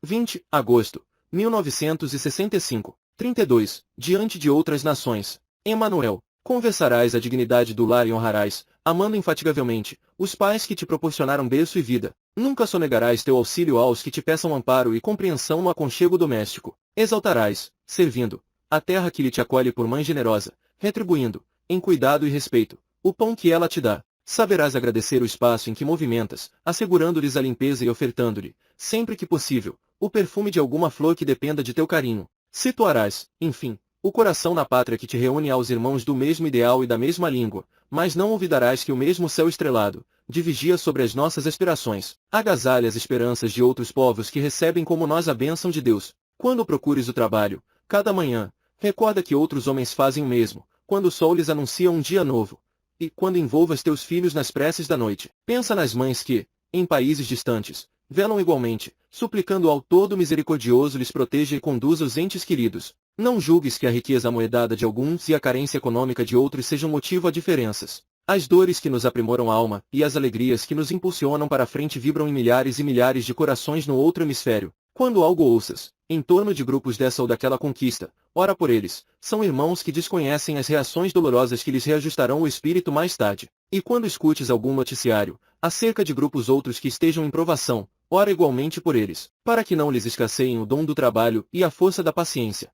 20. Agosto. 1965. 32. Diante de outras nações. Emmanuel. Conversarás a dignidade do lar e honrarás, amando infatigavelmente, os pais que te proporcionaram berço e vida. Nunca sonegarás teu auxílio aos que te peçam amparo e compreensão no aconchego doméstico. Exaltarás, servindo, a terra que lhe te acolhe por mãe generosa, retribuindo, em cuidado e respeito, o pão que ela te dá. Saberás agradecer o espaço em que movimentas, assegurando-lhes a limpeza e ofertando-lhe, sempre que possível, o perfume de alguma flor que dependa de teu carinho. Situarás, enfim, o coração na pátria que te reúne aos irmãos do mesmo ideal e da mesma língua, mas não olvidarás que o mesmo céu estrelado, de vigia sobre as nossas aspirações, agasalha as esperanças de outros povos que recebem como nós a bênção de Deus. Quando procures o trabalho, cada manhã, recorda que outros homens fazem o mesmo, quando o sol lhes anuncia um dia novo. E, quando envolvas teus filhos nas preces da noite, pensa nas mães que, em países distantes, velam igualmente, suplicando ao Todo Misericordioso lhes proteja e conduza os entes queridos. Não julgues que a riqueza amoedada de alguns e a carência econômica de outros sejam motivo a diferenças. As dores que nos aprimoram a alma e as alegrias que nos impulsionam para a frente vibram em milhares e milhares de corações no outro hemisfério. Quando algo ouças, em torno de grupos dessa ou daquela conquista, ora por eles, são irmãos que desconhecem as reações dolorosas que lhes reajustarão o espírito mais tarde. E quando escutes algum noticiário, acerca de grupos outros que estejam em provação, ora igualmente por eles, para que não lhes escasseiem o dom do trabalho e a força da paciência.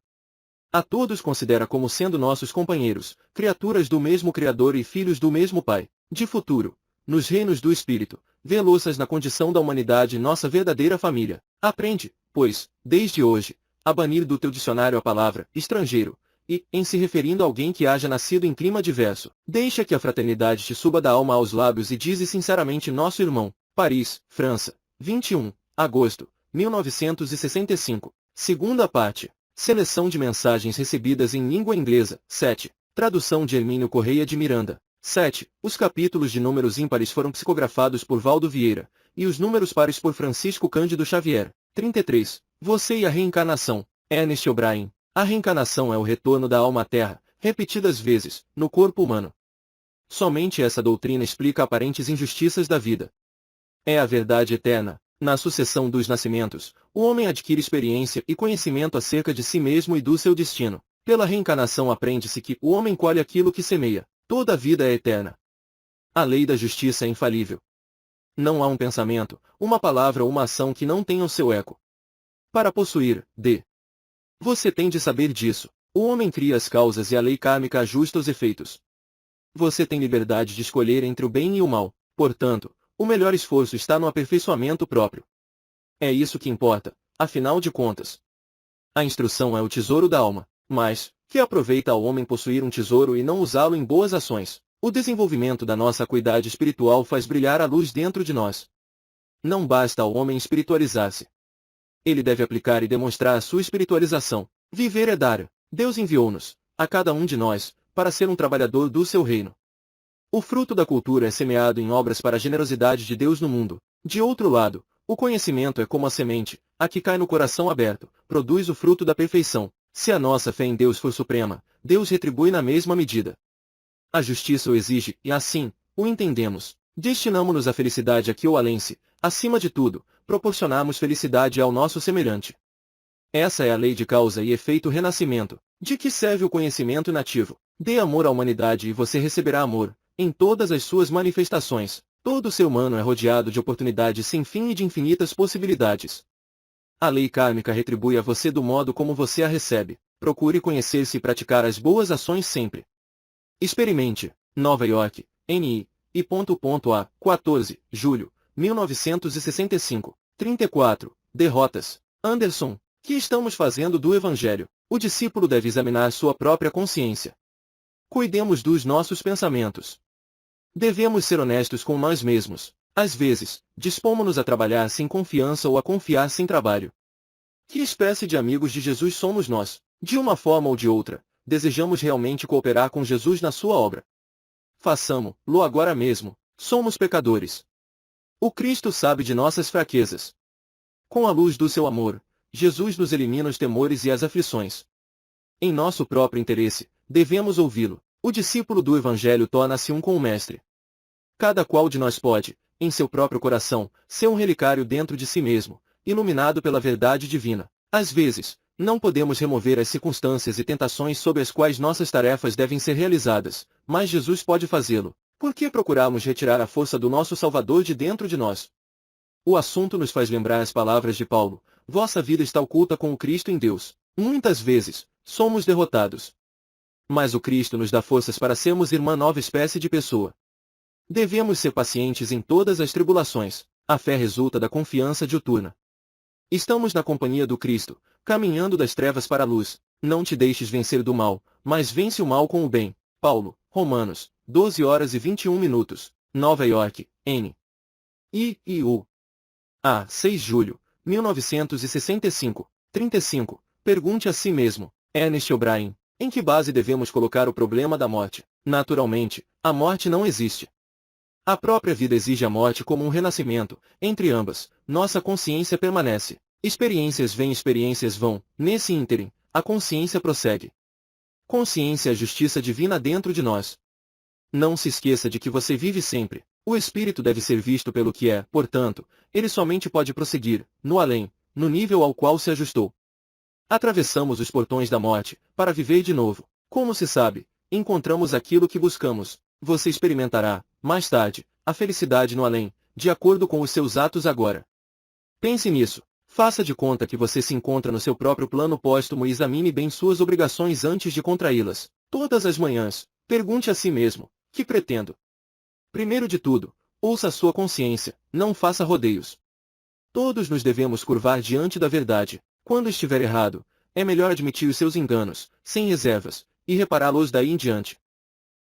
A todos considera como sendo nossos companheiros, criaturas do mesmo Criador e filhos do mesmo Pai. De futuro, nos reinos do Espírito, vê-los na condição da humanidade nossa verdadeira família. Aprende, pois, desde hoje, a banir do teu dicionário a palavra estrangeiro, e, em se referindo a alguém que haja nascido em clima diverso, deixa que a fraternidade te suba da alma aos lábios e dize sinceramente nosso irmão. Paris, França. 21. Agosto. 1965. Segunda parte. Seleção de mensagens recebidas em língua inglesa. 7. Tradução de Hermínio Correia de Miranda. 7. Os capítulos de números ímpares foram psicografados por Valdo Vieira, e os números pares por Francisco Cândido Xavier. 33. Você e a reencarnação. Ernest O'Brien. A reencarnação é o retorno da alma à Terra, repetidas vezes, no corpo humano. Somente essa doutrina explica aparentes injustiças da vida. É a verdade eterna. Na sucessão dos nascimentos, o homem adquire experiência e conhecimento acerca de si mesmo e do seu destino. Pela reencarnação aprende-se que o homem colhe aquilo que semeia. Toda a vida é eterna. A lei da justiça é infalível. Não há um pensamento, uma palavra ou uma ação que não tenha o seu eco. Para possuir, você tem de saber disso. O homem cria as causas e a lei kármica ajusta os efeitos. Você tem liberdade de escolher entre o bem e o mal. Portanto, o melhor esforço está no aperfeiçoamento próprio. É isso que importa, afinal de contas. A instrução é o tesouro da alma, mas, que aproveita ao homem possuir um tesouro e não usá-lo em boas ações? O desenvolvimento da nossa acuidade espiritual faz brilhar a luz dentro de nós. Não basta ao homem espiritualizar-se. Ele deve aplicar e demonstrar a sua espiritualização. Viver é dar. Deus enviou-nos, a cada um de nós, para ser um trabalhador do seu reino. O fruto da cultura é semeado em obras para a generosidade de Deus no mundo. De outro lado, o conhecimento é como a semente, a que cai no coração aberto, produz o fruto da perfeição. Se a nossa fé em Deus for suprema, Deus retribui na mesma medida. A justiça o exige, e assim, o entendemos. Destinamo-nos à felicidade aqui ou além-se, acima de tudo, proporcionarmos felicidade ao nosso semelhante. Essa é a lei de causa e efeito renascimento. De que serve o conhecimento inativo? Dê amor à humanidade e você receberá amor. Em todas as suas manifestações, todo ser humano é rodeado de oportunidades sem fim e de infinitas possibilidades. A lei kármica retribui a você do modo como você a recebe. Procure conhecer-se e praticar as boas ações sempre. Experimente. Nova York, N.I. A. 14, julho, 1965. 34. Derrotas. Anderson, Que estamos fazendo do Evangelho? O discípulo deve examinar sua própria consciência. Cuidemos dos nossos pensamentos. Devemos ser honestos com nós mesmos. Às vezes, dispomos-nos a trabalhar sem confiança ou a confiar sem trabalho. Que espécie de amigos de Jesus somos nós? De uma forma ou de outra, desejamos realmente cooperar com Jesus na sua obra. Façamo-lo agora mesmo. Somos pecadores. O Cristo sabe de nossas fraquezas. Com a luz do seu amor, Jesus nos elimina os temores e as aflições. Em nosso próprio interesse, devemos ouvi-lo. O discípulo do Evangelho torna-se um com o Mestre. Cada qual de nós pode, em seu próprio coração, ser um relicário dentro de si mesmo, iluminado pela verdade divina. Às vezes, não podemos remover as circunstâncias e tentações sob as quais nossas tarefas devem ser realizadas, mas Jesus pode fazê-lo. Por que procuramos retirar a força do nosso Salvador de dentro de nós? O assunto nos faz lembrar as palavras de Paulo: vossa vida está oculta com o Cristo em Deus. Muitas vezes, somos derrotados. Mas o Cristo nos dá forças para sermos irmã nova espécie de pessoa. Devemos ser pacientes em todas as tribulações. A fé resulta da confiança diuturna. Estamos na companhia do Cristo, caminhando das trevas para a luz. Não te deixes vencer do mal, mas vence o mal com o bem. Paulo, Romanos, 12h21, Nova York, N. I.U. A. 6 de julho, 1965, 35. Pergunte a si mesmo, Ernest O'Brien, em que base devemos colocar o problema da morte? Naturalmente, a morte não existe. A própria vida exige a morte como um renascimento. Entre ambas, nossa consciência permanece. Experiências vêm, experiências vão. Nesse ínterim, a consciência prossegue. Consciência é a justiça divina dentro de nós. Não se esqueça de que você vive sempre. O espírito deve ser visto pelo que é, portanto, ele somente pode prosseguir, no além, no nível ao qual se ajustou. Atravessamos os portões da morte, para viver de novo. Como se sabe, encontramos aquilo que buscamos. Você experimentará, mais tarde, a felicidade no além, de acordo com os seus atos agora. Pense nisso. Faça de conta que você se encontra no seu próprio plano póstumo e examine bem suas obrigações antes de contraí-las. Todas as manhãs, pergunte a si mesmo: que pretendo? Primeiro de tudo, ouça a sua consciência, não faça rodeios. Todos nos devemos curvar diante da verdade. Quando estiver errado, é melhor admitir os seus enganos, sem reservas, e repará-los daí em diante.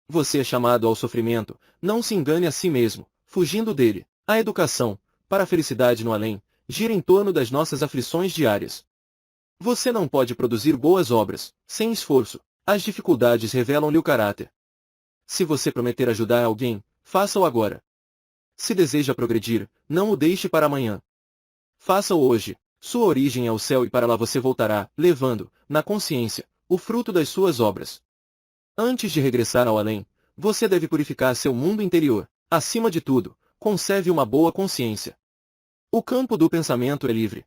Você é chamado ao sofrimento, não se engane a si mesmo, fugindo dele. A educação, para a felicidade no além, gira em torno das nossas aflições diárias. Você não pode produzir boas obras, sem esforço. As dificuldades revelam-lhe o caráter. Se você prometer ajudar alguém, faça-o agora. Se deseja progredir, não o deixe para amanhã. Faça-o hoje. Sua origem é o céu e para lá você voltará, levando, na consciência, o fruto das suas obras. Antes de regressar ao além, você deve purificar seu mundo interior. Acima de tudo, conserve uma boa consciência. O campo do pensamento é livre.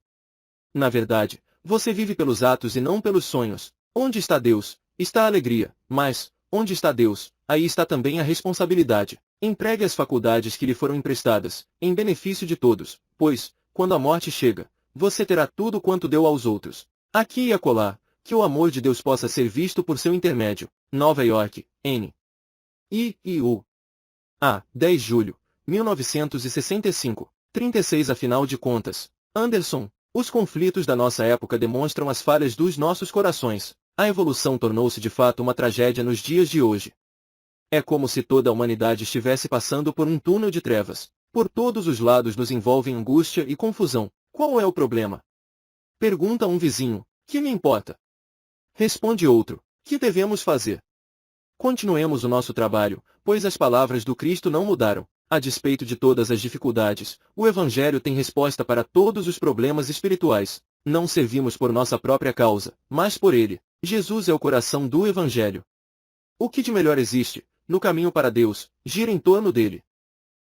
Na verdade, você vive pelos atos e não pelos sonhos. Onde está Deus, está a alegria, mas, onde está Deus, aí está também a responsabilidade. Empregue as faculdades que lhe foram emprestadas, em benefício de todos, pois, quando a morte chega, você terá tudo quanto deu aos outros. Aqui e acolá, que o amor de Deus possa ser visto por seu intermédio. Nova York, N. I.U. A. 10 de julho, 1965, 36. Afinal de contas, Anderson, os conflitos da nossa época demonstram as falhas dos nossos corações. A evolução tornou-se de fato uma tragédia nos dias de hoje. É como se toda a humanidade estivesse passando por um túnel de trevas. Por todos os lados nos envolvem angústia e confusão. Qual é o problema? Pergunta um vizinho: que me importa? Responde outro: que devemos fazer? Continuemos o nosso trabalho, pois as palavras do Cristo não mudaram. A despeito de todas as dificuldades, o Evangelho tem resposta para todos os problemas espirituais. Não servimos por nossa própria causa, mas por Ele. Jesus é o coração do Evangelho. O que de melhor existe, no caminho para Deus, gira em torno dele.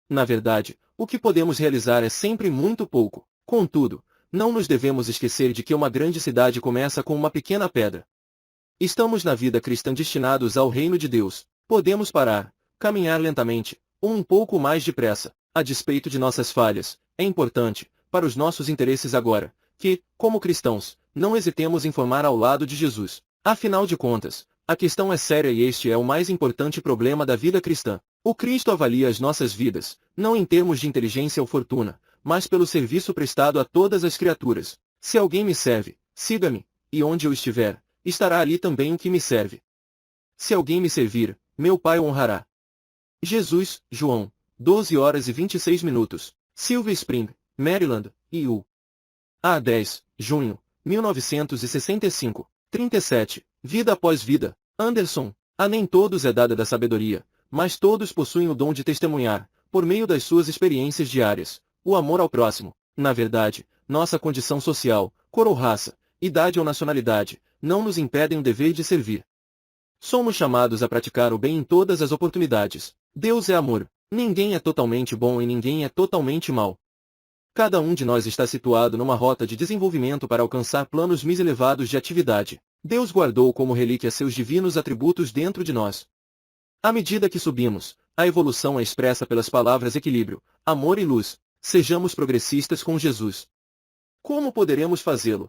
Na verdade, o que podemos realizar é sempre muito pouco. Contudo, não nos devemos esquecer de que uma grande cidade começa com uma pequena pedra. Estamos na vida cristã destinados ao reino de Deus. Podemos parar, caminhar lentamente, ou um pouco mais depressa. A despeito de nossas falhas, é importante, para os nossos interesses agora, que, como cristãos, não hesitemos em formar ao lado de Jesus. Afinal de contas, a questão é séria e este é o mais importante problema da vida cristã. O Cristo avalia as nossas vidas, não em termos de inteligência ou fortuna, mas pelo serviço prestado a todas as criaturas. Se alguém me serve, Siga-me, e onde eu estiver, estará ali também o que me serve. Se alguém me servir, meu Pai o honrará. Jesus, João, 12 horas e 26 minutos, Silver Spring, Maryland, U.A. 10, junho, 1965, 37, Vida após vida, Anderson. A nem todos é dada da sabedoria, mas todos possuem o dom de testemunhar, por meio das suas experiências diárias, o amor ao próximo. Na verdade, nossa condição social, cor ou raça, idade ou nacionalidade, não nos impedem o dever de servir. Somos chamados a praticar o bem em todas as oportunidades. Deus é amor. Ninguém é totalmente bom e ninguém é totalmente mau. Cada um de nós está situado numa rota de desenvolvimento para alcançar planos mais elevados de atividade. Deus guardou como relíquia seus divinos atributos dentro de nós. À medida que subimos, a evolução é expressa pelas palavras equilíbrio, amor e luz. Sejamos progressistas com Jesus. Como poderemos fazê-lo?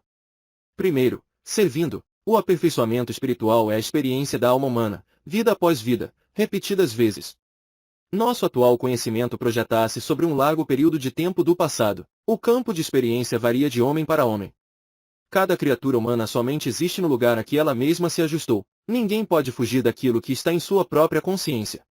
Primeiro, servindo. O aperfeiçoamento espiritual é a experiência da alma humana, vida após vida, repetidas vezes. Nosso atual conhecimento projeta-se sobre um largo período de tempo do passado. O campo de experiência varia de homem para homem. Cada criatura humana somente existe no lugar a que ela mesma se ajustou. Ninguém pode fugir daquilo que está em sua própria consciência.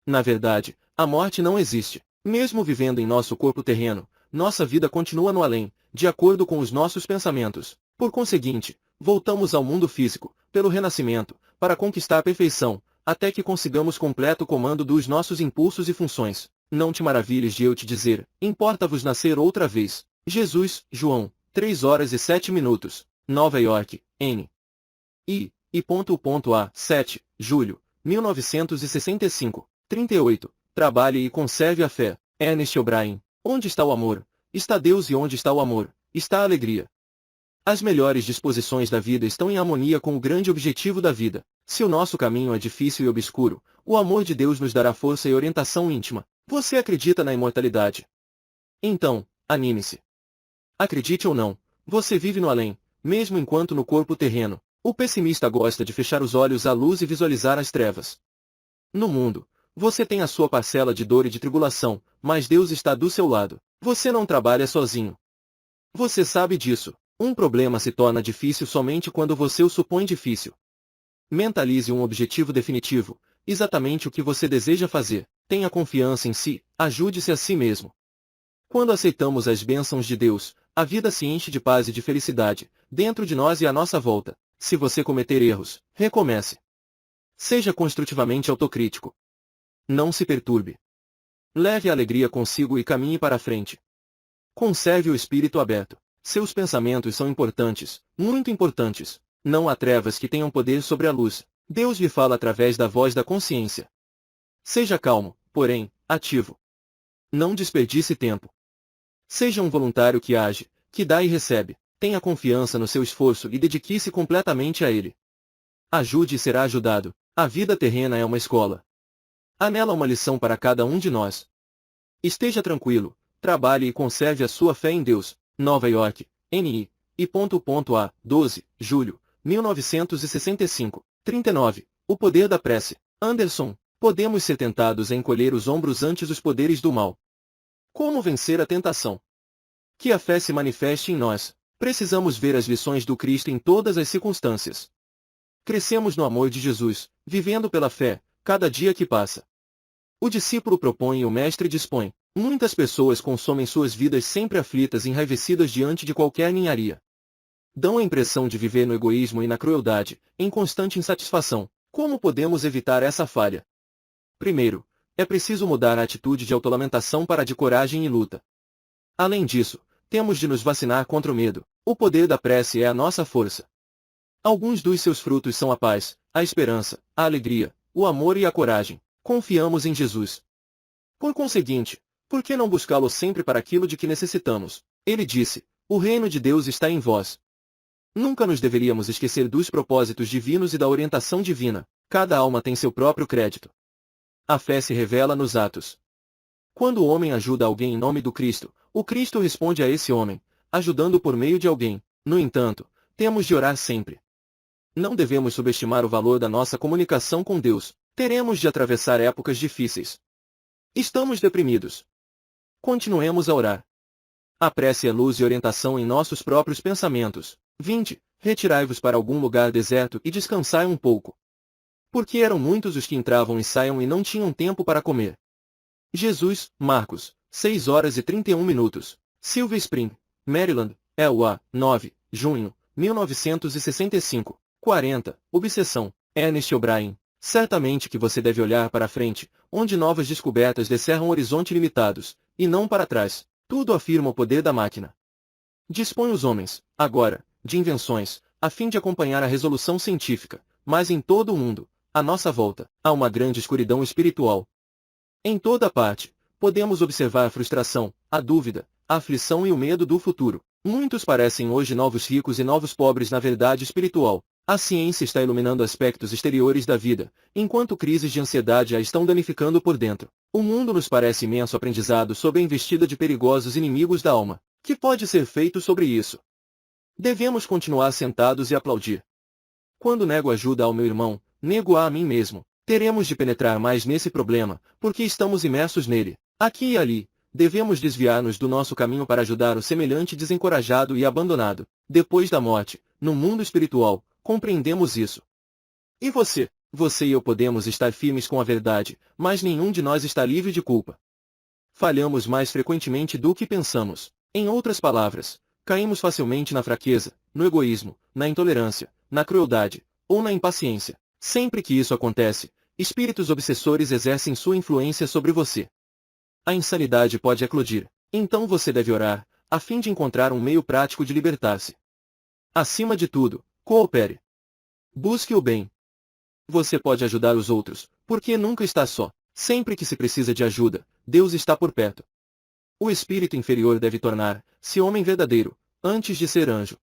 Na verdade, a morte não existe. Mesmo vivendo em nosso corpo terreno, nossa vida continua no além, de acordo com os nossos pensamentos. Por conseguinte, voltamos ao mundo físico, pelo renascimento, para conquistar a perfeição, até que consigamos completo comando dos nossos impulsos e funções. Não te maravilhes de eu te dizer, importa-vos nascer outra vez. Jesus, João, 3 horas e 7 minutos, Nova York, N. A. 7, julho, 1965, 38. Trabalhe e conserve a fé. Ernest O'Brien. Onde está o amor? Está Deus, e onde está o amor? Está a alegria. As melhores disposições da vida estão em harmonia com o grande objetivo da vida. Se o nosso caminho é difícil e obscuro, o amor de Deus nos dará força e orientação íntima. Você acredita na imortalidade? Então, anime-se. Acredite ou não, você vive no além, mesmo enquanto no corpo terreno. O pessimista gosta de fechar os olhos à luz e visualizar as trevas. No mundo, você tem a sua parcela de dor e de tribulação, mas Deus está do seu lado. Você não trabalha sozinho. Você sabe disso. Um problema se torna difícil somente quando você o supõe difícil. Mentalize um objetivo definitivo, exatamente o que você deseja fazer. Tenha confiança em si, ajude-se a si mesmo. Quando aceitamos as bênçãos de Deus, a vida se enche de paz e de felicidade, dentro de nós e à nossa volta. Se você cometer erros, recomece. Seja construtivamente autocrítico. Não se perturbe. Leve a alegria consigo e caminhe para a frente. Conserve o espírito aberto. Seus pensamentos são importantes, muito importantes. Não há trevas que tenham poder sobre a luz. Deus lhe fala através da voz da consciência. Seja calmo, porém, ativo. Não desperdice tempo. Seja um voluntário que age, que dá e recebe. Tenha confiança no seu esforço e dedique-se completamente a ele. Ajude e será ajudado. A vida terrena é uma escola. Há nela uma lição para cada um de nós. Esteja tranquilo, trabalhe e conserve a sua fé em Deus. Nova York, N. A. 12, julho, 1965, 39. O poder da prece. Anderson. Podemos ser tentados a encolher os ombros ante os poderes do mal. Como vencer a tentação? Que a fé se manifeste em nós. Precisamos ver as lições do Cristo em todas as circunstâncias. Crescemos no amor de Jesus, vivendo pela fé, cada dia que passa. O discípulo propõe e o mestre dispõe. Muitas pessoas consomem suas vidas sempre aflitas e enraivecidas diante de qualquer ninharia. Dão a impressão de viver no egoísmo e na crueldade, em constante insatisfação. Como podemos evitar essa falha? Primeiro, é preciso mudar a atitude de autolamentação para a de coragem e luta. Além disso, temos de nos vacinar contra o medo. O poder da prece é a nossa força. Alguns dos seus frutos são a paz, a esperança, a alegria, o amor e a coragem. Confiamos em Jesus. Por conseguinte, por que não buscá-lo sempre para aquilo de que necessitamos? Ele disse, o reino de Deus está em vós. Nunca nos deveríamos esquecer dos propósitos divinos e da orientação divina. Cada alma tem seu próprio crédito. A fé se revela nos atos. Quando o homem ajuda alguém em nome do Cristo, o Cristo responde a esse homem, ajudando por meio de alguém. No entanto, temos de orar sempre. Não devemos subestimar o valor da nossa comunicação com Deus. Teremos de atravessar épocas difíceis. Estamos deprimidos. Continuemos a orar. A prece é luz e orientação em nossos próprios pensamentos. 20. Retirai-vos para algum lugar deserto e descansai um pouco. Porque eram muitos os que entravam e saiam e não tinham tempo para comer. Jesus, Marcos, 6 horas e 31 minutos. Silver Spring, Maryland, EUA, 9, junho, 1965. 40. Obsessão. Ernest O'Brien. Certamente que você deve olhar para a frente, onde novas descobertas descerram horizonte limitados, e não para trás. Tudo afirma o poder da máquina. Dispõe os homens, agora, de invenções, a fim de acompanhar a resolução científica, mas em todo o mundo, à nossa volta, há uma grande escuridão espiritual. Em toda parte, podemos observar a frustração, a dúvida, a aflição e o medo do futuro. Muitos parecem hoje novos ricos e novos pobres na verdade espiritual. A ciência está iluminando aspectos exteriores da vida, enquanto crises de ansiedade a estão danificando por dentro. O mundo nos parece imenso aprendizado sob a investida de perigosos inimigos da alma. Que pode ser feito sobre isso? Devemos continuar sentados e aplaudir. Quando nego ajuda ao meu irmão, nego-a a mim mesmo. Teremos de penetrar mais nesse problema, porque estamos imersos nele. Aqui e ali, devemos desviar-nos do nosso caminho para ajudar o semelhante desencorajado e abandonado. Depois da morte, no mundo espiritual, compreendemos isso. E você? Você e eu podemos estar firmes com a verdade, mas nenhum de nós está livre de culpa. Falhamos mais frequentemente do que pensamos. Em outras palavras, caímos facilmente na fraqueza, no egoísmo, na intolerância, na crueldade, ou na impaciência. Sempre que isso acontece, espíritos obsessores exercem sua influência sobre você. A insanidade pode eclodir. Então você deve orar, a fim de encontrar um meio prático de libertar-se. Acima de tudo, coopere. Busque o bem. Você pode ajudar os outros, porque nunca está só. Sempre que se precisa de ajuda, Deus está por perto. O espírito inferior deve tornar-se homem verdadeiro, antes de ser anjo.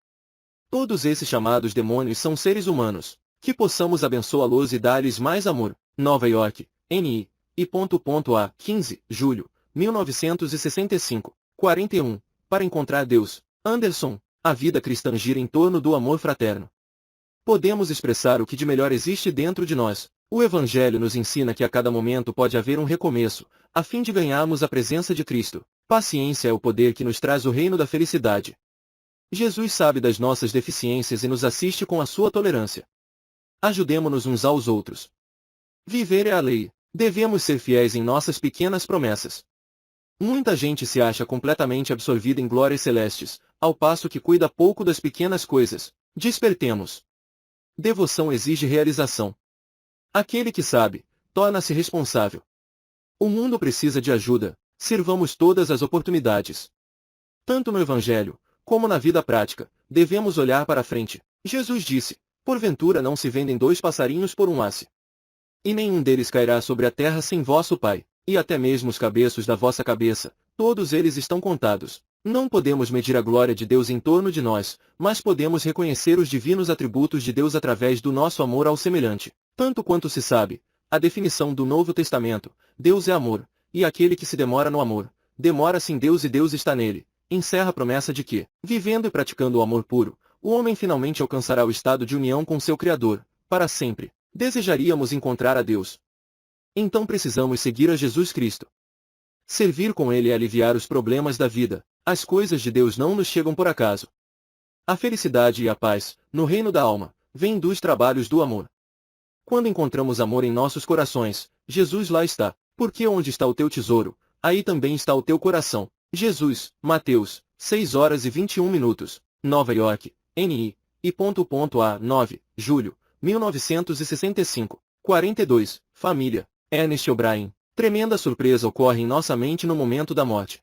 Todos esses chamados demônios são seres humanos. Que possamos abençoá-los e dar-lhes mais amor. Nova York, N.I. A. 15, julho, 1965. 41. Para encontrar Deus. Anderson, a vida cristã gira em torno do amor fraterno. Podemos expressar o que de melhor existe dentro de nós. O Evangelho nos ensina que a cada momento pode haver um recomeço, a fim de ganharmos a presença de Cristo. Paciência é o poder que nos traz o reino da felicidade. Jesus sabe das nossas deficiências e nos assiste com a sua tolerância. Ajudemo-nos uns aos outros. Viver é a lei. Devemos ser fiéis em nossas pequenas promessas. Muita gente se acha completamente absorvida em glórias celestes, ao passo que cuida pouco das pequenas coisas. Despertemos. Devoção exige realização. Aquele que sabe, torna-se responsável. O mundo precisa de ajuda. Sirvamos todas as oportunidades. Tanto no Evangelho, como na vida prática, devemos olhar para a frente. Jesus disse: porventura não se vendem 2 passarinhos por um asse. E nenhum deles cairá sobre a terra sem vosso Pai, e até mesmo os cabeços da vossa cabeça, todos eles estão contados. Não podemos medir a glória de Deus em torno de nós, mas podemos reconhecer os divinos atributos de Deus através do nosso amor ao semelhante. Tanto quanto se sabe, a definição do Novo Testamento, Deus é amor, e aquele que se demora no amor, demora-se em Deus e Deus está nele, encerra a promessa de que, vivendo e praticando o amor puro, o homem finalmente alcançará o estado de união com seu Criador, para sempre. Desejaríamos encontrar a Deus. Então precisamos seguir a Jesus Cristo. Servir com Ele é aliviar os problemas da vida. As coisas de Deus não nos chegam por acaso. A felicidade e a paz, no reino da alma, vêm dos trabalhos do amor. Quando encontramos amor em nossos corações, Jesus lá está. Porque onde está o teu tesouro, aí também está o teu coração. Jesus, Mateus, 6 horas e 21 minutos. Nova York, N.I. A. 9, julho, 1965. 42. Família. Ernest O'Brien. Tremenda surpresa ocorre em nossa mente no momento da morte.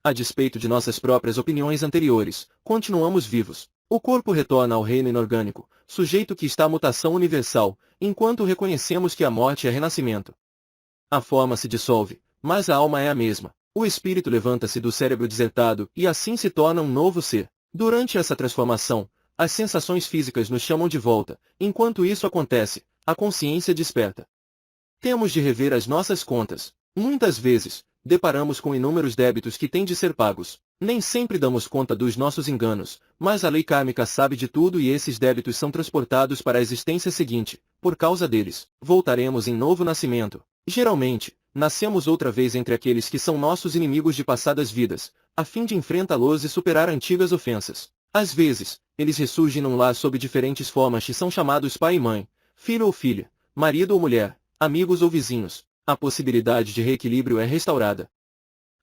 A despeito de nossas próprias opiniões anteriores, continuamos vivos. O corpo retorna ao reino inorgânico, sujeito que está à mutação universal, enquanto reconhecemos que a morte é renascimento. A forma se dissolve, mas a alma é a mesma. O espírito levanta-se do cérebro desertado e assim se torna um novo ser. Durante essa transformação, as sensações físicas nos chamam de volta. Enquanto isso acontece, a consciência desperta. Temos de rever as nossas contas. Muitas vezes, deparamos com inúmeros débitos que têm de ser pagos. Nem sempre damos conta dos nossos enganos, mas a lei kármica sabe de tudo e esses débitos são transportados para a existência seguinte. Por causa deles, voltaremos em novo nascimento. Geralmente, nascemos outra vez entre aqueles que são nossos inimigos de passadas vidas, a fim de enfrentá-los e superar antigas ofensas. Às vezes, Eles ressurgem num lar sob diferentes formas e são chamados pai e mãe, filho ou filha, marido ou mulher, amigos ou vizinhos. A possibilidade de reequilíbrio é restaurada.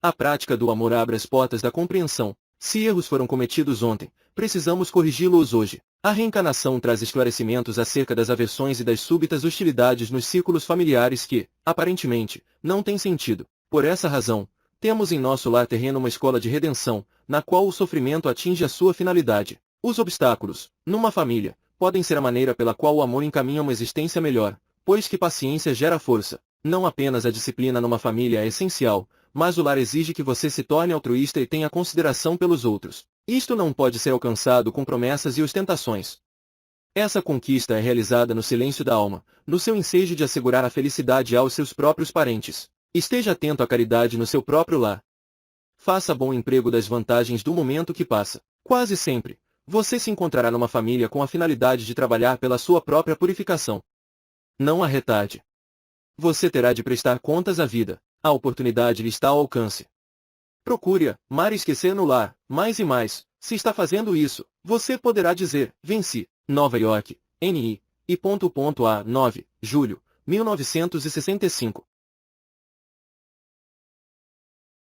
A prática do amor abre as portas da compreensão. Se erros foram cometidos ontem, precisamos corrigi-los hoje. A reencarnação traz esclarecimentos acerca das aversões e das súbitas hostilidades nos círculos familiares que, aparentemente, não têm sentido. Por essa razão, temos em nosso lar terreno uma escola de redenção, na qual o sofrimento atinge a sua finalidade. Os obstáculos, numa família, podem ser a maneira pela qual o amor encaminha uma existência melhor, pois que paciência gera força. Não apenas a disciplina numa família é essencial, mas o lar exige que você se torne altruísta e tenha consideração pelos outros. Isto não pode ser alcançado com promessas e ostentações. Essa conquista é realizada no silêncio da alma, no seu ensejo de assegurar a felicidade aos seus próprios parentes. Esteja atento à caridade no seu próprio lar. Faça bom emprego das vantagens do momento que passa. Quase sempre, você se encontrará numa família com a finalidade de trabalhar pela sua própria purificação. Não a retarde. Você terá de prestar contas à vida. A oportunidade lhe está ao alcance. Procure-a, mar e esquecer no lar, mais e mais. Se está fazendo isso, você poderá dizer, venci. Nova York, N.I. A. 9, julho, 1965.